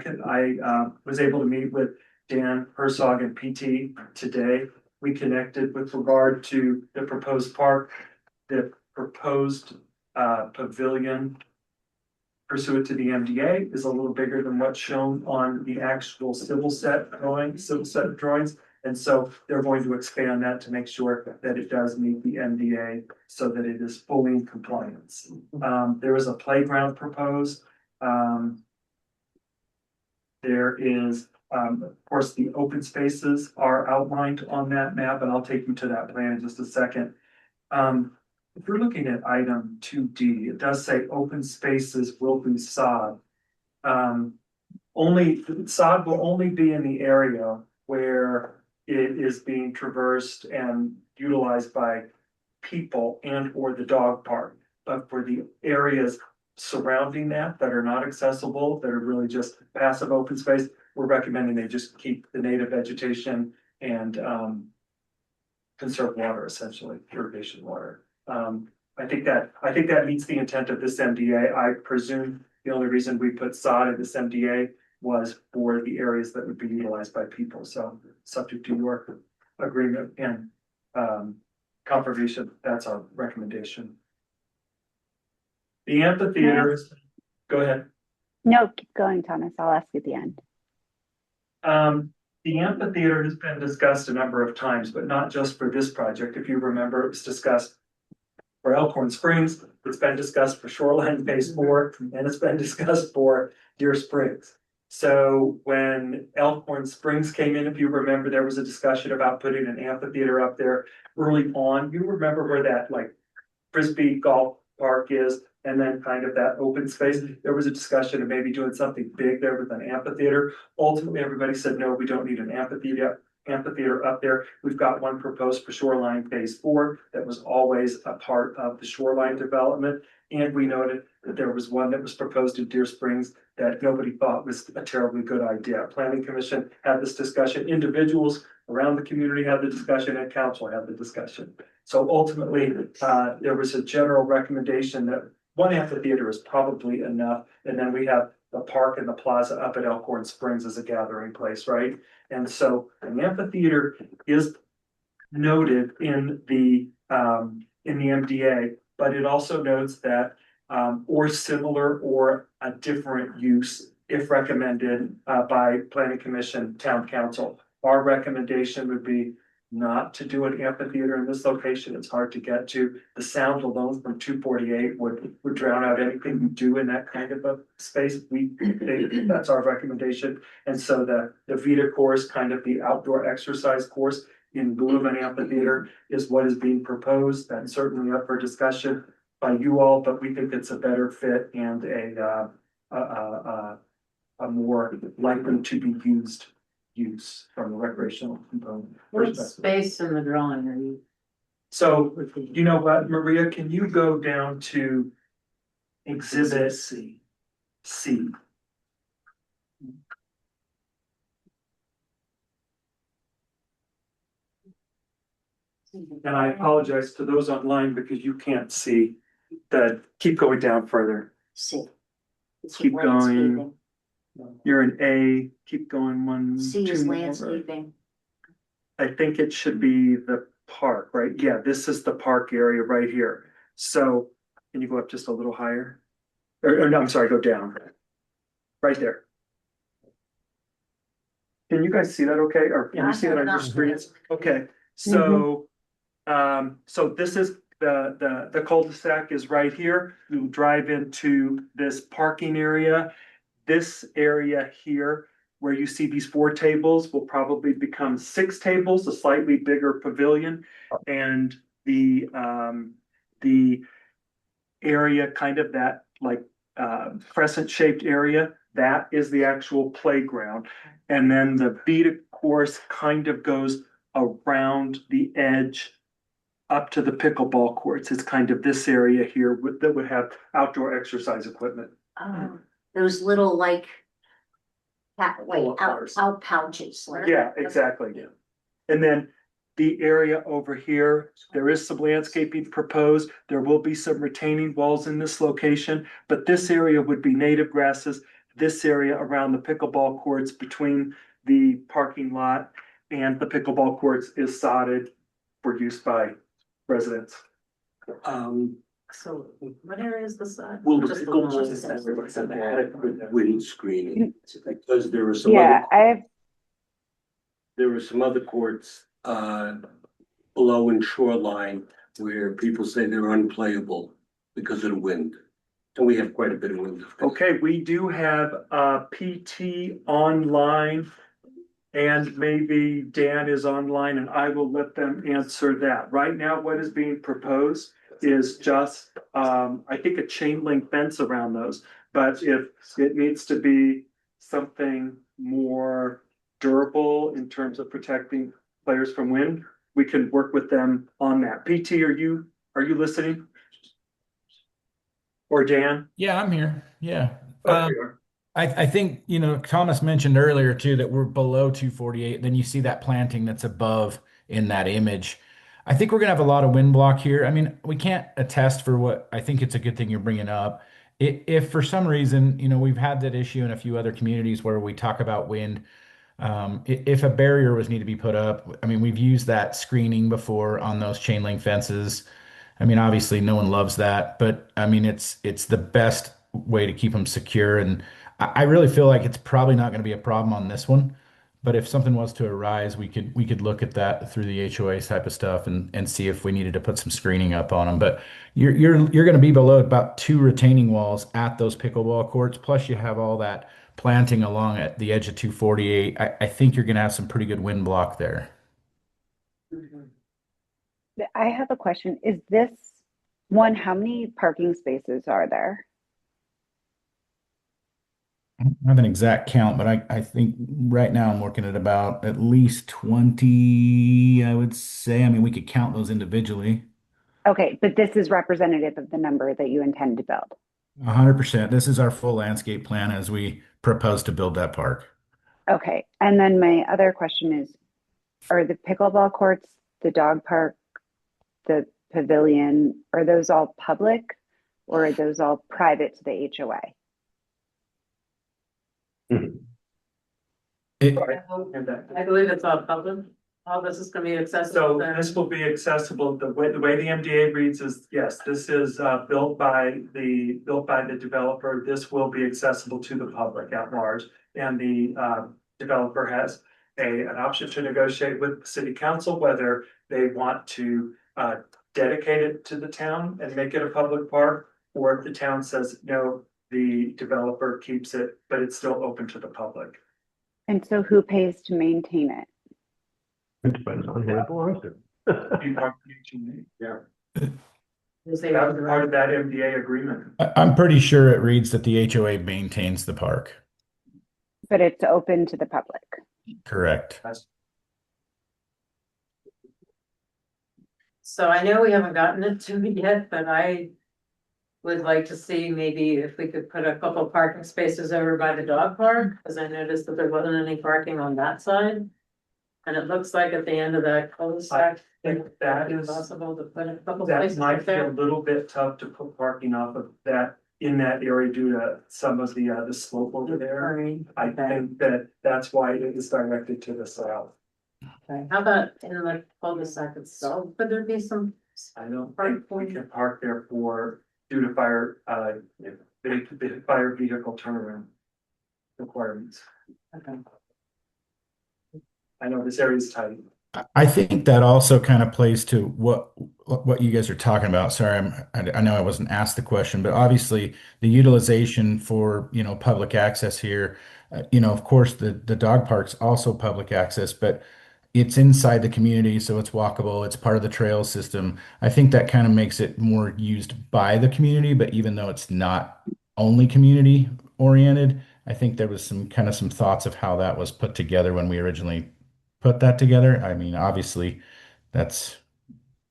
was able to meet with Dan Herzog and PT today. We connected with regard to the proposed park, the proposed pavilion pursuant to the MDA is a little bigger than what's shown on the actual civil set of drawings. And so they're going to expand that to make sure that it does meet the MDA so that it is fully in compliance. There is a playground proposed. There is, of course, the open spaces are outlined on that map, and I'll take you to that plan in just a second. If you're looking at item 2D, it does say open spaces will be sod. Sod will only be in the area where it is being traversed and utilized by people and or the dog park. But for the areas surrounding that are not accessible, that are really just passive open space, we're recommending they just keep the native vegetation and conserve water, essentially, irrigation water. I think that meets the intent of this MDA. I presume the only reason we put sod in this MDA was for the areas that would be utilized by people. So subject to your agreement and confirmation, that's our recommendation. The amphitheater, go ahead. No, keep going, Thomas. I'll ask you at the end. The amphitheater has been discussed a number of times, but not just for this project. If you remember, it was discussed for Elkhorn Springs, it's been discussed for Shoreline Phase 4, and it's been discussed for Deer Springs. So when Elkhorn Springs came in, if you remember, there was a discussion about putting an amphitheater up there early on. You remember where that like Frisbee golf park is, and then kind of that open space. There was a discussion of maybe doing something big there with an amphitheater. Ultimately, everybody said, no, we don't need an amphitheater up there. We've got one proposed for Shoreline Phase 4 that was always a part of the shoreline development. And we noted that there was one that was proposed in Deer Springs that nobody thought was a terribly good idea. Planning Commission had this discussion, individuals around the community had the discussion, and council had the discussion. So ultimately, there was a general recommendation that one amphitheater is probably enough. And then we have the park and the plaza up at Elkhorn Springs as a gathering place, right? And so an amphitheater is noted in the MDA, but it also notes that or similar or a different use if recommended by Planning Commission, Town Council. Our recommendation would be not to do an amphitheater in this location. It's hard to get to. The sound alone from 248 would drown out anything you do in that kind of a space. That's our recommendation. And so the Vita course, kind of the outdoor exercise course in lieu of an amphitheater, is what is being proposed. That's certainly up for discussion by you all, but we think it's a better fit and a more likely to be used use from a recreational component. What space in the drawing are you? So, you know what, Maria, can you go down to exhibit C? And I apologize to those online because you can't see that. Keep going down further. C. Keep going. You're an A, keep going one. C is two more. landscaping. I think it should be the park, right? Yeah, this is the park area right here. So can you go up just a little higher? Or no, I'm sorry, go down. Right there. Can you guys see that okay? Or can you see that on your screens? Okay, so so this is the cul-de-sac is right here. You drive into this parking area. This area here, where you see these 4 tables, will probably become 6 tables, a slightly bigger pavilion. And the area kind of that like crescent shaped area, that is the actual playground. And then the beaded course kind of goes around the edge up to the pickleball courts. It's kind of this area here that would have outdoor exercise equipment. Those little like Pull-up bars. out pouches. Yeah, exactly. Yeah. And then the area over here, there is some landscaping proposed. There will be some retaining walls in this location, but this area would be native grasses. This area around the pickleball courts between the parking lot and the pickleball courts is sodded for use by residents. So what area is this side? Well, the Just the pickleball one is that says- adequate wind screening, because there were some Yeah, other, there were some other courts, below in Shoreline where people say they're unplayable because of the wind. And we have quite a bit of wind. Okay, we do have PT online. And maybe Dan is online and I will let them answer that. Right now, what is being proposed is just, I think a chain link fence around those. But if it needs to be something more durable in terms of protecting players from wind, we can work with them on that. PT, are you listening? Or Dan? Yeah, I'm here. Yeah. Oh, there you are. I think, Thomas mentioned earlier too, that we're below 248. Then you see that planting that's above in that image. I think we're gonna have a lot of wind block here. I mean, we can't attest for what I think it's a good thing you're bringing up. If for some reason, we've had that issue in a few other communities where we talk about wind. If a barrier was need to be put up, I mean, we've used that screening before on those chain link fences. I mean, obviously no one loves that, but I mean, it's the best way to keep them secure. And I really feel like it's probably not going to be a problem on this one. But if something was to arise, we could look at that through the HOA type of stuff and see if we needed to put some screening up on them. But you're going to be below about 2 retaining walls at those pickleball courts. Plus you have all that planting along at the edge of 248. I think you're going to have some pretty good wind block there. I have a question. Is this one, how many parking spaces are there? I don't have an exact count, but I think right now I'm looking at about at least 20, I would say. I mean, we could count those individually. Okay, but this is representative of the number that you intend to build. 100%. This is our full landscape plan as we propose to build that park. Okay, and then my other question is, are the pickleball courts, the dog park, the pavilion, are those all public or are those all private to the HOA? I believe it's all public. All this is gonna be accessible. So this will be accessible, the way the MDA reads is, yes, this is built by the developer. This will be accessible to the public at large. And the developer has an option to negotiate with the city council whether they want to dedicate it to the town and make it a public park, or if the town says, no, the developer keeps it, but it's still open to the public. And so who pays to maintain it? It depends on who it belongs to. Yeah. Is That was part of that MDA agreement. I'm pretty sure it reads that the HOA maintains the park. But it's open to the public. Correct. So I know we haven't gotten it to me yet, but I would like to see maybe if we could put a couple parking spaces over by the dog park, because I noticed that there wasn't any parking on that side. And it looks like at the end of that cul-de-sac, That it's is, possible to put a couple that places might right be a there. little bit tough to put parking off of that in that area due to some of the slope over there. I think that's why it is directed to the south. Okay, how about in the cul-de-sac itself, could there be some? I don't think we can park there due to fire, fire vehicle turnaround requirements. Okay. I know this area is tight. I think that also kind of plays to what you guys are talking about. Sorry, I know I wasn't asked the question, but obviously the utilization for, public access here, of course the dog park's also public access, but it's inside the community, so it's walkable, it's part of the trail system. I think that kind of makes it more used by the community, but even though it's not only community oriented. I think there was some thoughts of how that was put together when we originally put that together. I mean, obviously, that's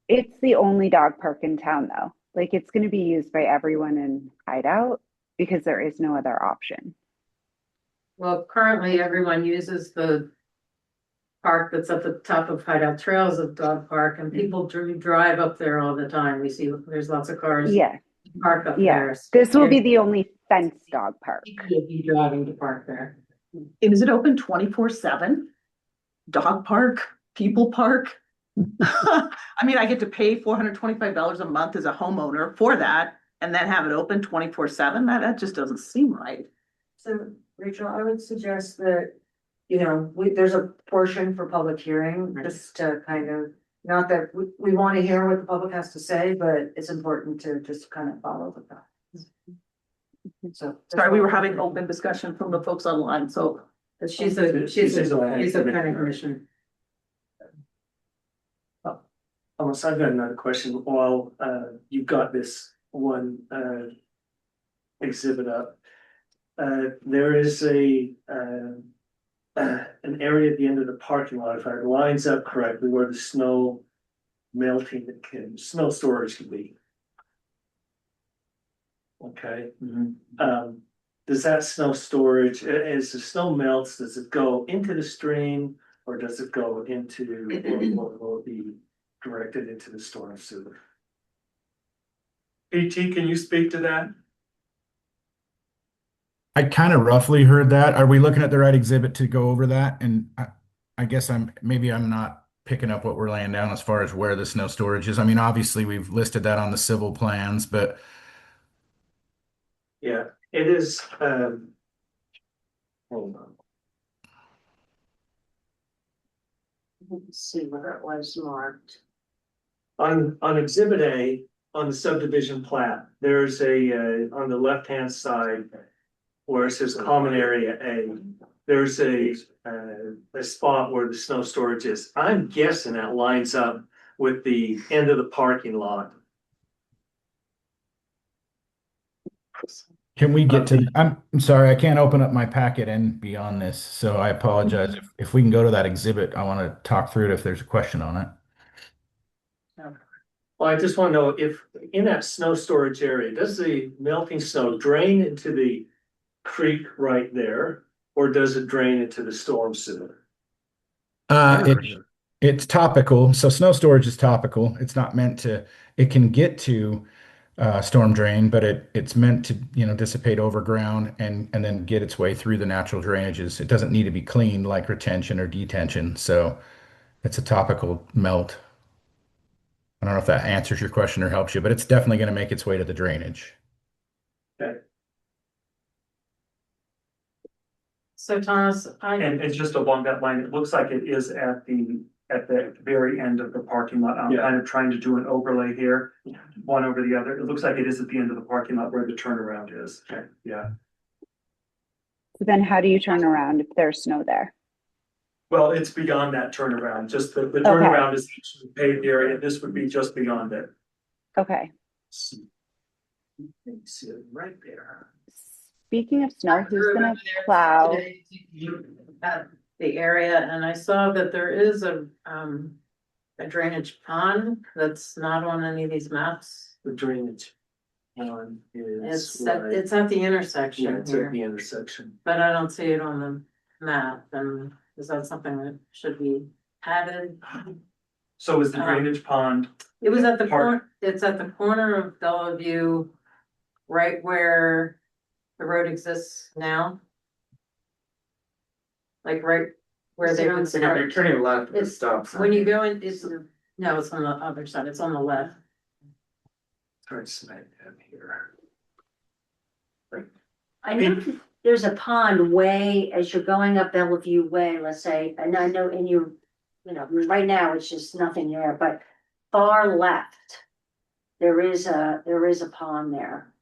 It's the only dog park in town though. Like it's going to be used by everyone in Hideout because there is no other option. Well, currently everyone uses the park that's at the top of Hideout Trails of Dog Park, and people drive up there all the time. We see there's lots of cars Yeah. park up Yeah. there. This will be the only fenced dog park. You'll be driving to park there. And is it open 24/7? Dog park, people park? I mean, I get to pay $425 a month as a homeowner for that and then have it open 24/7? That just doesn't seem right. So, Rachel, I would suggest that, there's a portion for public hearing, just to kind of, not that we want to hear what the public has to say, but it's important to just kind of follow the process. So. Sorry, we were having open discussion from the folks online, so. She's a planning commission. Almost, I've got another question. While you've got this one exhibit up, there is an area at the end of the parking lot, if it lines up correctly, where the snow snow storage can be. Okay. Does that snow storage, as the snow melts, does it go into the stream or does it go into, or will it be directed into the storm sewer? PT, can you speak to that? I kind of roughly heard that. Are we looking at the right exhibit to go over that? And I guess I'm not picking up what we're laying down as far as where the snow storage is. I mean, obviously we've listed that on the civil plans, but Yeah, it is, hold on. Let's see where it was marked. On exhibit A, on the subdivision plat, there's on the left-hand side where it says common area A, there's a spot where the snow storage is. I'm guessing that lines up with the end of the parking lot. can we get to, I'm sorry, I can't open up my packet and beyond this, so I apologize. If we can go to that exhibit, I want to talk through it if there's a question on it. Well, I just want to know if in that snow storage area, does the melting snow drain into the creek right there? Or does it drain into the storm sewer? It's topical. So snow storage is topical. It's not meant to, it can get to storm drain, but it's meant to, dissipate over ground and then get its way through the natural drainages. It doesn't need to be cleaned like retention or detention. So it's a topical melt. I don't know if that answers your question or helps you, but it's definitely going to make its way to the drainage. Okay. So Thomas, And just along that line, it looks like it is at the very end of the parking lot. I'm kind of trying to do an overlay here, one over the other. It looks like it is at the end of the parking lot where the turnaround is. Okay. Yeah. So then how do you turn around if there's snow there? Well, it's beyond that turnaround. Just the turnaround is actually paved area. This would be just beyond it. Okay. See it right there. Speaking of snow, who's gonna plow? At the area, and I saw that there is a drainage pond that's not on any of these maps. The drainage pond is. It's at the intersection Yeah, it's at here, the intersection. but I don't see it on the map, and is that something that should be added? So is the drainage pond? It was at the corner, it's at the corner of Bellevue, right where the road exists now. Like right where they would So you're turning left at the It's stop sign. when you go in, it's on the other side, it's on the left. Try to smack that here. I know there's a pond way as you're going up Bellevue Way, let's say, and I know right now it's just nothing there, but far left. There is a pond there.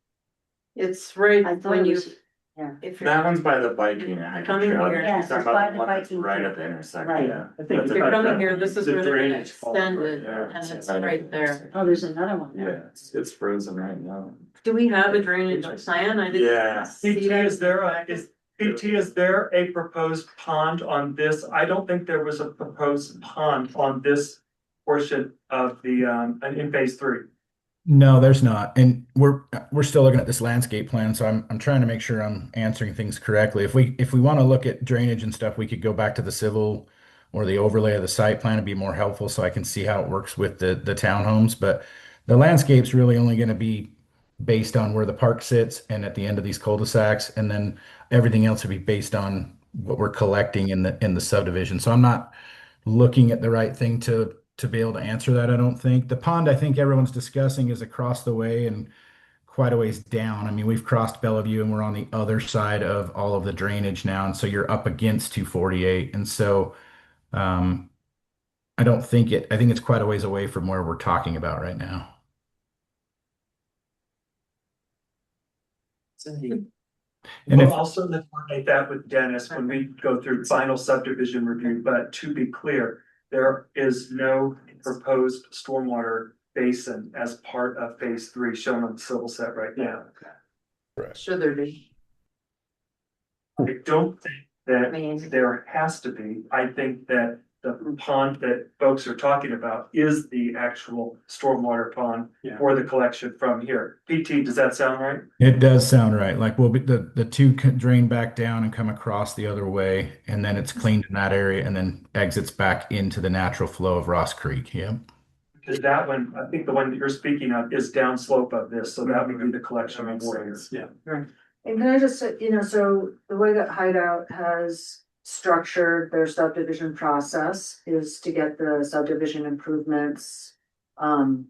It's right I thought when it you was- If That one's by the biking and hiking Coming trail. here. Yes, Talking it's about by the the one that's biking right trail. at the intersection. Right. Yeah, I think. That's If you're coming here, this is The where they're gonna drainage falls right extend it, there. and it's right there. Oh, there's another one. Yeah, it's frozen right now. Do we have a drainage plan? I didn't Yeah. see PT, that. is there a proposed pond on this? I don't think there was a proposed pond on this portion of the, in phase 3. No, there's not. And we're still looking at this landscape plan, so I'm trying to make sure I'm answering things correctly. If we want to look at drainage and stuff, we could go back to the civil or the overlay of the site plan to be more helpful so I can see how it works with the townhomes. But the landscape's really only going to be based on where the park sits and at the end of these cul-de-sacs, and then everything else would be based on what we're collecting in the subdivision. So I'm not looking at the right thing to be able to answer that, I don't think. The pond I think everyone's discussing is across the way and quite a ways down. I mean, we've crossed Bellevue and we're on the other side of all of the drainage now, and so you're up against 248. And so um I think it's quite a ways away from where we're talking about right now. And We'll if also coordinate that with Dennis when we go through final subdivision review, but to be clear, there is no proposed stormwater basin as part of phase 3 shown on the civil set right now. Should there be? I don't think that there has to be. I think that the pond that folks are talking about is the actual stormwater pond for the collection from here. PT, does that sound right? it does sound right. Like we'll be the two can drain back down and come across the other way, and then it's cleaned in that area and then exits back into the natural flow of Ross Creek. Yep. Because that one, I think the one that you're speaking of is downslope of this, so that would be the collection of waters. Yeah. Right. And can I just say, so the way that Hideout has structured their subdivision process is to get the subdivision improvements kind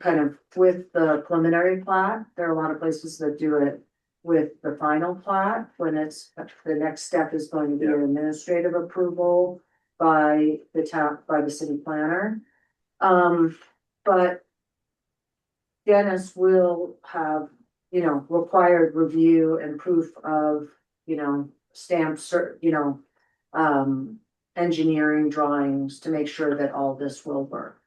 of with the preliminary plat. There are a lot of places that do it with the final plat when it's, the next step is going to be an administrative approval by the town, by the city planner. But Dennis will have, required review and proof of, stamps, engineering drawings to make sure that all this will work.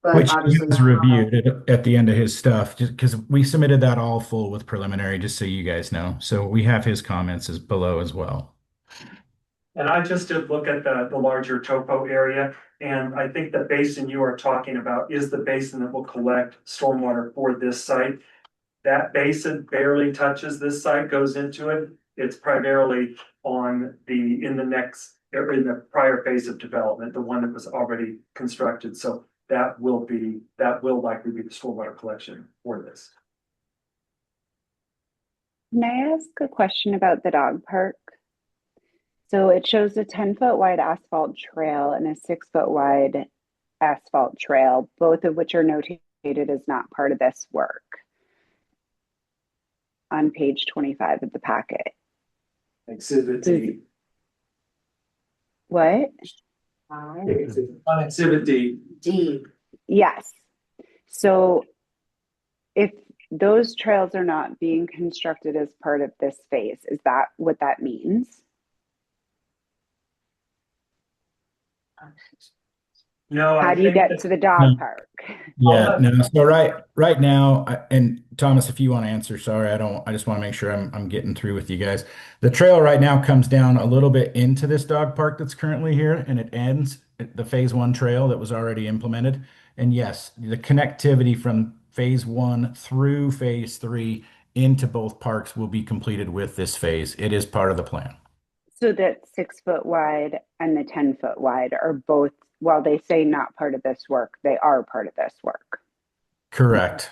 But Which he obviously has reviewed at the end of his stuff, just because we submitted that all full with preliminary, just so you guys know. So we have his comments as below as well. And I just did look at the larger topo area, and I think the basin you are talking about is the basin that will collect stormwater for this site. That basin barely touches this site, goes into it. It's primarily in the prior phase of development, the one that was already constructed. So that will likely be the stormwater collection for this. Can I ask a question about the dog park? So it shows a 10-foot wide asphalt trail and a 6-foot wide asphalt trail, both of which are notated as not part of this work on page 25 of the packet. Exhibit D. What? On exhibit D. D. Yes. So if those trails are not being constructed as part of this phase, is that what that means? No. How do you get to the dog park? Yeah, no. So right now, and Thomas, if you want to answer, sorry, I just want to make sure I'm getting through with you guys. The trail right now comes down a little bit into this dog park that's currently here, and it ends at the phase 1 trail that was already implemented. And yes, the connectivity from phase 1 through phase 3 into both parks will be completed with this phase. It is part of the plan. So that 6-foot wide and the 10-foot wide are both, while they say not part of this work, they are part of this work. Correct.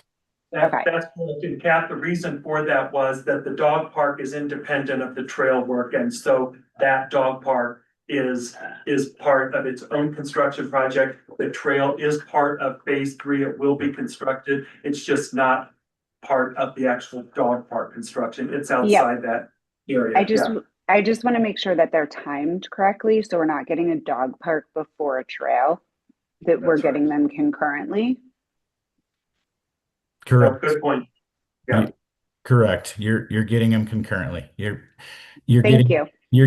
That's correct. And Kat, the reason for that was that the dog park is independent of the trail work. And so that dog park is part of its own construction project. The trail is part of phase 3. It will be constructed. It's just not part of the actual dog park construction. It's outside that area. I just want to make sure that they're timed correctly, so we're not getting a dog park before a trail, that we're getting them concurrently. Correct. Good point. Yeah. Correct. You're getting them concurrently. Thank you. You're getting you're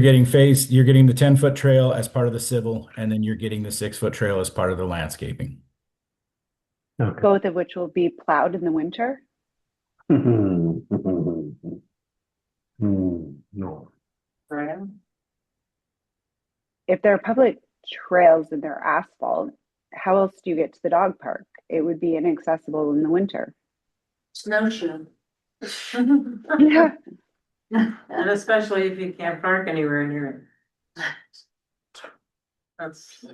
getting the 10-foot trail as part of the civil, and then you're getting the 6-foot trail as part of the landscaping. Okay. Both of which will be plowed in the winter. No. If they're public trails and they're asphalt, how else do you get to the dog park? It would be inaccessible in the winter. Snowshoe. Yeah. And especially if you can't park anywhere near it. That's.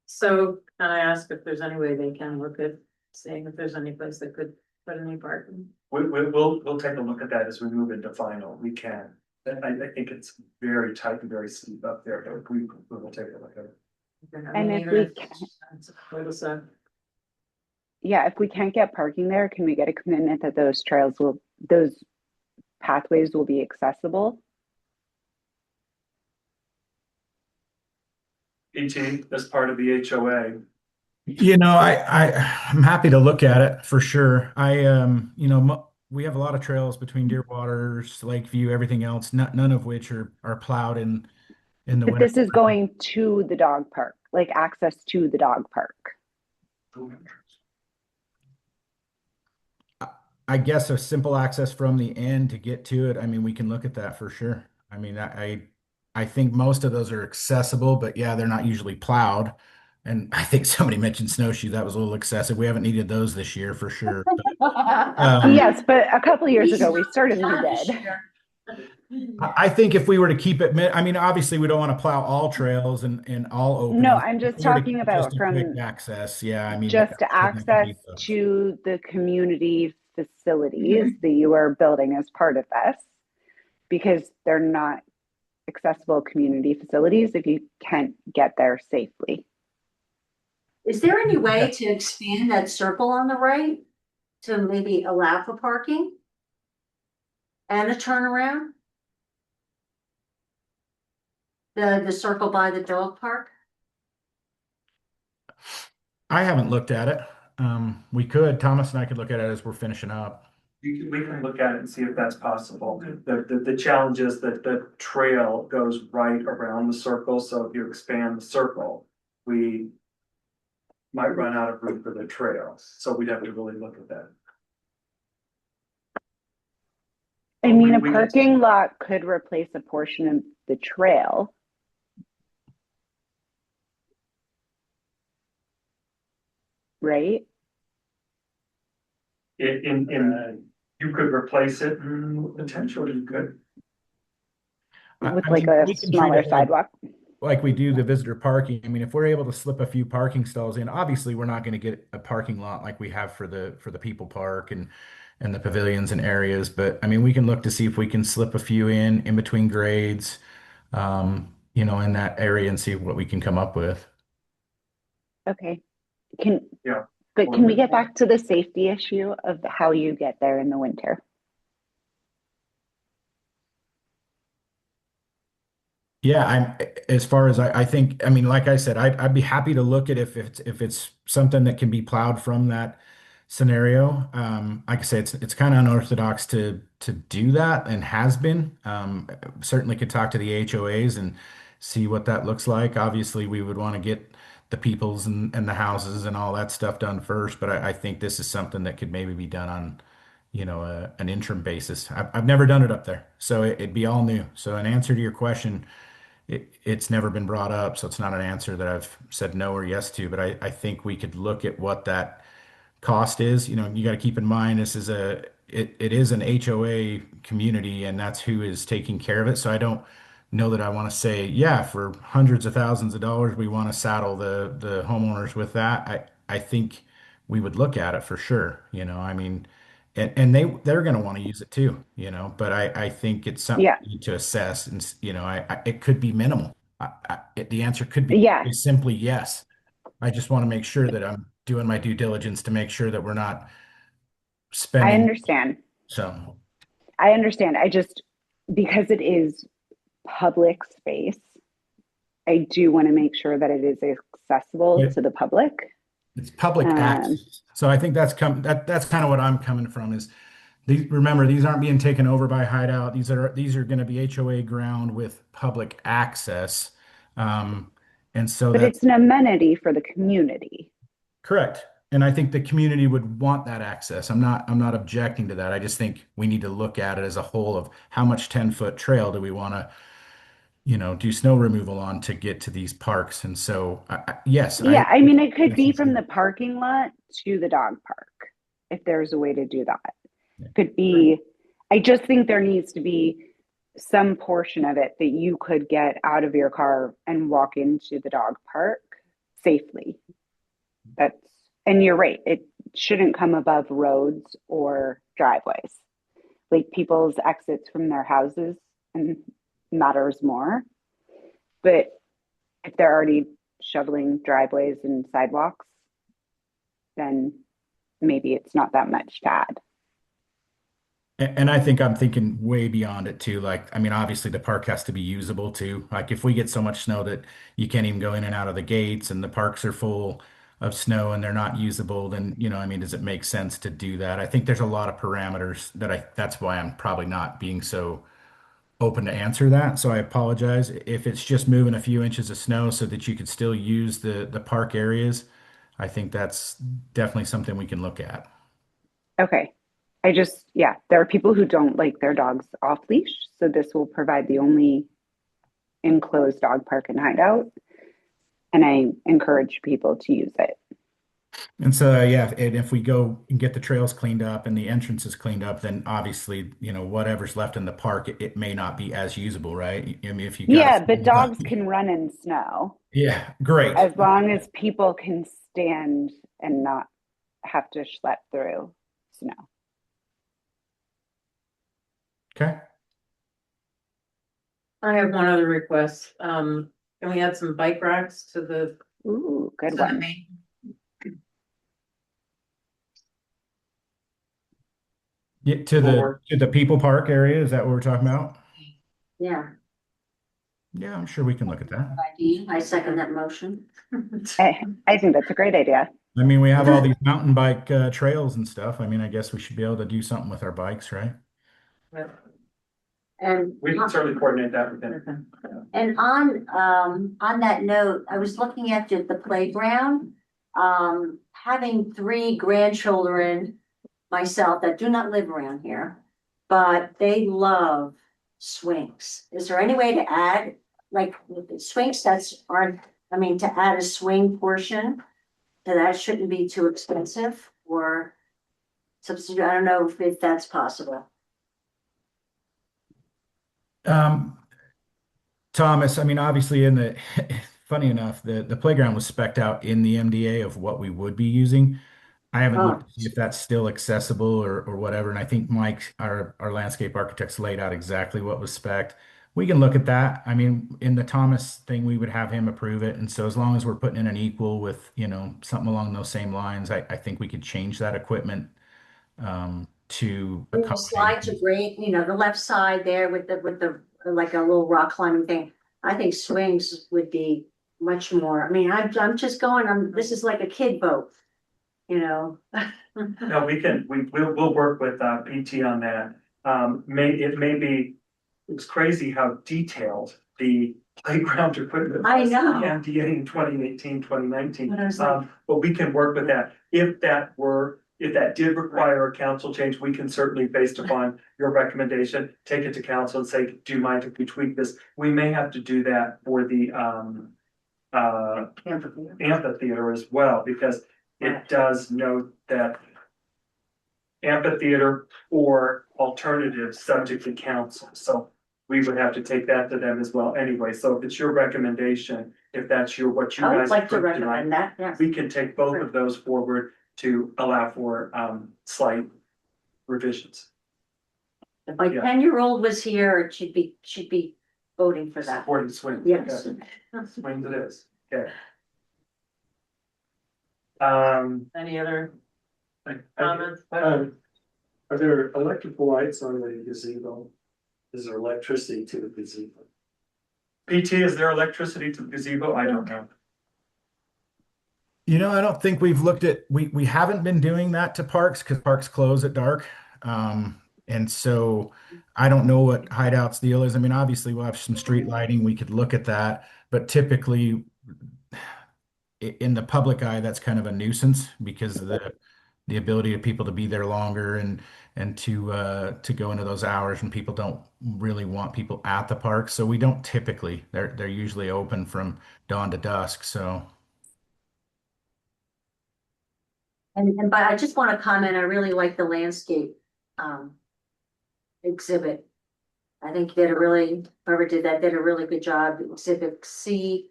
So can I ask if there's any way they can look at seeing if there's any place that could put any parking? We'll take a look at that as we move into final. We can. I think it's very tight and very steep up there, but we will take a look at it. And if we can, yeah, if we can't get parking there, can we get a commitment that those pathways will be accessible? ET as part of the HOA. I'm happy to look at it for sure. We have a lot of trails between Deerwaters, Lakeview, everything else, none of which are plowed in the But winter. this is going to the dog park, like access to the dog park. I guess a simple access from the end to get to it. I mean, we can look at that for sure. I mean, I think most of those are accessible, but yeah, they're not usually plowed. And I think somebody mentioned snowshoe. That was a little excessive. We haven't needed those this year for sure. Yes, but a couple of years ago, we certainly did. I think if we were to keep it, I mean, obviously we don't want to plow all trails and all openings. No, I'm just If we were to talking keep about just a from quick access. Yeah, I mean, just that access could be close. to the community facilities that you are building as part of this, because they're not accessible community facilities if you can't get there safely. Is there any way to expand that circle on the right to maybe allow for parking? And a turnaround? The circle by the dog park? I haven't looked at it. We could, Thomas and I could look at it as we're finishing up. We can look at it and see if that's possible. The challenge is that the trail goes right around the circle, so if you expand the circle, we might run out of room for the trail, so we'd have to really look at that. I mean, a parking lot could replace a portion of the trail. Right? You could replace it, potentially you could. With like a smaller sidewalk. Like we do the visitor parking. I mean, if we're able to slip a few parking stalls in, obviously we're not going to get a parking lot like we have for the people park and the pavilions and areas. But I mean, we can look to see if we can slip a few in between grades, in that area and see what we can come up with. Okay. Yeah. But can we get back to the safety issue of how you get there in the winter? Yeah, as far as I think, I mean, like I said, I'd be happy to look at if it's something that can be plowed from that scenario. Like I say, it's kind of unorthodox to do that and has been. Certainly could talk to the HOAs and see what that looks like. Obviously, we would want to get the peoples and the houses and all that stuff done first, but I think this is something that could maybe be done on, an interim basis. I've never done it up there, so it'd be all new. So in answer to your question, it's never been brought up, so it's not an answer that I've said no or yes to, but I think we could look at what that cost is. You got to keep in mind, this is it is an HOA community, and that's who is taking care of it. So I don't know that I want to say, yeah, for hundreds of thousands of dollars, we want to saddle the homeowners with that. I think we would look at it for sure. I mean, and they're going to want to use it too, but I think it's something we need to assess, and it could be minimal. The answer could be simply yes. I just want to make sure that I'm doing my due diligence to make sure that we're not spending. I understand. So I understand. Because it is public space, I do want to make sure that it is accessible to the public. It's public Um, access. So I think that's that's kind of what I'm coming from is remember, these aren't being taken over by Hideout. These are going to be HOA ground with public access. Um, and so but that's it's an amenity for the community. correct. And I think the community would want that access. I'm not objecting to that. I just think we need to look at it as a whole of how much 10-foot trail do we want to, do snow removal on to get to these parks. And so, yes, Yeah, I mean, it could be from the parking lot to the dog park, if there's a way to do that. Could be, I just think there needs to be some portion of it that you could get out of your car and walk into the dog park safely. And you're right, it shouldn't come above roads or driveways. Like people's exits from their houses and matters more. But if they're already shoveling driveways and sidewalks, then maybe it's not that much to add. And I think I'm thinking way beyond it too. Like, I mean, obviously the park has to be usable too. Like if we get so much snow that you can't even go in and out of the gates and the parks are full of snow and they're not usable, then, I mean, does it make sense to do that? I think there's a lot of parameters that's why I'm probably not being so open to answer that. So I apologize. If it's just moving a few inches of snow so that you could still use the park areas, I think that's definitely something we can look at. Okay. Yeah, there are people who don't like their dogs off leash. So this will provide the only enclosed dog park in Hideout. And I encourage people to use it. And so, yeah, and if we go and get the trails cleaned up and the entrances cleaned up, then obviously, whatever's left in the park, it may not be as usable, right? I mean, if you got Yeah, but dogs can run in snow. Yeah, great. As long as people can stand and not have to schlep through snow. Okay. I have one other request. Can we add some bike racks to the? Ooh, good to the one. main? Yeah, to the people park area, is that what we're talking about? Yeah, Yeah, I'm sure we can look at that. I second that motion. I think that's a great idea. I mean, we have all these mountain bike trails and stuff. I mean, I guess we should be able to do something with our bikes, right? And We can certainly coordinate that with them. And on that note, I was looking at the playground, having 3 grandchildren myself that do not live around here, but they love swings. Is there any way to add, like, swings to add a swing portion? That shouldn't be too expensive or substitute, I don't know if that's possible. Thomas, I mean, obviously funny enough, the playground was spec'd out in the MDA of what we would be using. I haven't looked to see if that's still accessible or whatever. And I think Mike, our landscape architects laid out exactly what was spec'd. We can look at that. I mean, in the Thomas thing, we would have him approve it. And so as long as we're putting in an equal with, something along those same lines, I think we could change that equipment to The slides are great, the left side there with the like a little rock climbing thing. I think swings would be much more. I mean, I'm just going. This is like a kid boat, No, we'll work with PT on that. It's crazy how detailed the playground equipment I was know. in MDA in 2018, 2019. But I was like- But we can work with that. If that did require a council change, we can certainly, based upon your recommendation, take it to council and say, do you mind if we tweak this? We may have to do that for the amphitheater as well, because it does note that amphitheater or alternative subject to council. So we would have to take that to them as well anyway. So if it's your recommendation, if that's what you guys. I would like to approved tonight, recommend that, yes. we can take both of those forward to allow for slight revisions. If my 10-year-old was here, she'd be voting for that. Supporting swings. Yes. Okay. Swings it is, okay. Any other Comments? comments? Are there electrical lights on the gazebo? Is there electricity to the gazebo? PT, is there electricity to the gazebo? I don't know. I don't think we've looked at, we haven't been doing that to parks because parks close at dark. And so I don't know what Hideout's deal is. I mean, obviously we'll have some street lighting. We could look at that, but typically in the public eye, that's kind of a nuisance because of the ability of people to be there longer and to go into those hours when people don't really want people at the park. So we don't typically, they're usually open from dawn to dusk. So. And but I just want to comment, I really like the landscape um exhibit. I think you did a really, whoever did that did a really good job. Exhibit C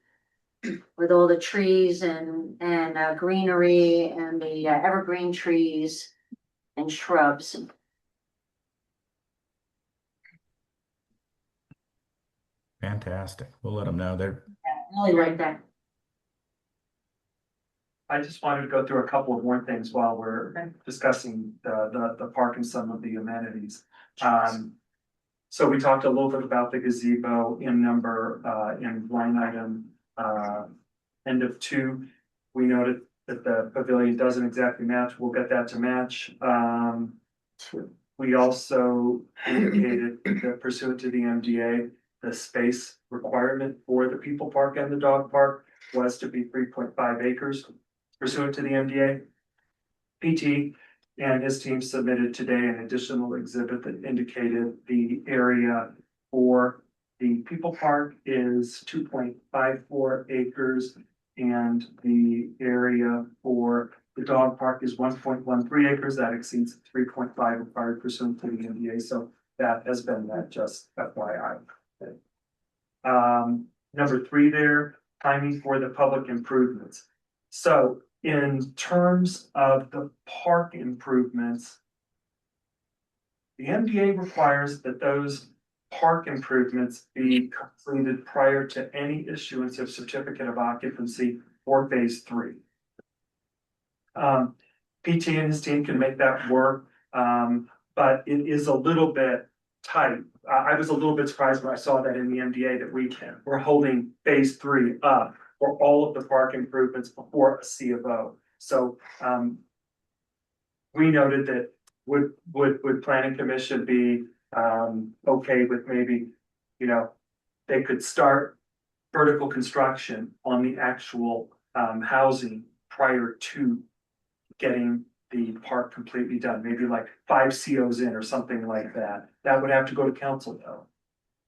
with all the trees and greenery and the evergreen trees and shrubs. Fantastic. We'll let them know. I really like that. I just wanted to go through a couple of more things while we're discussing the park and some of the amenities. So we talked a little bit about the gazebo in line item, end of 2. We noted that the pavilion doesn't exactly match. We'll get that to match. We also indicated that pursuant to the MDA, the space requirement for the people park and the dog park was to be 3.5 acres. Pursuant to the MDA, PT and his team submitted today an additional exhibit that indicated the area for the people park is 2.54 acres and the area for the dog park is 1.13 acres. That exceeds 3.5 required pursuant to the MDA. So that has been met, just FYI. Number 3 there, timing for the public improvements. So in terms of the park improvements, the MDA requires that those park improvements be completed prior to any issuance of certificate of occupancy for phase 3. PT and his team can make that work, but it is a little bit tight. I was a little bit surprised when I saw that in the MDA that we're holding phase 3 up for all of the park improvements before a C of O. So we noted that would planning commission be okay with maybe, they could start vertical construction on the actual housing prior to getting the park completely done, maybe like 5 COs in or something like that. That would have to go to council though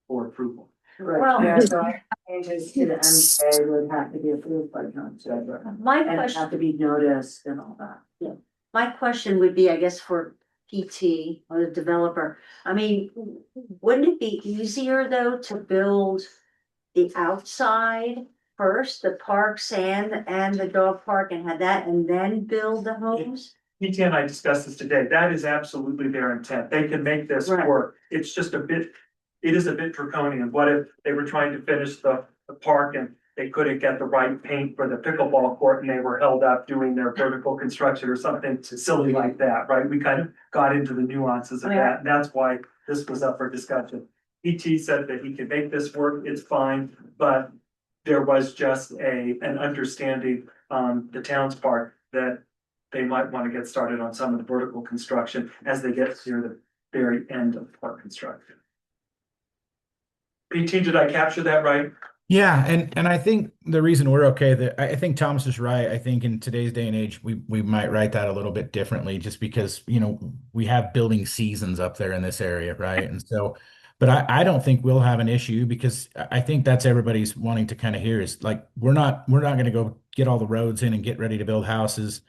for approval. Well, Yeah, so changes to the MDA would have to be approved by council. My And question, have to be noticed and all that. my question would be, I guess, for PT or the developer. I mean, wouldn't it be easier though to build the outside first, the parks and the dog park and have that and then build the homes? PT and I discussed this today. That is absolutely their intent. They can make this Right. work. It's just it is a bit draconian. What if they were trying to finish the park and they couldn't get the right paint for the pickleball court and they were held up doing their vertical construction or something silly like that, right? We kind of got into the nuances of that. And that's why this was up for discussion. PT said that he can make this work. It's fine, but there was just an understanding on the town's part that they might want to get started on some of the vertical construction as they get near the very end of park construction. PT, did I capture that right? Yeah, and I think the reason we're okay that I think Thomas is right. I think in today's day and age, we might write that a little bit differently just because, we have building seasons up there in this area, right? And so, but I don't think we'll have an issue because I think that's everybody's wanting to kind of hear is like we're not going to go get all the roads in and get ready to build houses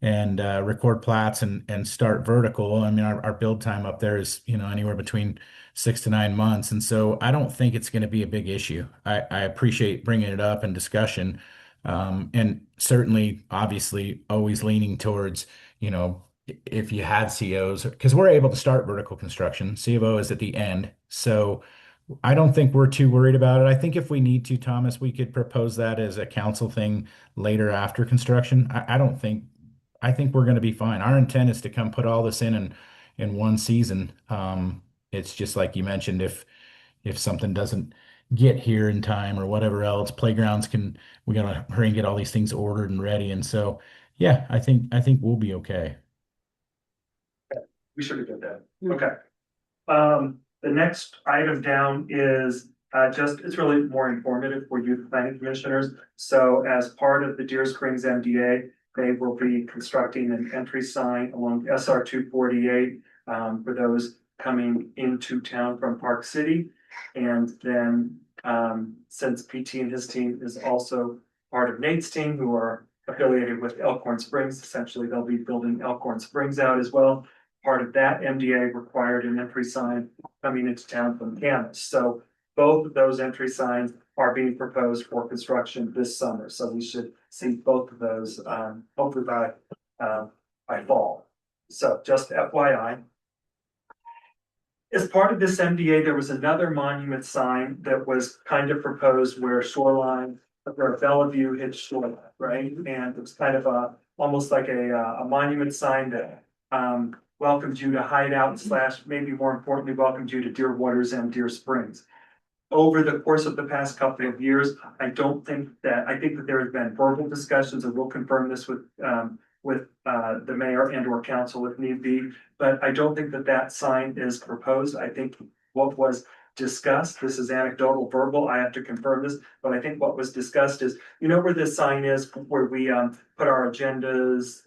and record plats and start vertical. I mean, our build time up there is, anywhere between 6 to 9 months. And so I don't think it's going to be a big issue. I appreciate bringing it up in discussion. And certainly, obviously, always leaning towards, if you have COs, because we're able to start vertical construction. C of O is at the end. So I don't think we're too worried about it. I think if we need to, Thomas, we could propose that as a council thing later after construction. I think we're going to be fine. Our intent is to come put all this in one season. It's just like you mentioned, if something doesn't get here in time or whatever else. Playgrounds we gotta hurry and get all these things ordered and ready. And so, yeah, I think we'll be okay. We should have done that. Okay. The next item down is it's really more informative for youth planning commissioners. So as part of the Deer Springs MDA, they will be constructing an entry sign along SR 248 for those coming into town from Park City. And then since PT and his team is also part of Nate's team, who are affiliated with Elkhorn Springs, essentially they'll be building Elkhorn Springs out as well. Part of that MDA required an entry sign coming into town from Camas. So both of those entry signs are being proposed for construction this summer. So we should see both of those hopefully by fall. So just FYI. As part of this MDA, there was another monument sign that was kind of proposed where Bellevue hits shoreline, right? And it was kind of almost like a monument sign that welcomed you to Hideout / maybe more importantly, welcomed you to Deer Waters and Deer Springs. Over the course of the past couple of years, I think that there have been verbal discussions, and we'll confirm this with the mayor and or council if need be. But I don't think that sign is proposed. I think what was discussed, this is anecdotal verbal, I have to confirm this, but I think what was discussed is, you know where this sign is, where we put our agendas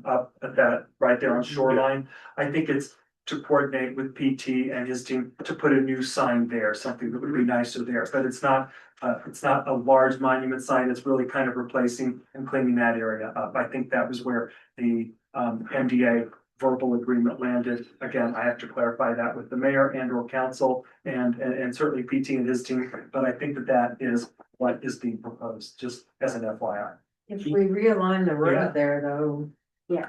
up at that, right there on Shoreline. I think it's to coordinate with PT and his team to put a new sign there, something that would be nicer there, but it's not a large monument sign. It's really kind of replacing and cleaning that area up. I think that was where the MDA verbal agreement landed. Again, I have to clarify that with the mayor and or council and certainly PT and his team, but I think that is what is being proposed, just as an FYI. If we realign the Yeah. road there though, Yeah.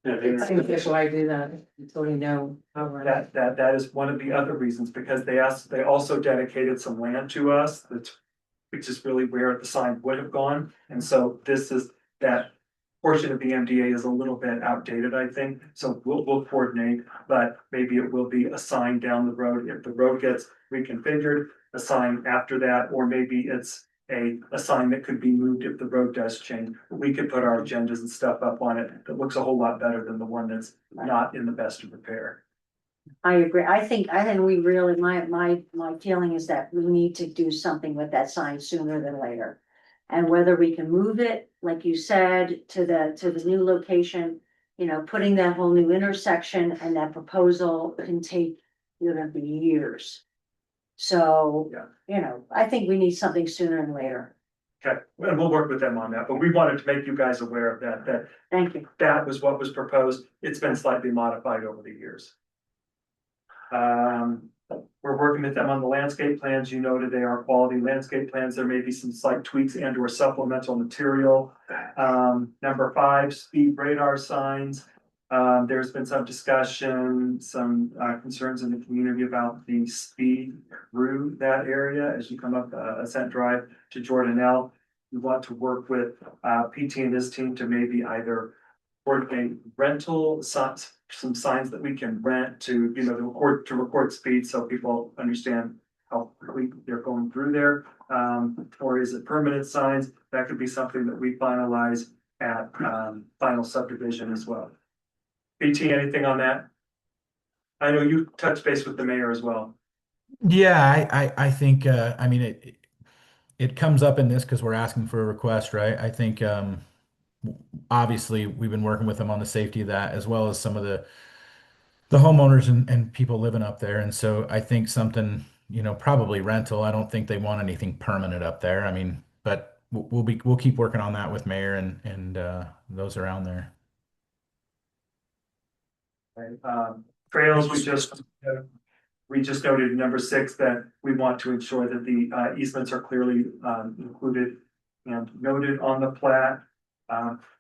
it seems like why do that until we know how we're. That is one of the other reasons, because they also dedicated some land to us, which is really where the sign would have gone. And so that portion of the MDA is a little bit outdated, I think. So we'll coordinate, but maybe it will be a sign down the road. If the road gets reconfigured, a sign after that, or maybe it's a sign that could be moved if the road does change. We could put our agendas and stuff up on it that looks a whole lot better than the one that's not in the best of repair. I agree. I think we really, my feeling is that we need to do something with that sign sooner than later. And whether we can move it, like you said, to the new location, putting that whole new intersection and that proposal can take, years. So, I think we need something sooner than later. Okay, and we'll work with them on that, but we wanted to make you guys aware of that Thank you. that was what was proposed. It's been slightly modified over the years. We're working with them on the landscape plans. You noted they are quality landscape plans. There may be some slight tweaks and or supplemental material. Number 5, speed radar signs. There's been some discussion, some concerns in the community about the speed through that area as you come up Ascent Drive to Jordanelle. We want to work with PT and his team to maybe either coordinate rental signs, some signs that we can rent to record speed so people understand how quickly they're going through there. Or is it permanent signs? That could be something that we finalize at final subdivision as well. PT, anything on that? I know you touched base with the mayor as well. Yeah, I think it comes up in this because we're asking for a request, right? I think obviously we've been working with them on the safety of that, as well as some of the homeowners and people living up there. And so I think something, probably rental. I don't think they want anything permanent up there. I mean, but we'll keep working on that with mayor and those around there. Trails, we just noted in number 6 that we want to ensure that the easements are clearly included and noted on the plat.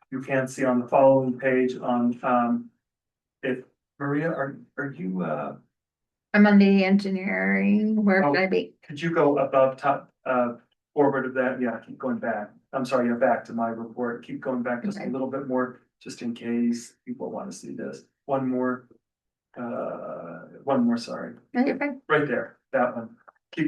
You can see on the following page on if Maria, are you I'm on the engineering, where would I be? could you go above top forward of that? Yeah, keep going back. I'm sorry, you're back to my report. Keep going back just a little bit more, just in case people want to see this. One more, sorry. Okay, fine. Right there, that one.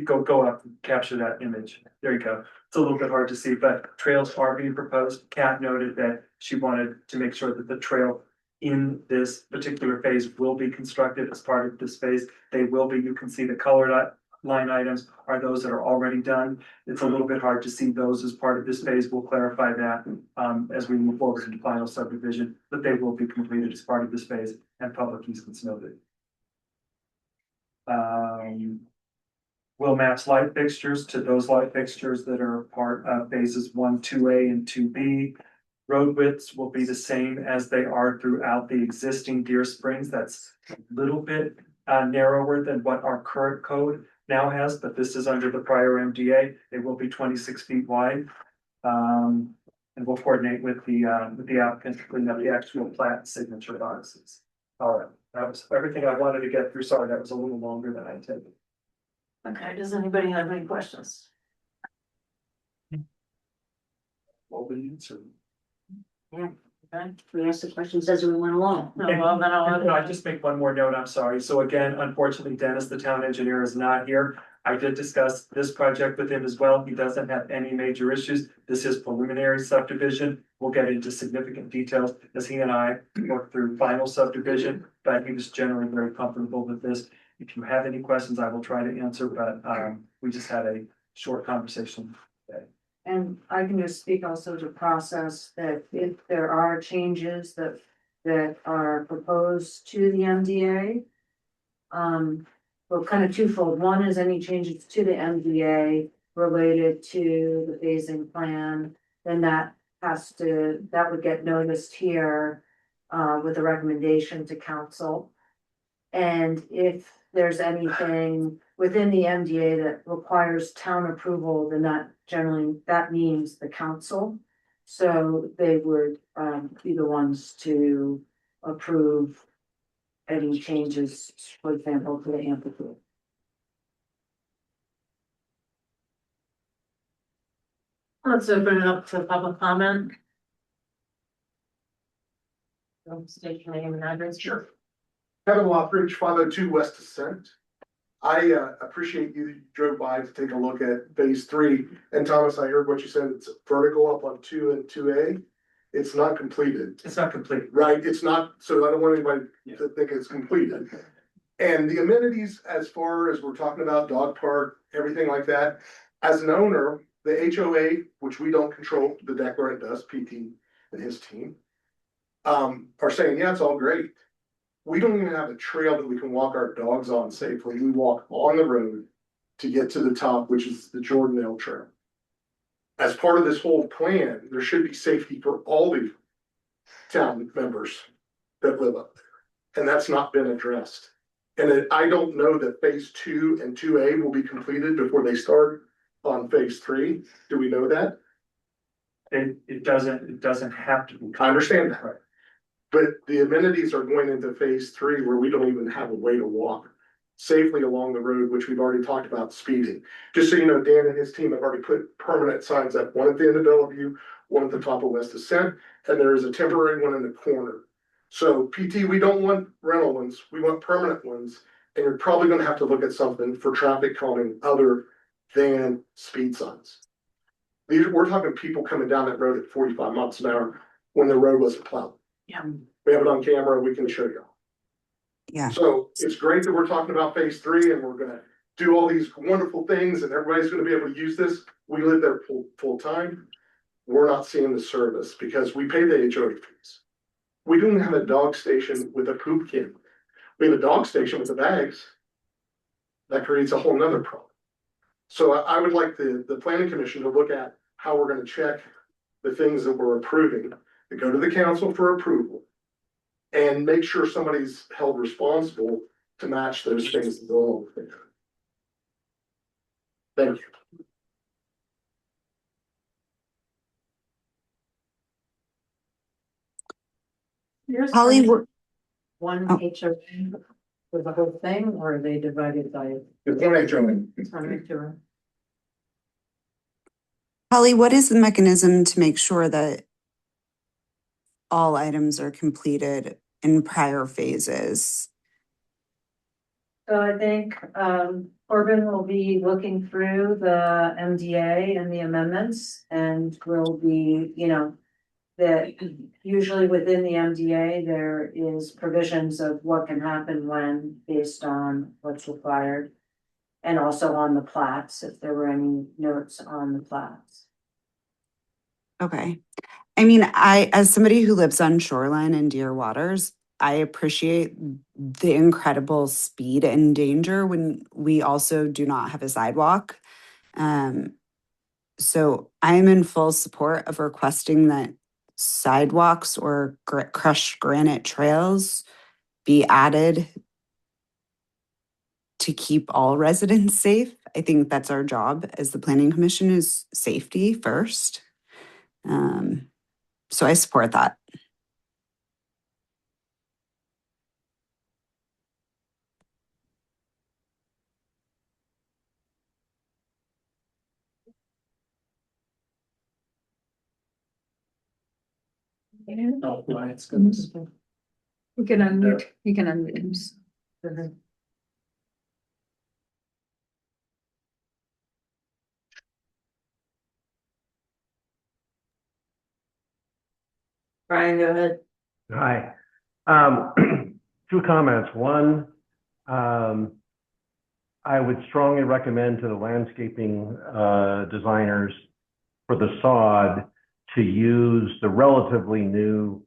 go up and capture that image. There you go. It's a little bit hard to see, but trails are being proposed. Kat noted that she wanted to make sure that the trail in this particular phase will be constructed as part of this phase. They will be, you can see the colored line items are those that are already done. It's a little bit hard to see those as part of this phase. We'll clarify that as we move forward into final subdivision, but they will be completed as part of this phase and public easements noted. Will match light fixtures to those light fixtures that are part of phases 1, 2A and 2B. Road widths will be the same as they are throughout the existing Deer Springs. That's a little bit narrower than what our current code now has, but this is under the prior MDA. It will be 26 feet wide. And we'll coordinate with the applicant to clean up the actual plat and signature boxes. All right, that was everything I wanted to get through. Sorry, that was a little longer than I intended. Okay, does anybody have any questions? Well, we answered. Yeah, okay. We asked the questions as we went along. No, well, then I just make one more note, I'm sorry. So again, unfortunately, Dennis, the town engineer, is not here. I did discuss this project with him as well. He doesn't have any major issues. This is preliminary subdivision. We'll get into significant details as he and I work through final subdivision, but he was generally very comfortable with this. If you have any questions, I will try to answer, but we just had a short conversation today. And I can just speak also to process that if there are changes that are proposed to the MDA. Well, kind of twofold. One is any changes to the MDA related to the phasing plan, then that would get noticed here with a recommendation to council. And if there's anything within the MDA that requires town approval, then that means the council. So they would be the ones to approve any changes, for example, to the amplitude. Let's open it up to public comment. State your name and address. Sure. Kevin Lothridge, 502 West Ascent. I appreciate you drove by to take a look at phase 3. And Thomas, I heard what you said. It's vertical up on 2 and 2A. It's not completed. It's not complete. Right, it's not, so I don't want anybody to think it's completed. And the amenities, as far as we're talking about, dog park, everything like that, as an owner, the HOA, which we don't control, the declarant does, PT and his team, are saying, yeah, it's all great. We don't even have a trail that we can walk our dogs on safely. We walk on the road to get to the top, which is the Jordandale Trail. As part of this whole plan, there should be safety for all the town members that live up there. And that's not been addressed. And I don't know that phase 2 and 2A will be completed before they start on phase 3. Do we know that? It doesn't have to be. I understand that. Right. But the amenities are going into phase 3 where we don't even have a way to walk safely along the road, which we've already talked about speeding. Just so you know, Dan and his team have already put permanent signs up, one at the end of Bellevue, one at the top of West Ascent, and there is a temporary one in the corner. So PT, we don't want rental ones, we want permanent ones, and you're probably gonna have to look at something for traffic calming other than speed signs. We're talking people coming down that road at 45 miles an hour when the road wasn't plowed. Yeah. We have it on camera, we can show you. Yeah. So it's great that we're talking about phase 3 and we're gonna do all these wonderful things and everybody's gonna be able to use this. We live there full time. We're not seeing the service because we pay the HOA fees. We don't have a dog station with a poop can. We have a dog station with the bags. That creates a whole nother problem. So I would like the planning commission to look at how we're gonna check the things that we're approving, to go to the council for approval. And make sure somebody's held responsible to match those things that go along with it. Thank you. Holly, One Oh. HOA for the whole thing, or are they divided by? It's one HOA. It's one HOA. Holly, what is the mechanism to make sure that all items are completed in prior phases? So I think, Corbin will be looking through the MDA and the amendments and will be, you know, that usually within the MDA, there is provisions of what can happen when based on what's required. And also on the plats, if there were any notes on the plats. Okay. I mean, as somebody who lives on shoreline and dear waters, I appreciate the incredible speed and danger when we also do not have a sidewalk. So I am in full support of requesting that sidewalks or crushed granite trails be added to keep all residents safe. I think that's our job as the Planning Commission is safety first. So I support that. Oh, it's good. You can unmute him. Brian, go ahead. Hi. Two comments. One, I would strongly recommend to the landscaping designers for the sod to use the relatively new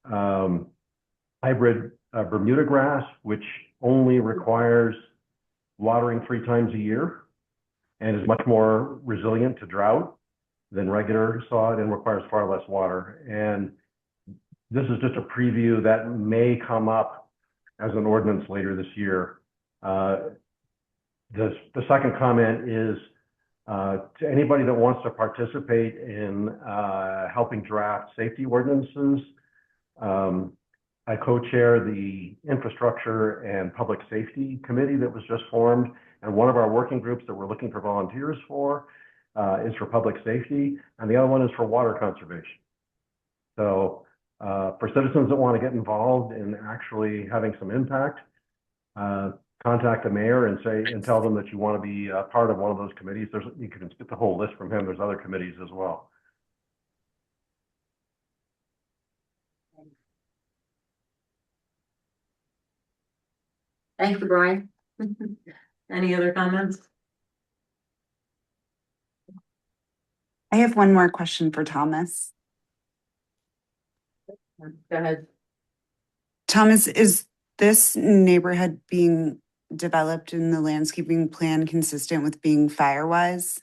hybrid Bermuda grass, which only requires watering 3 times a year and is much more resilient to drought than regular sod and requires far less water. And this is just a preview that may come up as an ordinance later this year. The second comment is to anybody that wants to participate in helping draft safety ordinances. I co-chair the Infrastructure and Public Safety Committee that was just formed, and one of our working groups that we're looking for volunteers for is for public safety, and the other one is for water conservation. So for citizens that want to get involved in actually having some impact, contact the mayor and tell them that you want to be part of one of those committees. You can get the whole list from him. There's other committees as well. Thank you, Brian. Any other comments? I have one more question for Thomas. Go ahead. Thomas, is this neighborhood being developed in the landscaping plan consistent with being fire-wise?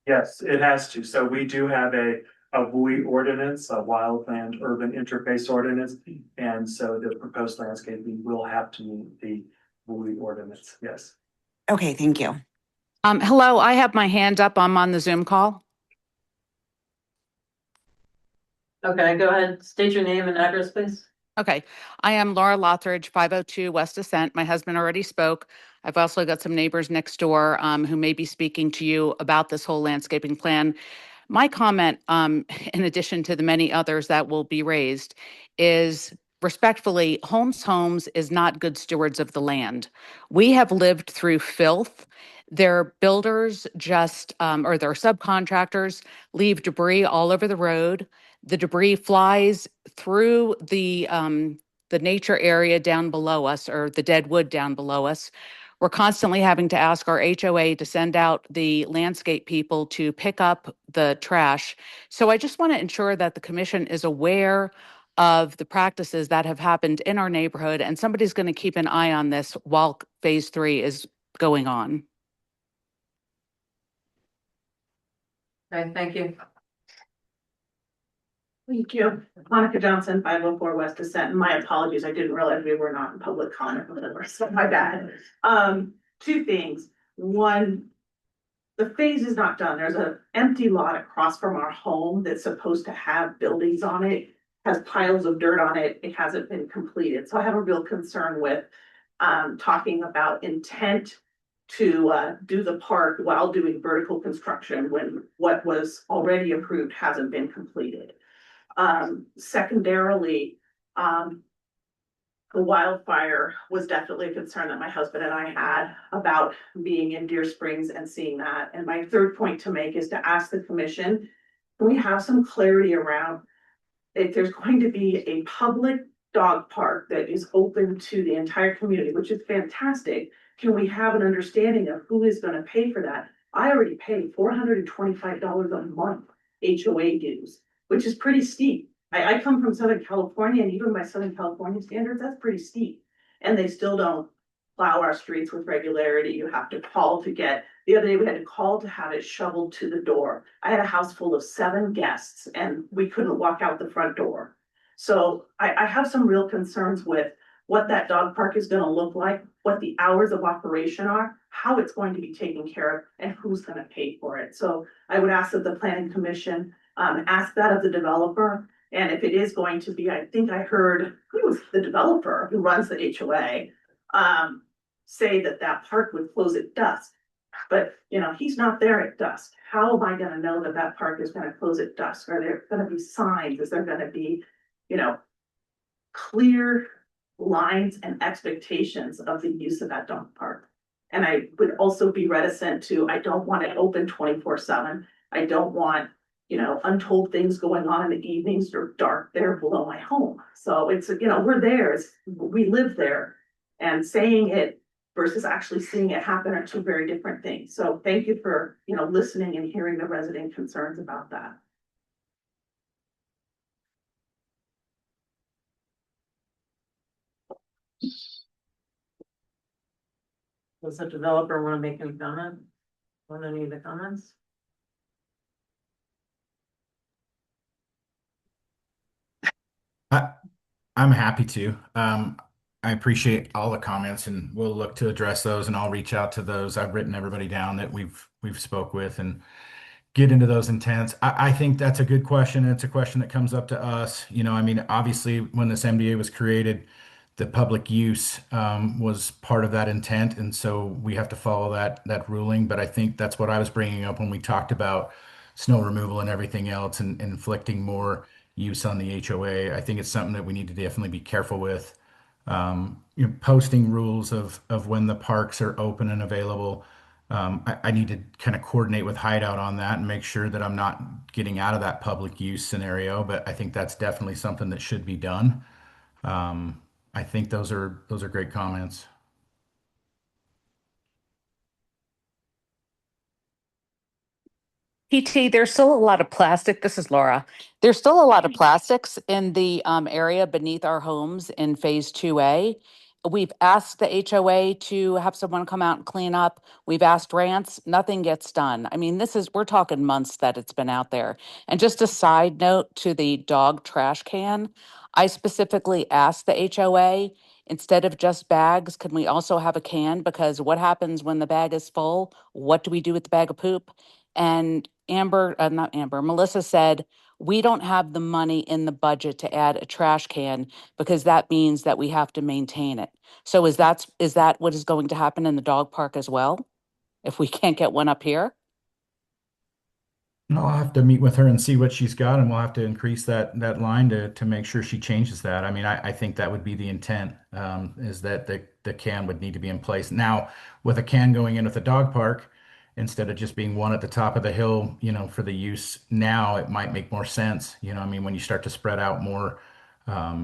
Yes, it has to. So we do have a WUI ordinance, a wildland urban interface ordinance. And so the proposed landscaping will have to meet the WUI ordinance, yes. Okay, thank you. Hello, I have my hand up. I'm on the Zoom call. Okay, go ahead. State your name and address, please. Okay, I am Laura Lothridge, 502 West Ascent. My husband already spoke. I've also got some neighbors next door who may be speaking to you about this whole landscaping plan. My comment, in addition to the many others that will be raised, is respectfully, Holmes Homes is not good stewards of the land. We have lived through filth. Their builders just, or their subcontractors leave debris all over the road. The debris flies through the nature area down below us, or the dead wood down below us. We're constantly having to ask our HOA to send out the landscape people to pick up the trash. So I just want to ensure that the commission is aware of the practices that have happened in our neighborhood, and somebody's going to keep an eye on this while phase 3 is going on. Okay, thank you. Thank you. Monica Johnson, 504 West Ascent. My apologies, I didn't realize we were not in public comment, so my bad. Two things. One, the phase is not done. There's an empty lot across from our home that's supposed to have buildings on it, has piles of dirt on it. It hasn't been completed. So I have a real concern with talking about intent to do the park while doing vertical construction when what was already approved hasn't been completed. Secondarily, the wildfire was definitely a concern that my husband and I had about being in Deer Springs and seeing that. And my third point to make is to ask the commission, can we have some clarity around if there's going to be a public dog park that is open to the entire community, which is fantastic. Can we have an understanding of who is gonna pay for that? I already pay $425 a month HOA dues, which is pretty steep. I come from Southern California, and even by Southern California standards, that's pretty steep. And they still don't plow our streets with regularity. You have to call to get, the other day we had to call to have it shoveled to the door. I had a house full of 7 guests and we couldn't walk out the front door. So I have some real concerns with what that dog park is gonna look like, what the hours of operation are, how it's going to be taken care of, and who's gonna pay for it. So I would ask that the planning commission ask that of the developer. And if it is going to be, I think I heard, who was the developer who runs the HOA, say that that park would close at dusk. But, you know, he's not there at dusk. How am I gonna know that that park is gonna close at dusk? Are there gonna be signs? Is there gonna be, you know, clear lines and expectations of the use of that dog park? And I would also be reticent to, I don't want it open 24/7. I don't want, you know, untold things going on in the evenings or dark there below my home. So it's, you know, we're there, we live there. And saying it versus actually seeing it happen are two very different things. So thank you for, you know, listening and hearing the resident concerns about that. Does the developer want to make any comment on any of the comments? I'm happy to. I appreciate all the comments and we'll look to address those and I'll reach out to those. I've written everybody down that we've spoke with and get into those intents. I think that's a good question. And it's a question that comes up to us. You know, I mean, obviously when this MDA was created, the public use was part of that intent. And so we have to follow that ruling. But I think that's what I was bringing up when we talked about snow removal and everything else and inflicting more use on the HOA. I think it's something that we need to definitely be careful with. You know, posting rules of when the parks are open and available. I need to kind of coordinate with Hideout on that and make sure that I'm not getting out of that public use scenario. But I think that's definitely something that should be done. I think those are great comments. PT, there's still a lot of plastic. This is Laura. There's still a lot of plastics in the area beneath our homes in phase 2A. We've asked the HOA to have someone come out and clean up. We've asked rants, nothing gets done. I mean, we're talking months that it's been out there. And just a side note to the dog trash can, I specifically asked the HOA, instead of just bags, can we also have a can? Because what happens when the bag is full? What do we do with the bag of poop? And not Amber, Melissa said, we don't have the money in the budget to add a trash can because that means that we have to maintain it. So is that what is going to happen in the dog park as well? If we can't get one up here? And I'll have to meet with her and see what she's got, and we'll have to increase that line to make sure she changes that. I mean, I think that would be the intent, is that the can would need to be in place. Now, with a can going in with a dog park, instead of just being one at the top of the hill, you know, for the use now, it might make more sense. You know, I mean, when you start to spread out more,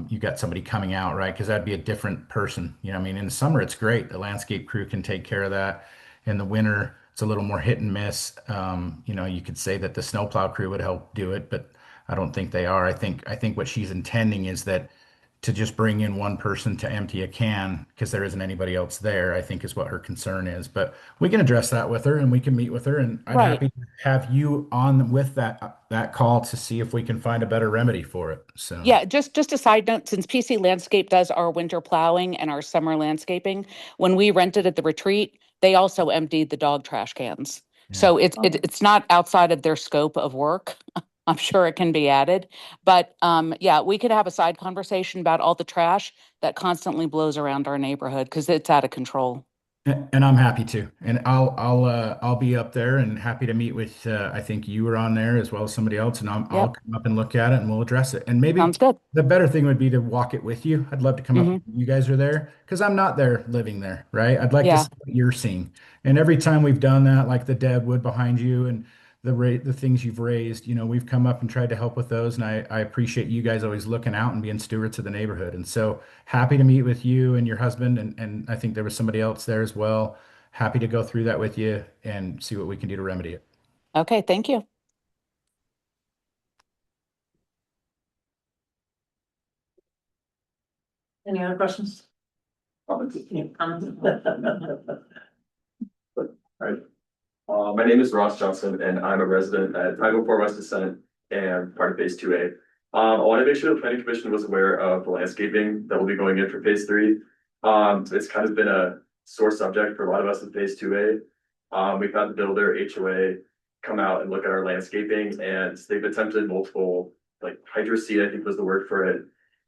you got somebody coming out, right? Because that'd be a different person. You know, I mean, in the summer, it's great. The landscape crew can take care of that. In the winter, it's a little more hit and miss. You know, you could say that the snowplow crew would help do it, but I don't think they are. I think what she's intending is that to just bring in one person to empty a can because there isn't anybody else there, I think is what her concern is. But we can address that with her and we can meet with her, and I'm Right. happy to have you on with that call to see if we can find a better remedy for it. So Yeah, just a side note, since PC Landscape does our winter plowing and our summer landscaping, when we rented at the retreat, they also emptied the dog trash cans. So it's not outside of their scope of work. I'm sure it can be added, but yeah, we could have a side conversation about all the trash that constantly blows around our neighborhood because it's out of control. And I'm happy to, and I'll be up there and happy to meet with, I think you were on there as well as somebody else, and I'll Yep. come up and look at it and we'll address it. And maybe Sounds good. the better thing would be to walk it with you. I'd love to come up, Hmm. when you guys are there, because I'm not there living there, right? I'd like to Yeah. see what you're seeing. And every time we've done that, like the dead wood behind you and the things you've raised, we've come up and tried to help with those. And I appreciate you guys always looking out and being stewards of the neighborhood. And so happy to meet with you and your husband. And I think there was somebody else there as well. Happy to go through that with you and see what we can do to remedy it. Okay, thank you. Any other questions? Comments? Comments? Alright. My name is Ross Johnson and I'm a resident at 504 West Descent and part of phase 2A. I want to make sure the planning commission was aware of the landscaping that will be going in for phase 3. It's kind of been a sore subject for a lot of us in phase 2A. We've had the builder HOA come out and look at our landscaping and they've attempted multiple, like hydro seed, I think was the word for it.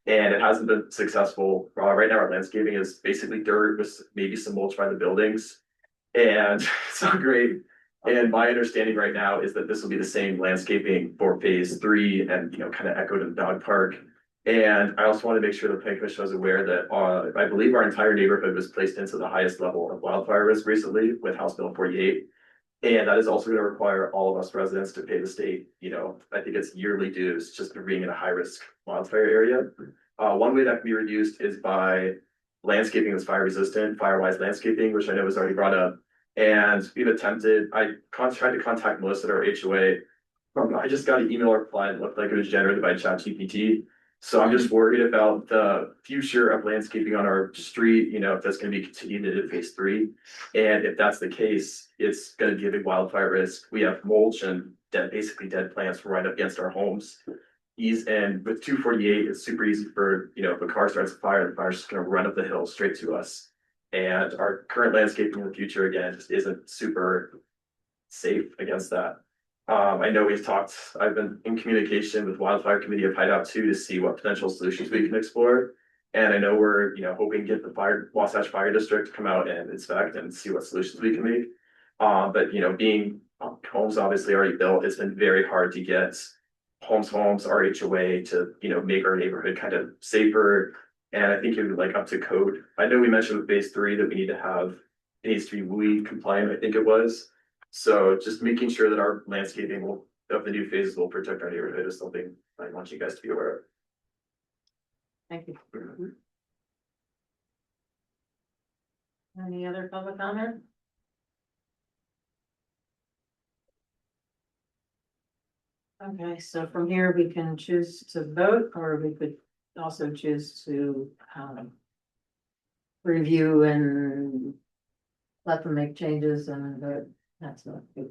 And it hasn't been successful. Right now our landscaping is basically dirt with maybe some mulch by the buildings. And it's not great. And my understanding right now is that this will be the same landscaping for phase 3 and, kind of echoed in the dog park. And I also want to make sure the planning commission was aware that, I believe our entire neighborhood was placed into the highest level of wildfire risk recently with House Bill 48. And that is also going to require all of us residents to pay the state, I think it's yearly dues just for being in a high risk wildfire area. One way that can be reduced is by landscaping that's fire resistant, firewise landscaping, which I know was already brought up. And we've attempted, tried to contact Melissa at our HOA. I just got an email reply that looked like it was generated by ChatGPT. So I'm just worried about the future of landscaping on our street, if that's gonna be continued into phase 3. And if that's the case, it's gonna be a big wildfire risk. We have mulch and basically dead plants right up against our homes. And with 248, it's super easy for, if a car starts a fire, the fire's just gonna run up the hill straight to us. And our current landscaping in the future, again, just isn't super safe against that. I know I've been in communication with Wildfire Committee of Hideout 2 to see what potential solutions we can explore. And I know we're, hoping to get the Wasatch Fire District to come out and inspect and see what solutions we can make. But, being homes obviously already built, it's been very hard to get homes, our HOA to, make our neighborhood kind of safer. And I think it would like up to code. I know we mentioned with phase 3 that it needs to be weed compliant, I think it was. So just making sure that our landscaping of the new phases will protect our neighborhood is something I want you guys to be aware of. Thank you. Any other public comment? Okay, so from here we can choose to vote, or we could also choose to review and let them make changes and vote. That's not good.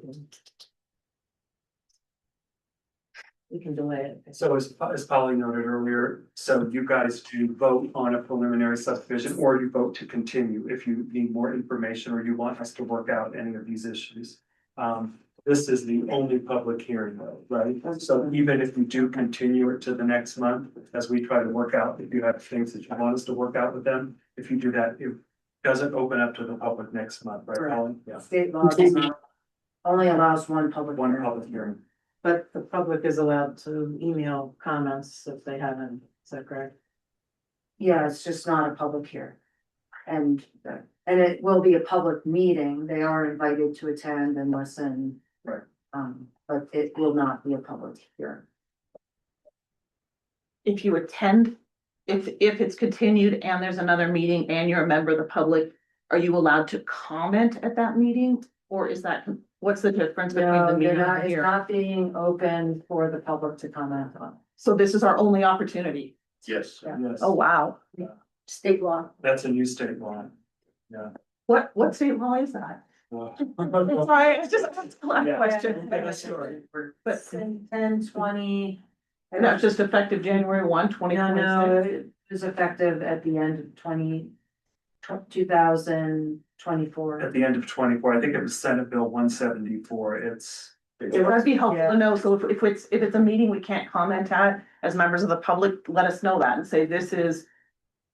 We can delay it. So as Polly noted earlier, so you guys do vote on a preliminary subdivision, or you vote to continue if you need more information or you want us to work out any of these issues. This is the only public hearing, right? So even if you do continue it to the next month, as we try to work out, if you have things that you want us to work out with them, if you do that, it doesn't open up to the public next month, right, Polly? Yeah. State law does not, only allows one public One hearing. public hearing. But the public is allowed to email comments if they haven't, is that correct? Yeah, it's just not a public hearing. And it will be a public meeting. They are invited to attend and listen. Right. But it will not be a public hearing. If you attend, if it's continued and there's another meeting and you're a member of the public, are you allowed to comment at that meeting? Or is that, what's the difference between the No, meeting they're and not, the it's hearing? not being open for the public to comment on. So this is our only opportunity. Yes. Yeah. Yes, Oh, wow. State law. that's a new state law. Yeah. What state law is that? Sorry, it's just a question. But 10/20. and that's just effective January 1, 2026. No, it was effective at the end of 2024. At the end of 24, I think it was Senate Bill 174. It would be helpful to know, so if it's a meeting we can't comment at as members of the public, let us know that and say this is,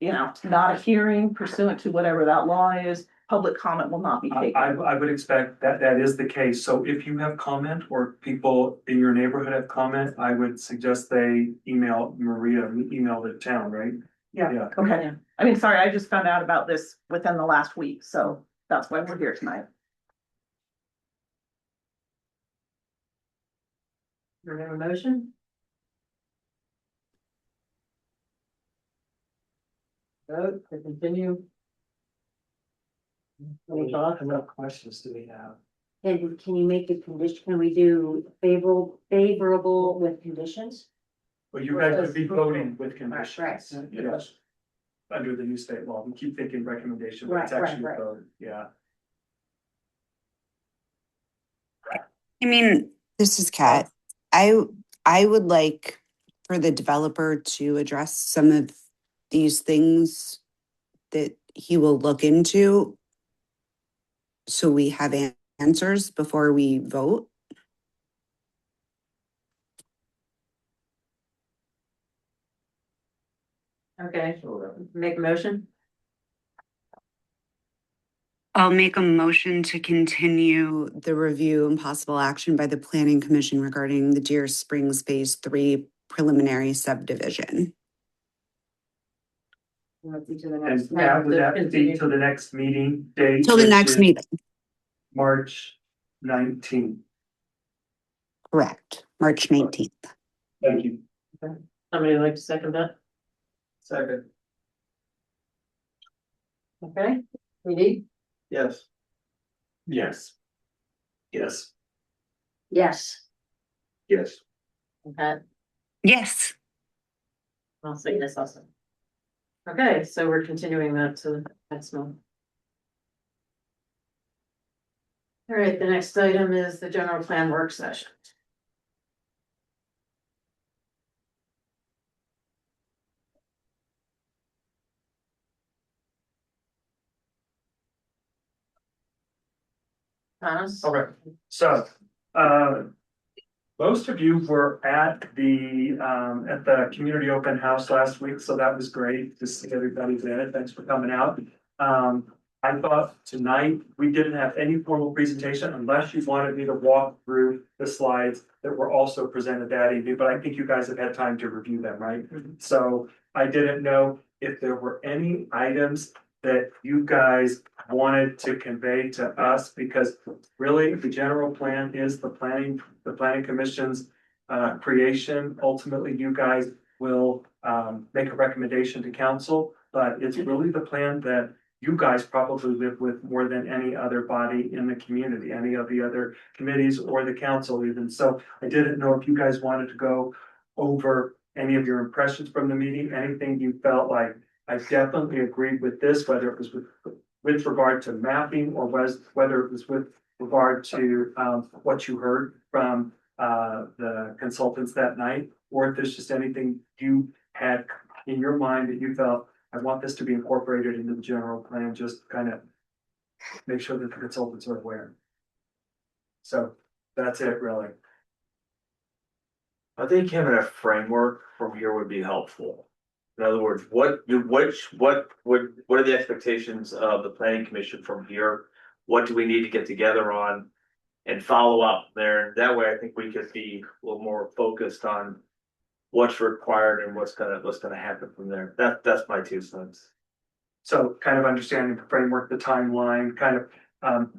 not a hearing pursuant to whatever that law is. public comment will not be taken. I would expect that that is the case. So if you have comment or people in your neighborhood have comment, I would suggest they email Maria, email the town, right? Yeah, okay. I mean, sorry, I just found out about this within the last week, so that's why we're here tonight. Do we have a motion? Vote to continue. Any thoughts? What questions do we have? And can you make a condition, can we do favorable with conditions? Well, you guys would be voting with conditions. Right. Yes. Under the new state law, we keep thinking recommendation, but it's Right, actually a right. vote, yeah. I mean, this is Kat. I would like for the developer to address some of these things that he will look into so we have answers before we vote. Okay, make a motion. I'll make a motion to continue the review and possible action by the Planning Commission regarding the Deer Springs Phase 3 preliminary subdivision. Let's see to the And next. that would have to be till the next meeting date. Till the which next is meeting. March 19th. Correct. March 19th. Thank you. Somebody like to second that? Second. Okay, PD? Yes. Yes. Yes. Yes. Yes. Okay, Yes. I'll say this also. Okay, so we're continuing that to the next month. All right, the next item is the general plan work session. Thomas? All right, so, most of you were at the community open house last week, so that was great to see everybody there. Thanks for coming out. I thought tonight we didn't have any formal presentation unless you wanted me to walk through the slides that were also presented that evening, but I think you guys have had time to review them, right? So I didn't know if there were any items that you guys wanted to convey to us, because really the general plan is the planning commission's creation. Ultimately, you guys will make a recommendation to council, but it's really the plan that you guys probably live with more than any other body in the community, any of the other committees or the council even. So I didn't know if you guys wanted to go over any of your impressions from the meeting, anything you felt like I definitely agreed with this, whether it was with regard to mapping or whether it was with regard to what you heard from the consultants that night, or if there's just anything you had in your mind that you felt, I want this to be incorporated into the general plan, just kind of make sure that the consultants are aware. So that's it, really. I think having a framework from here would be helpful. In other words, what are the expectations of the planning commission from here? What do we need to get together on and follow up there? That way, I think we could be a little more focused on what's required and what's gonna happen from there. That's my 2 cents. So kind of understanding the framework, the timeline, kind of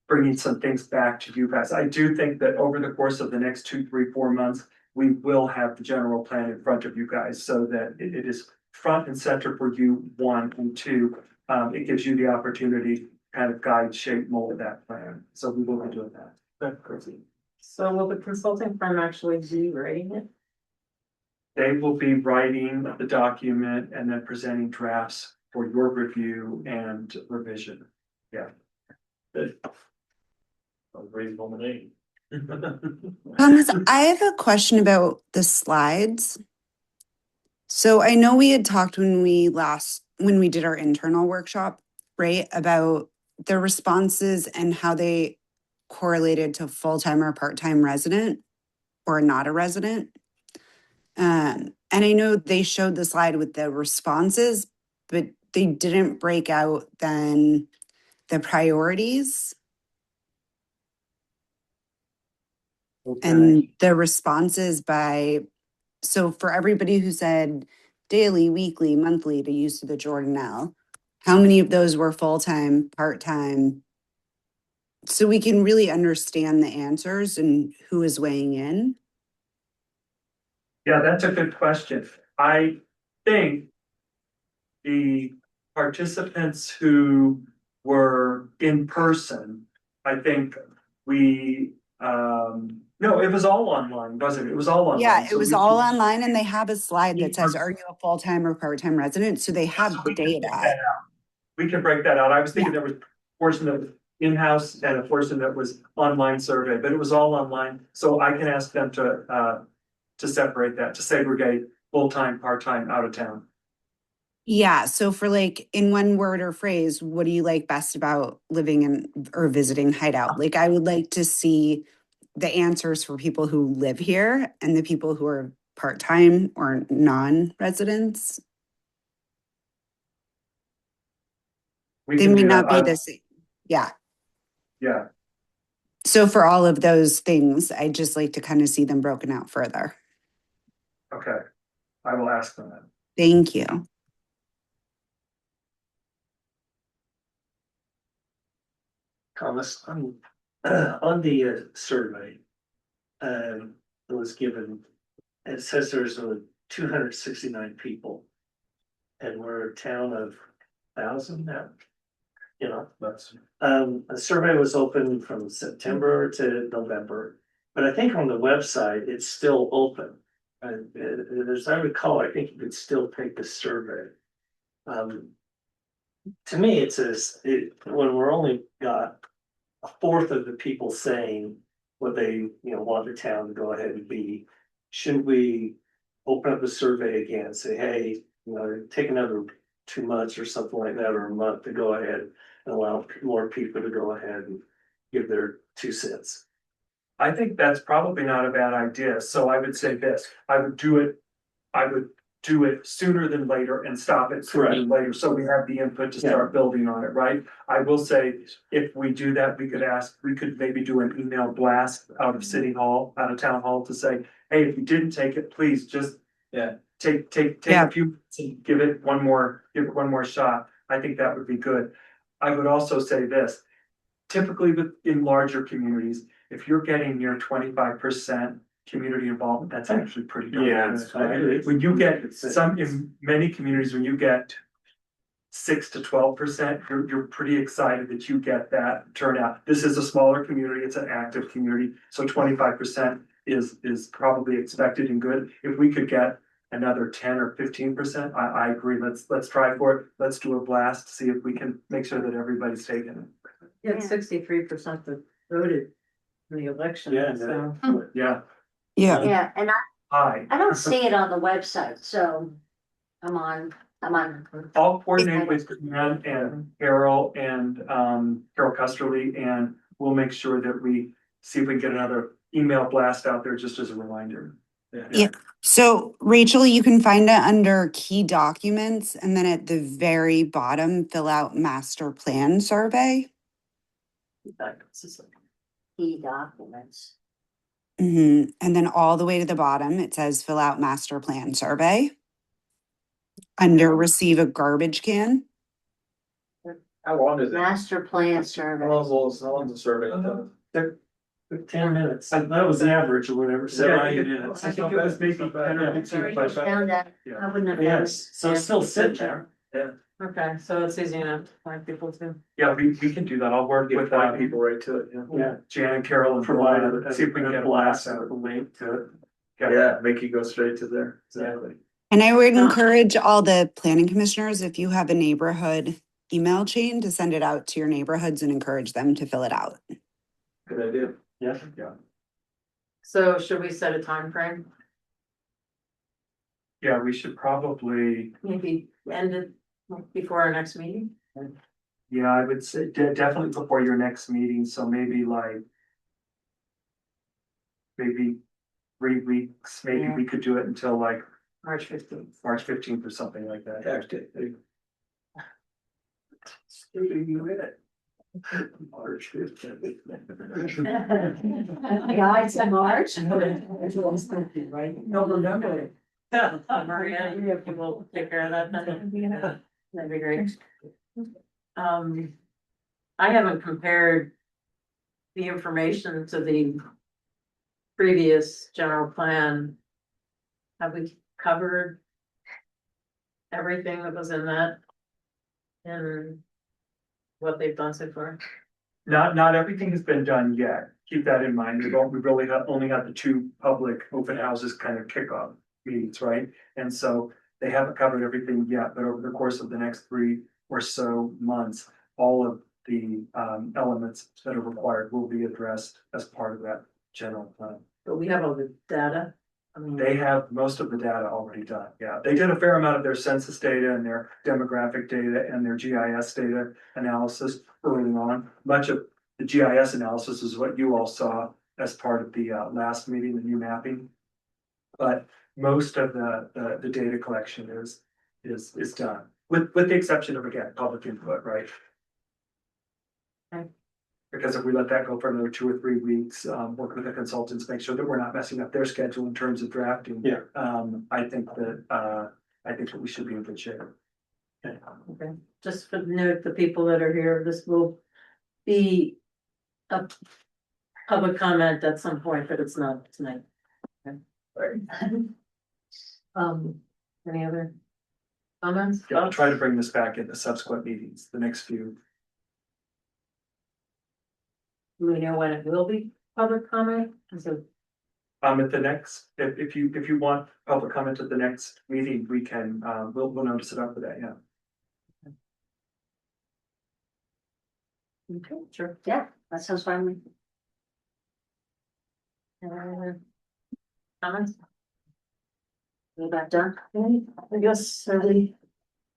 bringing some things back to you guys. I do think that over the course of the next 2, 3, 4 months, we will have the general plan in front of you guys so that it is front and center for you, 1, and 2. It gives you the opportunity to kind of guide, shape, mold that plan. So we will be doing that. That's crazy. So will the consulting firm actually be writing it? They will be writing the document and then presenting drafts for your review and revision. Yeah. Good. Reasonable name. Thomas, I have a question about the slides. So I know we had talked when we did our internal workshop, right, about the responses and how they correlated to full-time or part-time resident or not a resident. And I know they showed the slide with the responses, but they didn't break out then the priorities Okay. and the responses by, so for everybody who said daily, weekly, monthly to use the Jordanelle, how many of those were full-time, part-time? So we can really understand the answers and who is weighing in. Yeah, that's a good question. I think the participants who were in person, I think we, no, it was all online, wasn't it? It was all online. Yeah, it So was we- all online and they have a slide that says, are you a full-time or part-time resident? So they have the We can break data. that out. We can break that out. I was thinking there was a portion that was in-house and a portion that was online survey, but it was all online. So I can ask them to separate that, to segregate full-time, part-time, out of town. Yeah, so for like in one word or phrase, what do you like best about living in or visiting Hideout? Like I would like to see the answers for people who live here and the people who are part-time or non-residents. We They can may do not that. be the same. Yeah. Yeah, So for all of those things, I just like to kind of see them broken out further. okay. I will ask them that. Thank you. Thomas, on the survey, it was given, it says there's 269 people. And we're a town of 1,000 now. You know, That's. a survey was open from September to November, but I think on the website, it's still open. And as I recall, I think you could still take the survey. To me, it says, when we're only got a fourth of the people saying what they, want the town to go ahead and be, should we open up the survey again, say, hey, take another 2 months or something like that, or a month to go ahead and allow more people to go ahead and give their 2 cents. I think that's probably not a bad idea, so I would say this, I would do it sooner than later and stop it sooner than later, so we have the input to start building on it, right? I will say, if we do that, we could maybe do an email blast out of city hall, out of town hall to say, hey, if you didn't take it, please just. Yeah. Take a few minutes and give it one more shot. I think that would be good. I would also say this, typically in larger communities, if you're getting near 25% community involvement, that's actually pretty darn good. Right? When you get in many communities, when you get 6 to 12%, you're pretty excited that you get that turnout. This is a smaller community, it's an active community, so 25% is probably expected and good. If we could get another 10 or 15%, I agree. Let's try for it. Let's do a blast, see if we can make sure that everybody's taking it. Yeah, 63% that voted in the election, Yeah, so. Yeah. Yeah. Yeah, and Hi. I don't see it on the website, so I'm on. I'll coordinate with Jan and Carol and Carol Custerly, and we'll make sure that we see if we can get another email blast out there just as a reminder. Yeah. So Rachel, you can find it under key documents and then at the very bottom, fill out master plan survey. Key documents. And then all the way to the bottom, it says fill out master plan survey. Under receive a garbage can. How long is it? Master plan survey. How long's the survey? 10 minutes. That was the average or whatever. So Yeah, 90 minutes. I think it was maybe 10 or 15 Sorry, I questions. found that. I wouldn't have. Yes, so it's still sitting there. Okay, so it's easy enough to find people too. Yeah, we can do that. I'll work with people right to it, Yeah. Jan and Carol and Provide see if we can get a blast out, a link to it. Yeah, make you go straight to there, exactly. And I would encourage all the planning commissioners, if you have a neighborhood email chain, to send it out to your neighborhoods and encourage them to fill it out. Good idea. Yeah. So should we set a time frame? Yeah, we should probably, Maybe end it before our next meeting? yeah, I would say definitely before your next meeting, so maybe like. Maybe 3 weeks, maybe we could do it until like March 15th. March 15th or something like that. Yeah, You hit it. March. Yeah, it's in March. Right? No, remember it. Maria, you have people take care of that, then? That'd be great. I haven't compared the information to the previous general plan. Have we covered everything that was in that? And what they've done so far? Not everything has been done yet. Keep that in mind. We've really only got the two public open houses kind of kickoff meetings, right? And so they haven't covered everything yet, but over the course of the next 3 or so months, all of the elements that are required will be addressed as part of that general plan. But we have all the data. I mean, They have most of the data already done. Yeah, they did a fair amount of their census data and their demographic data and their GIS data analysis early on. Much of the GIS analysis is what you all saw as part of the last meeting, the new mapping. But most of the data collection is done, with the exception of, again, public input, right? Okay. Because if we let that go for another 2 or 3 weeks, work with the consultants, make sure that we're not messing up their schedule in terms of drafting. Yeah. I think that we should be in good shape. okay, just for note, the people that are here, this will be a public comment at some point, but it's not tonight. Okay. Any other comments? Yeah, I'll try to bring this back in the subsequent meetings, the next few. Do we know when it will be public comment? So, At the next, if you want public comment at the next meeting, we can, we'll notice it up for that, yeah. okay, sure. Yeah, that sounds fine. with me. Comments? We got done. I guess,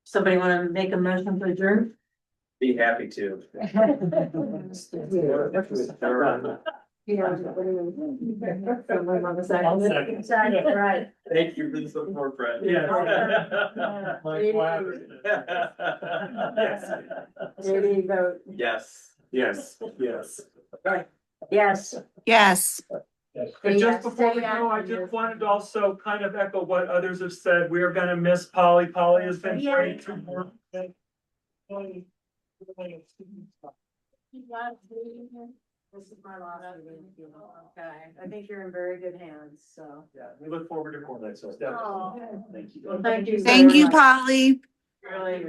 somebody wanna make a motion to adjourn? Be happy to. Someone on the second. Second. Right. Thank you for the support, Brett. Yeah. Maybe vote. Yes. Yes, yes. Yes. Yes. And just before we go, I just wanted to also kind of echo what others have said. We are gonna miss Polly. Polly has been great to work with. This is my last meeting. Okay, I think you're in very good hands, so. Yeah, we look forward to coordinating, so Oh. definitely. Thank you. Well, thank you. Thank very you, much. Polly. Really,